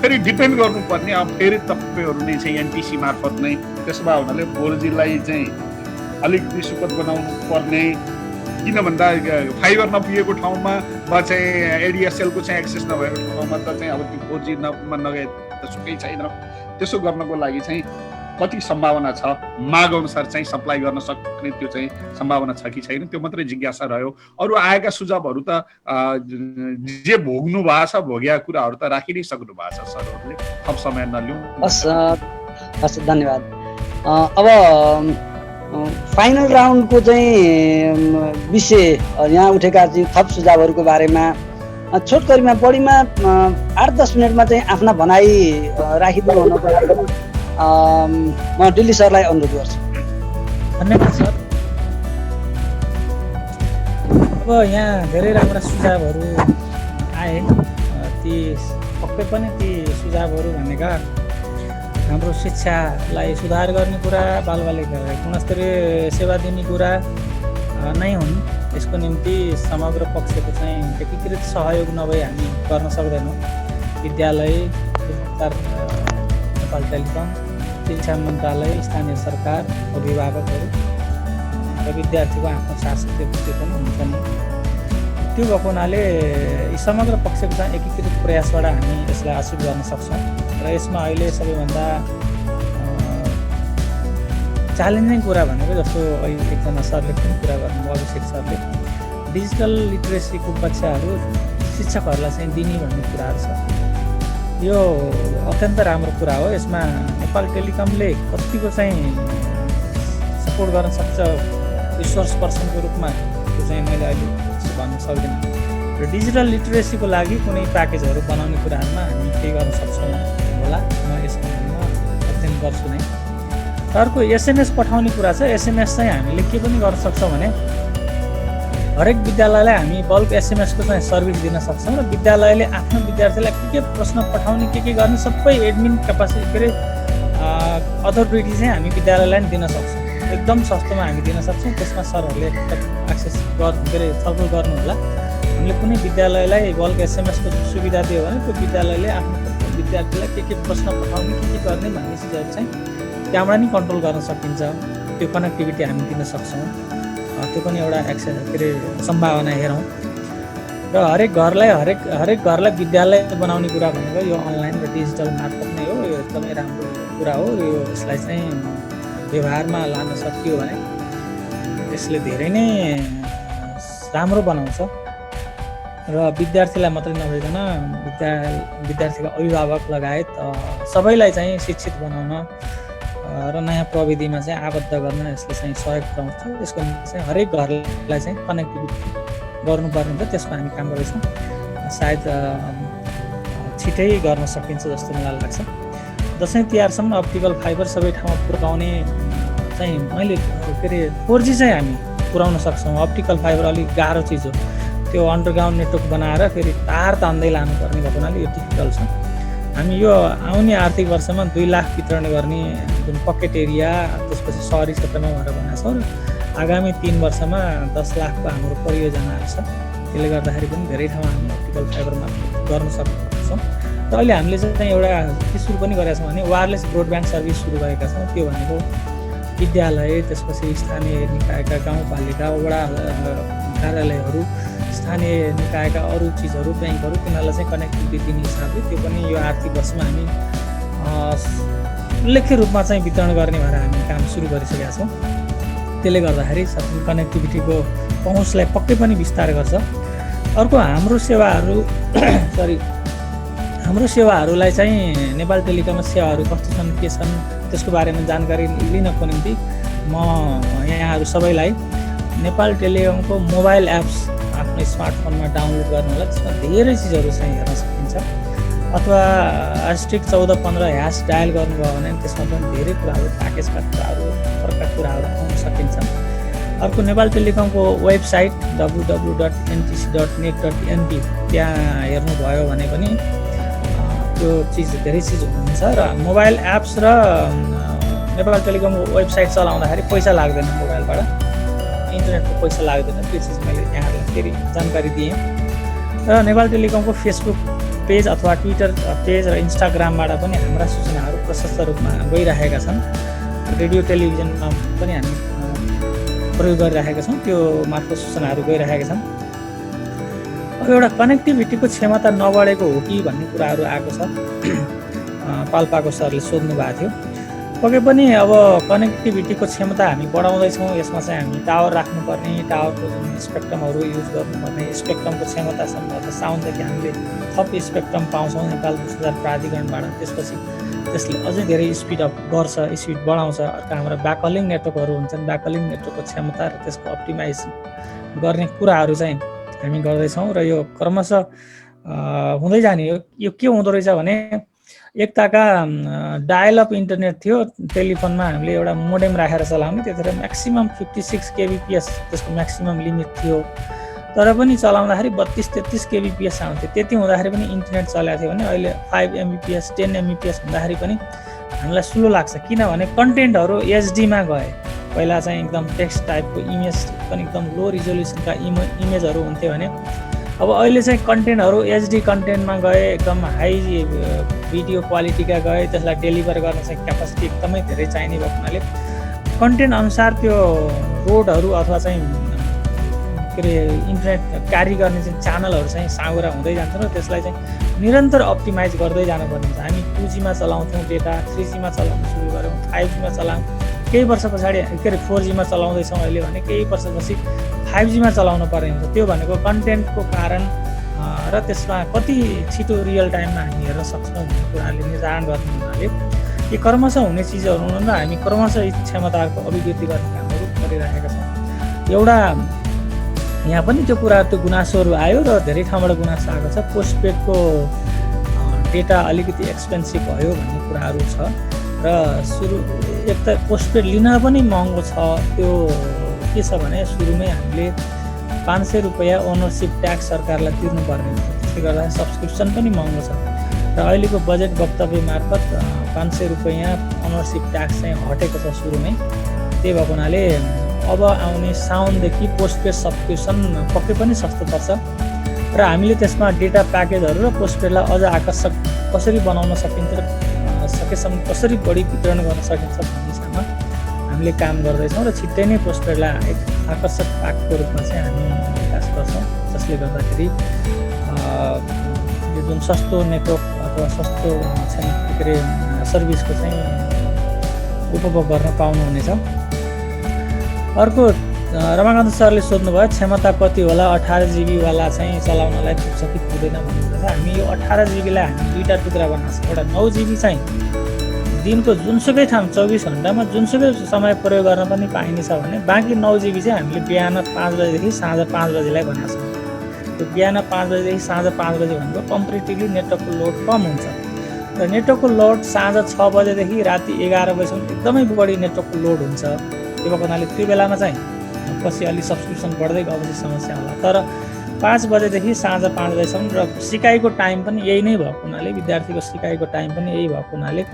F: फेरि डिपेन्ड गर्नुपर्ने। अब फेरि तपाईँहरू नै चाहिँ एनटिसी मार्फत नै त्यसो भए हुनाले 4Gलाई चाहिँ अलिकति सुपथ बनाउनु पर्ने। किन भन्दा फाइबर नपुगेको ठाउँमा वा चाहिँ एडिएसएलको चाहिँ एक्सेस नभएको ठाउँमा त चाहिँ अब त्यो 4Gमा नगए त सुकै छैन। त्यसो गर्नको लागि चाहिँ कति सम्भावना छ, माग अनुसार चाहिँ सप्लाई गर्न सक्ने त्यो चाहिँ सम्भावना छ कि छैन, त्यो मात्रै जिज्ञासा रह्यो। अरू आएका सुझावहरू त जे भोग्नु भएको छ भोगेका कुराहरू त राखि नै सक्नु भएको छ सरहरूले, थप समय नलिउँ।
C: हस्, धन्यवाद। अब फाइनल राउन्डको चाहिँ विषय यहाँ उठेका चाहिँ थप सुझावहरूको बारेमा छोटकरीमा बढीमा 8-10 मिनटमा चाहिँ आफ्ना भनाइ राखिदिनु हुनको लागि म दिल्ली सरलाई अनुरोध गर्छु।
E: धन्यवाद सर। अब यहाँ धेरै राम्रा सुझावहरू आए। ती पक्कै पनि ती सुझावहरू भनेका हाम्रो शिक्षालाई सुधार गर्ने कुरा, बालबालिकालाई गुणस्तरीय सेवा दिने कुरा नै हुन्। यसको निम्ति समग्र पक्षको चाहिँ एकीकृत सहयोग नभई हामी गर्न सक्दैनौँ। विद्यालय, नेपाल टेलिकम, शिक्षा मन्त्रालय, स्थानीय सरकार, अभिभावकहरू र विद्यार्थीको आफ्नो शासकीय दृष्टि पनि हुन्छ नि। त्यो भएको हुनाले यी समग्र पक्षको चाहिँ एकीकृत प्रयासबाट हामी यसलाई हासिल गर्न सक्छौँ। र यसमा अहिले सबैभन्दा च्यालेन्जिङ कुरा भनेको जस्तो अहिले एकजना सरले पनि कुरा गर्नुभयो, अभिषेक सरले, डिजिटल लिटरेसीको कक्षाहरू शिक्षकहरूलाई चाहिँ दिने भन्ने कुराहरू छ। यो अत्यन्त राम्रो कुरा हो। यसमा नेपाल टेलिकमले कतिको चाहिँ सपोर्ट गर्न सक्छ रिसोर्स पर्सनको रूपमा, त्यो चाहिँ मैले अहिले भन्न सक्दिनँ। र डिजिटल लिटरेसीको लागि कुनै प्याकेजहरू बनाउने कुराहरूमा हामी केही गर्न सक्छौँ होला, म यसमा अध्ययन गर्छु नै। अर्को एसएमएस पठाउने कुरा छ। एसएमएस चाहिँ हामीले के पनि गर्न सक्छौँ भने हरेक विद्यालयलाई हामी बल्क एसएमएसको चाहिँ सर्भिस दिन सक्छौँ र विद्यालयले आफ्नो विद्यार्थीलाई के प्रश्न पठाउने, के गर्ने सबै एडमिन क्यापासिटी के अरे अथोरिटी चाहिँ हामी विद्यालयलाई दिन सक्छौँ। एकदम सस्तोमा हामी दिन सक्छौँ। त्यसमा सरहरूले एक्सेस के अरे छलफल गर्नु होला। हामीले कुनै विद्यालयलाई बल्क एसएमएसको सुविधा दियो भने त्यो विद्यालयले आफ्नो विद्यार्थीलाई के प्रश्न पठाउने, के गर्ने भन्ने चिजहरू चाहिँ त्यहाँबाट नि कन्ट्रोल गर्न सकिन्छ। त्यो कनेक्टिभिटी हामी दिन सक्छौँ। त्यो पनि एउटा एक्सेस के अरे सम्भावना हेरौँ। र हरेक घरलाई विद्यालय बनाउने कुरा भनेको यो अनलाइन र डिजिटल मार्फत नै हो। यो एकदमै राम्रो कुरा हो। यो यसलाई चाहिँ व्यवहारमा लान सकियो भने यसले धेरै नै राम्रो बनाउँछ र विद्यार्थीलाई मात्रै नभइकन विद्यार्थीको अभिभावक लगायत सबैलाई चाहिँ शिक्षित बनाउन र नयाँ प्रविधिमा चाहिँ आबद्ध गर्न यसले चाहिँ सहयोग पुर्याउँछ। यसको निम्ति चाहिँ हरेक घरलाई चाहिँ कनेक्टिभिटी गर्नुपर्ने हुन्छ। त्यसमा हामी काम गर्दैछौँ। सायद छिटै गर्न सकिन्छ जस्तो मलाई लाग्छ। दसैँ तिहारसम्म अप्टिकल फाइबर सबै ठाउँमा पुर्याउने चाहिँ मैले के अरे 4G चाहिँ हामी पुर्याउन सक्छौँ। अप्टिकल फाइबर अलिक गाह्रो चिज हो। त्यो अन्डरग्राउन्ड नेटवर्क बनाएर फेरि तार तान्दै लानुपर्ने भएको हुनाले यो डिफिकल्ट छ। हामी यो आउने आर्थिक वर्षमा 2 लाख वितरण गर्ने जुन पकेट एरिया, त्यसपछि सहरी क्षेत्रमा भएर बनाएको छौँ र आगामी 3 वर्षमा 10 लाखको हाम्रो परियोजनाहरू छ। त्यसले गर्दाखेरि पनि धेरै ठाउँमा हामी अप्टिकल फाइबरमा गर्न सक्छौँ। र अहिले हामीले चाहिँ एउटा के सुरु पनि गरेका छौँ भने वायरलेस ब्रोडब्यान्ड सर्भिस सुरु गरेका छौँ। त्यो भनेको विद्यालय, त्यसपछि स्थानीय निकायका गाउँपालिका, वडा कार्यालयहरू, स्थानीय निकायका अरू चिजहरू, ब्याङ्कहरू, तिनीहरूलाई चाहिँ कनेक्टिभिटी दिने हिसाबले त्यो पनि यो आर्थिक वर्षमा हामी उल्लेख्य रूपमा चाहिँ वितरण गर्ने भएर हामी काम सुरु गरिसकेका छौँ। त्यसले गर्दाखेरि कनेक्टिभिटीको पहुँचलाई पक्कै पनि विस्तार गर्छ। अर्को हाम्रो सेवाहरूलाई चाहिँ नेपाल टेलिकमका सेवाहरू कस्तो छन्, के छन्, त्यसको बारेमा जानकारी लिनको निम्ति म यहाँहरू सबैलाई नेपाल टेलिकमको मोबाइल एप्स आफ्नो स्मार्टफोनमा डाउनलोड गर्नु होला। त्यसमा धेरै चिजहरू चाहिँ हेर्न सकिन्छ। अथवा *1415# डायल गर्नुभयो भने त्यसमा पनि धेरै कुराहरू, प्याकेजका कुराहरू, अर्का कुराहरू आउन सकिन्छ। अर्को नेपाल टेलिकमको वेबसाइट www.ntc.net.np त्यहाँ हेर्नुभयो भने पनि त्यो चिज धेरै चिज हुन्छ। र मोबाइल एप्स र नेपाल टेलिकमको वेबसाइट चलाउँदाखेरि पैसा लाग्दैन, मोबाइलबाट इन्टरनेटको पैसा लाग्दैन। त्यो चिज मैले यहाँहरूलाई फेरि जानकारी दिएँ। र नेपाल टेलिकमको फेसबुक पेज अथवा ट्विटर पेज र इन्स्टाग्रामबाट पनि हाम्रा सूचनाहरू प्रशस्त रूपमा गइरहेका छन्। रेडियो टेलिभिजनमा पनि हामी प्रयोग गरिरहेका छौँ। त्यो मार्फत सूचनाहरू गइरहेका छन्। अब एउटा कनेक्टिभिटीको क्षमता नबढेको हो कि भन्ने कुराहरू आएको छ। पाल्पाको सरले सोध्नु भएको थियो। पक्कै पनि अब कनेक्टिभिटीको क्षमता हामी बढाउँदैछौँ। यसमा चाहिँ हामी टावर राख्नुपर्ने, टावरको जुन स्पेक्ट्रमहरू युज गर्नुपर्ने, स्पेक्ट्रमको क्षमतासम्म अथवा साउन्डदेखि हामीले थप स्पेक्ट्रम पाउँछौँ नेपाल दूरसञ्चार प्राधिकरणबाट। त्यसपछि त्यसले अझै धेरै स्पिड अप गर्छ, स्पिड बढाउँछ। अर्को हाम्रो ब्याकलिङ नेटवर्कहरू हुन्छन्। ब्याकलिङ नेटवर्कको क्षमता र त्यसको अप्टिमाइज गर्ने कुराहरू चाहिँ हामी गर्दैछौँ र यो क्रमशः हुँदै जाने हो। यो के हुँदो रहेछ भने एकताका डायल अप इन्टरनेट थियो, टेलिफोनमा हामीले एउटा मोडेम राखेर चलाउने, त्यतिखेर म्याक्सिमम 56 kbps त्यसको म्याक्सिमम लिमिट थियो, तर पनि चलाउँदाखेरि 32-33 kbps आउँथ्यो। त्यति हुँदाखेरि पनि इन्टरनेट चलेको थियो भने अहिले 5 Mbps 10 Mbps हुँदाखेरि पनि हामीलाई स्लो लाग्छ, किनभने कन्टेन्टहरू एचडीमा गए। पहिला चाहिँ एकदम टेक्स्ट टाइपको इमेज पनि एकदम लो रिजोल्युसनका इमेजहरू हुन्थ्यो भने अब अहिले चाहिँ कन्टेन्टहरू एचडी कन्टेन्टमा गए, एकदम हाई भिडियो क्वालिटीका गए, त्यसलाई डेलिभर गर्न चाहिँ क्यापासिटी एकदमै धेरै चाहिने भएको हुनाले कन्टेन्ट अनुसार त्यो रोडहरू अथवा चाहिँ के अरे इन्टरनेट क्यारी गर्ने चाहिँ च्यानलहरू चाहिँ साँगुरा हुँदै जान्छ र त्यसलाई चाहिँ निरन्तर अप्टिमाइज गर्दै जानुपर्ने हुन्छ। हामी 2Gमा चलाउँथ्यौँ डेटा, 3Gमा चलाउन सुरु गऱ्यौँ, 5Gमा चलायौँ, केही वर्ष पछाडि के अरे 4Gमा चलाउँदैछौँ अहिले भने केही वर्षपछि 5Gमा चलाउनु पर्ने हुन्छ। त्यो भनेको कन्टेन्टको कारण र त्यसमा कति छिटो रियल टाइममा हामी हेर्न सक्छौँ भन्ने कुराले निर्धारण गर्ने हुनाले यी क्रमशः हुने चिजहरू हुन् र हामी क्रमशः यी क्षमताको अभिव्यक्ति गर्ने कामहरू गरिरहेका छौँ। एउटा यहाँ पनि त्यो कुरा, त्यो गुनासोहरू आयो र धेरै ठाउँबाट गुनासो आएको छ, पोस्टपेडको डेटा अलिकति एक्सपेन्सिभ भयो भन्ने कुराहरू छ र सुरु एक त पोस्टपेड लिन पनि महँगो छ। त्यो के छ भने सुरुमै हामीले 500 रुपियाँ ओनरसिप ट्याक्स सरकारलाई तिर्नुपर्ने हुन्छ, त्यसले गर्दा सब्सक्रिप्सन पनि महँगो छ र अहिलेको बजेट वक्तव्य मार्फत 500 रुपियाँ ओनरसिप ट्याक्स चाहिँ हटेको छ सुरुमै। त्यही भएको हुनाले अब आउने साउनदेखि पोस्टपेड सब्सक्रिप्सन पक्कै पनि सस्तो पर्छ र हामीले त्यसमा डेटा प्याकेजहरू र पोस्टपेडलाई अझ आकर्षक कसरी बनाउन सकिन्छ र सकेसम्म कसरी बढी वितरण गर्न सकिन्छ भन्ने दिशामा हामीले काम गर्दैछौँ र छिट्टै नै पोस्टपेडलाई एक आकर्षक प्याकको रूपमा चाहिँ हामी विकास गर्छौँ, जसले गर्दाखेरि यो जुन सस्तो नेटवर्क अथवा सस्तो चाहिँ के अरे सर्भिसको चाहिँ उपभोग गर्न पाउनुहुनेछ। अर्को रमाकान्त सरले सोध्नुभयो क्षमता कति होला, 18 GB वाला चाहिँ चलाउनलाई पुग्छ कि पुग्दैन भन्नुहुन्छ। हामी यो 18 GB लाई हामी दुईवटा टुक्रा बनाएको छ। एउटा 9 GB चाहिँ दिनको जुनसुकै ठाउँ 24 घन्टामा जुनसुकै समय प्रयोग गर्न पनि पाइने छ भने बाँकी 9 GB चाहिँ हामीले बिहान 5 बजेदेखि साँझ 5 बजेलाई भनेको छौँ। त्यो बिहान 5 बजेदेखि साँझ 5 बजे भनेको कम्पेरिटिभली नेटवर्कको लोड कम हुन्छ र नेटवर्कको लोड साँझ 6 बजेदेखि राति 11 बजेसम्म एकदमै बढी नेटवर्कको लोड हुन्छ। त्यो भएको हुनाले त्यो बेलामा चाहिँ पछि अलि सब्सक्रिप्सन बढ्दै गएपछि समस्या होला, तर 5 बजेदेखि साँझ 5 बजेसम्म र सिकाइको टाइम पनि यही नै भएको हुनाले, विद्यार्थीको सिकाइको टाइम पनि यही भएको हुनाले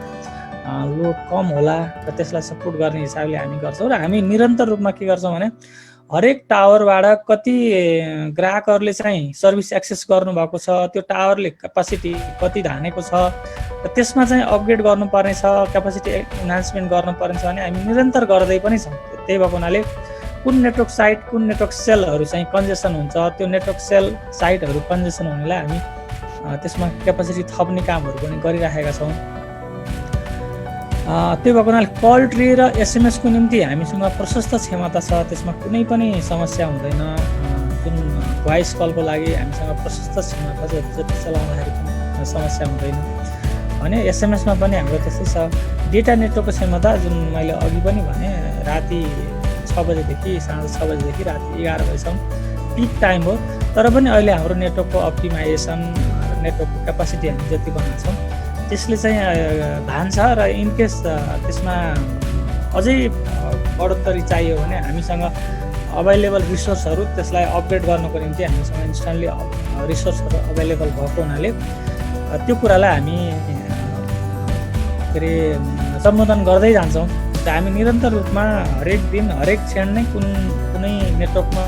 E: लोड कम होला र त्यसलाई सपोर्ट गर्ने हिसाबले हामी गर्छौँ। र हामी निरन्तर रूपमा के गर्छौँ भने हरेक टावरबाट कति ग्राहकहरूले चाहिँ सर्भिस एक्सेस गर्नुभएको छ, त्यो टावरले क्यापासिटी कति धानेको छ र त्यसमा चाहिँ अपग्रेड गर्नुपर्ने छ, क्यापासिटी इन्हान्समेन्ट गर्नुपर्ने छ भने हामी निरन्तर गर्दै पनि छौँ। त्यही भएको हुनाले कुन नेटवर्क साइट कुन नेटवर्क सेलहरू चाहिँ कन्जेसन हुन्छ, त्यो नेटवर्क सेल साइटहरू कन्जेसन हुनेलाई हामी त्यसमा क्यापासिटी थप्ने कामहरू पनि गरिराखेका छौँ। त्यो भएको हुनाले कल ट्री र एसएमएसको निम्ति हामीसँग प्रशस्त क्षमता छ, त्यसमा कुनै पनि समस्या हुँदैन। जुन भोइस कलको लागि हामीसँग प्रशस्त क्षमता छ, जति चलाउँदाखेरि पनि समस्या हुँदैन भने एसएमएसमा पनि हाम्रो त्यस्तै छ। डेटा नेटवर्कको क्षमता जुन मैले अघि पनि भने राति 6 बजेदेखि साँझ 6 बजेदेखि राति 11 बजेसम्म पिक टाइम हो, तर पनि अहिले हाम्रो नेटवर्कको अप्टिमाइजेसन नेटवर्कको क्यापासिटी हामी जति बनाएको छौँ त्यसले चाहिँ भान्छ र इनकेस त्यसमा अझै बढोत्तरी चाहियो भने हामीसँग अभाइलेबल रिसोर्सहरू त्यसलाई अपग्रेड गर्नको निम्ति हामीसँग इन्स्ट्यान्टली रिसोर्सहरू अभाइलेबल भएको हुनाले त्यो कुरालाई हामी के अरे सम्बोधन गर्दै जान्छौँ र हामी निरन्तर रूपमा हरेक दिन हरेक क्षण नै कुनै नेटवर्कमा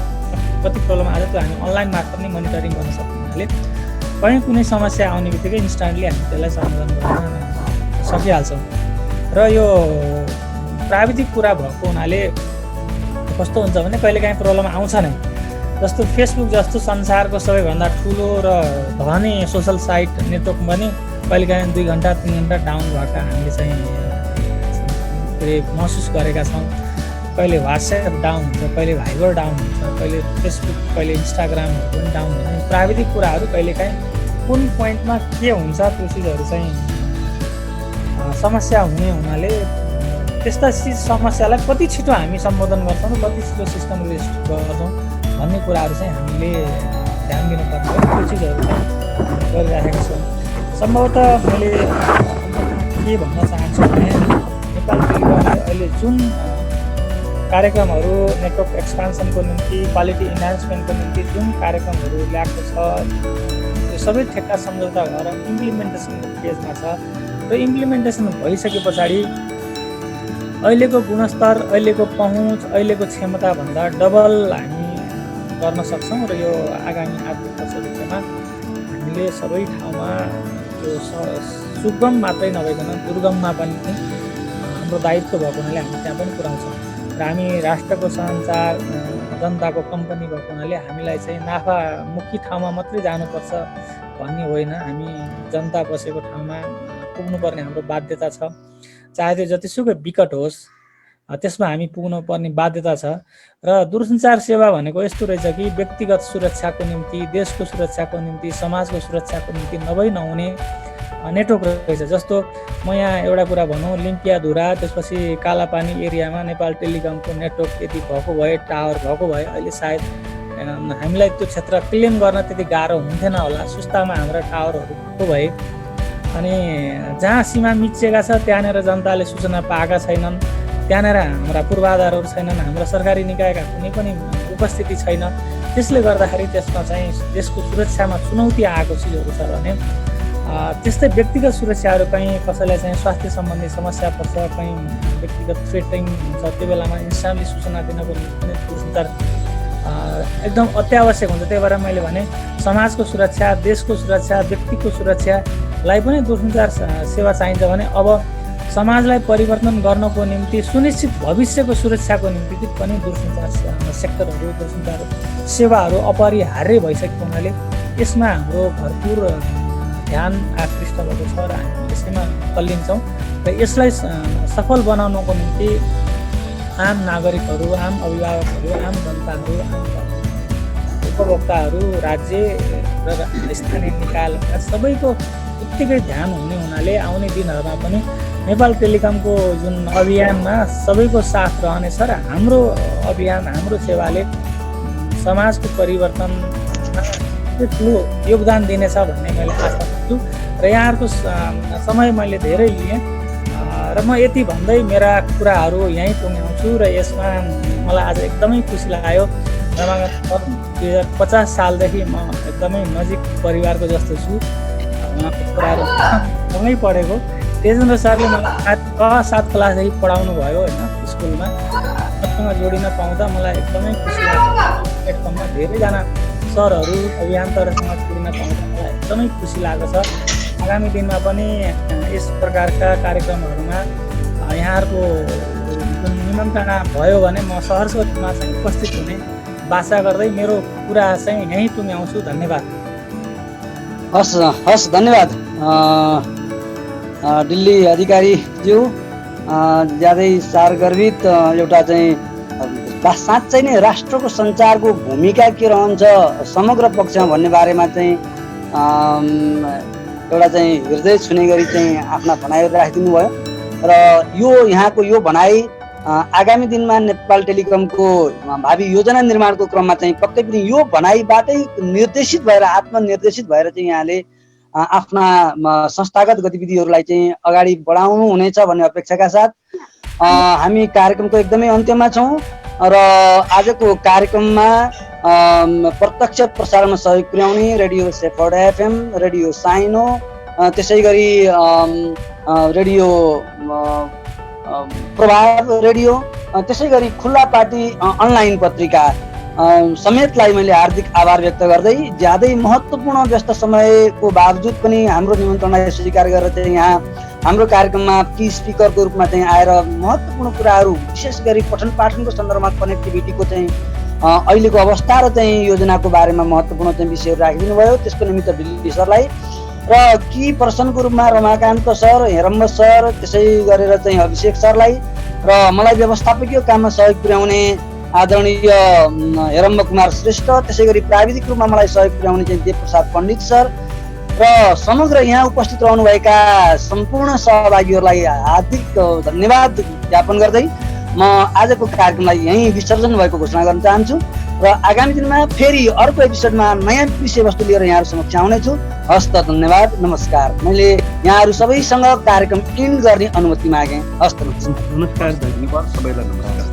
E: कति प्रब्लम आयो त्यो हामी अनलाइन मार्फत नै मोनिटरिङ गर्न सक्ने हुनाले कहीँ कुनै समस्या आउने बित्तिकै इन्स्ट्यान्टली हामी त्यसलाई समाधान गर्न सकिहाल्छौँ। र यो प्राविधिक कुरा भएको हुनाले कस्तो हुन्छ भने कहिलेकाहीँ प्रब्लम आउँछ नै। जस्तो फेसबुक जस्तो संसारको सबैभन्दा ठुलो र धनी सोसल साइट नेटवर्क पनि कहिलेकाहीँ 2 घन्टा 3 घन्टा डाउन भएको हामीले चाहिँ महसुस गरेका छौँ। कहिले वाट्सएप डाउन हुन्छ, कहिले भाइबर डाउन हुन्छ, कहिले फेसबुक, कहिले इन्स्टाग्रामहरू पनि डाउन हुन्छ। प्राविधिक कुराहरू कहिलेकाहीँ कुन पोइन्टमा के हुन्छ त्यो चिजहरू चाहिँ समस्या हुने हुनाले त्यस्ता समस्यालाई कति छिटो हामी सम्बोधन गर्छौँ र कति छिटो सिस्टम रेस्ट गर्छौँ भन्ने कुराहरू चाहिँ हामीले ध्यान दिनुपर्ने हो त्यो चिजहरू चाहिँ गरिराखेका छौँ। सम्भवतः मैले के भन्न चाहन्छु भने नेपाल टेलिकमले अहिले जुन कार्यक्रमहरू नेटवर्क एक्सपान्सनको निम्ति क्वालिटी इन्हान्समेन्टको निम्ति जुन कार्यक्रमहरू ल्याएको छ त्यो सबै ठेक्का सम्झौता भएर इम्प्लिमेन्टेसनको फेजमा छ र इम्प्लिमेन्टेसन भइसके पछाडि अहिलेको गुणस्तर, अहिलेको पहुँच, अहिलेको क्षमताभन्दा डबल हामी गर्न सक्छौँ र यो आगामी आर्थिक वर्षभित्रमा हामीले सबै ठाउँमा त्यो सुगम मात्रै नभइकन दुर्गममा पनि हाम्रो दायित्व भएको हुनाले हामी त्यहाँ पनि पुर्याउँछौँ र हामी राष्ट्रको सञ्चार जनताको कम्पनी भएको हुनाले हामीलाई चाहिँ नाफामुखी ठाउँमा मात्रै जानुपर्छ भन्ने होइन, हामी जनता बसेको ठाउँमा पुग्नुपर्ने हाम्रो बाध्यता छ। चाहे त्यो जतिसुकै विकट होस् त्यसमा हामी पुग्नुपर्ने बाध्यता छ र दूरसञ्चार सेवा भनेको यस्तो रहेछ कि व्यक्तिगत सुरक्षाको निम्ति, देशको सुरक्षाको निम्ति, समाजको सुरक्षाको निम्ति नभई नहुने नेटवर्क रहेछ। जस्तो म यहाँ एउटा कुरा भनौँ, लिम्पियाधुरा त्यसपछि कालापानी एरियामा नेपाल टेलिकमको नेटवर्क यदि भएको भए, टावर भएको भए अहिले सायद हामीलाई त्यो क्षेत्र क्लेम गर्न त्यति गाह्रो हुन्थेन होला। सुस्तामा हाम्रा टावरहरू भएको भए अनि जहाँ सीमा मिचिएका छ त्यहाँनिर जनताले सूचना पाएका छैनन्, त्यहाँनिर हाम्रा पूर्वाधारहरू छैनन्, हाम्रो सरकारी निकायका कुनै पनि उपस्थिति छैन। त्यसले गर्दाखेरि त्यसमा चाहिँ देशको सुरक्षामा चुनौती आएको चिजहरू छ भने त्यस्तै व्यक्तिगत सुरक्षाहरू कहीँ कसैलाई चाहिँ स्वास्थ्य सम्बन्धी समस्या पर्छ, कहीँ व्यक्तिगत थ्रेटिङ हुन्छ, त्यो बेलामा इन्स्टान्टली सूचना दिनको निम्ति दूरसञ्चार एकदम अत्यावश्यक हुन्छ। त्यही भएर मैले भने समाजको सुरक्षा, देशको सुरक्षा, व्यक्तिको सुरक्षालाई पनि दूरसञ्चार सेवा चाहिन्छ भने अब समाजलाई परिवर्तन गर्नको निम्ति सुनिश्चित भविष्यको सुरक्षाको निम्ति पनि दूरसञ्चार सेक्टरहरू, दूरसञ्चार सेवाहरू अपरिहार्य भइसकेको हुनाले यसमा हाम्रो भरपुर ध्यान आकृष्ट भएको छ र हामी यसैमा तल्लिन्छौँ र यसलाई सफल बनाउनको निम्ति आम नागरिकहरू, आम अभिभावकहरू, आम जनताहरू, आम उपभोक्ताहरू, राज्य र स्थानीय निकायका सबैको उत्तिकै ध्यान हुने हुनाले आउने दिनहरूमा पनि नेपाल टेलिकमको जुन अभियानमा सबैको साथ रहनेछ र हाम्रो अभियान, हाम्रो सेवाले समाजको परिवर्तनमा ठुलो योगदान दिनेछ भन्ने मैले आशा गर्छु र यहाँहरूको समय मैले धेरै लिएँ र म यति भन्दै मेरा कुराहरू यहीँ टुङ्ग्याउँछु र यसमा मलाई आज एकदमै खुसी लाग्यो। रमाकान्त सर 2050 सालदेखि म एकदमै नजिक परिवारको जस्तो छु। उहाँको कुराहरू सँगै पढेको। तेजेन्द्र सरले मलाई 7 क्लासदेखि पढाउनु भयो होइन स्कुलमा, उसँग जोडिन पाउँदा मलाई एकदमै खुसी लाग्यो। प्लेटफर्ममा धेरैजना सरहरू, अभियन्ताहरूसँग जोडिन पाउँदा मलाई एकदमै खुसी लागेको छ। आगामी दिनमा पनि यस प्रकारका कार्यक्रमहरूमा यहाँहरूको जुन निमन्त्रणा भयो भने म सहर्ष रूपमा चाहिँ उपस्थित हुने बाचा गर्दै मेरो कुरा चाहिँ यहीँ टुङ्ग्याउँछु। धन्यवाद।
C: हस् धन्यवाद दिल्ली अधिकारीज्यू। ज्यादै सारगर्भित एउटा चाहिँ साँच्चै नै राष्ट्रको सञ्चारको भूमिका के रहन्छ समग्र पक्षमा भन्ने बारेमा चाहिँ एउटा चाहिँ हृदय छुने गरी चाहिँ आफ्ना भनाइहरू राखिदिनु भयो र यहाँको यो भनाइ आगामी दिनमा नेपाल टेलिकमको भावी योजना निर्माणको क्रममा चाहिँ पक्कै पनि यो भनाइबाटै निर्देशित भएर, आत्मनिर्देशित भएर चाहिँ यहाँले आफ्ना संस्थागत गतिविधिहरूलाई चाहिँ अगाडि बढाउनु हुनेछ भन्ने अपेक्षाका साथ हामी कार्यक्रमको एकदमै अन्त्यमा छौँ र आजको कार्यक्रममा प्रत्यक्ष प्रसारणमा सहयोग पुर्याउने रेडियो सेफर्ड एफएम, रेडियो साइनो, त्यसै गरी रेडियो प्रभाव रेडियो, त्यसै गरी खुल्ला पार्टी अनलाइन पत्रिका समेतलाई मैले हार्दिक आभार व्यक्त गर्दै ज्यादै महत्त्वपूर्ण व्यस्त समयको बावजुद पनि हाम्रो निमन्त्रणालाई स्वीकार गरेर चाहिँ यहाँ हाम्रो कार्यक्रममा की स्पिकरको रूपमा चाहिँ आएर महत्त्वपूर्ण कुराहरू विशेष गरी पठन पाठनको सन्दर्भमा कनेक्टिभिटीको चाहिँ अहिलेको अवस्था र चाहिँ योजनाको बारेमा महत्त्वपूर्ण चाहिँ विषयहरू राखिदिनु भयो। त्यसको निमित्त दिल्ली सरलाई र की पर्सनको रूपमा रमाकान्त सर, हेरम्ब सर, त्यसै गरेर चाहिँ अभिषेक सरलाई र मलाई व्यवस्थापकीय काममा सहयोग पुर्याउने आदरणीय हेरम्ब कुमार श्रेष्ठ, त्यसै गरी प्राविधिक रूपमा मलाई सहयोग पुर्याउने चाहिँ देवप्रसाद पण्डित सर र समग्र यहाँ उपस्थित रहनुभएका सम्पूर्ण सहभागीहरूलाई हार्दिक धन्यवाद ज्ञापन गर्दै म आजको कार्यक्रमलाई यहीँ विसर्जन भएको घोषणा गर्न चाहन्छु। र आगामी दिनमा फेरि अर्को एपिसोडमा नयाँ विषयवस्तु लिएर यहाँहरू समक्ष आउनेछु। हस्त धन्यवाद, नमस्कार। मैले यहाँहरू सबैसँग कार्यक्रम इन्ड गर्ने अनुमति मागेँ। हस्त नमस्कार।
D: नमस्कार।
F: धन्यवाद सबैलाई, नमस्कार।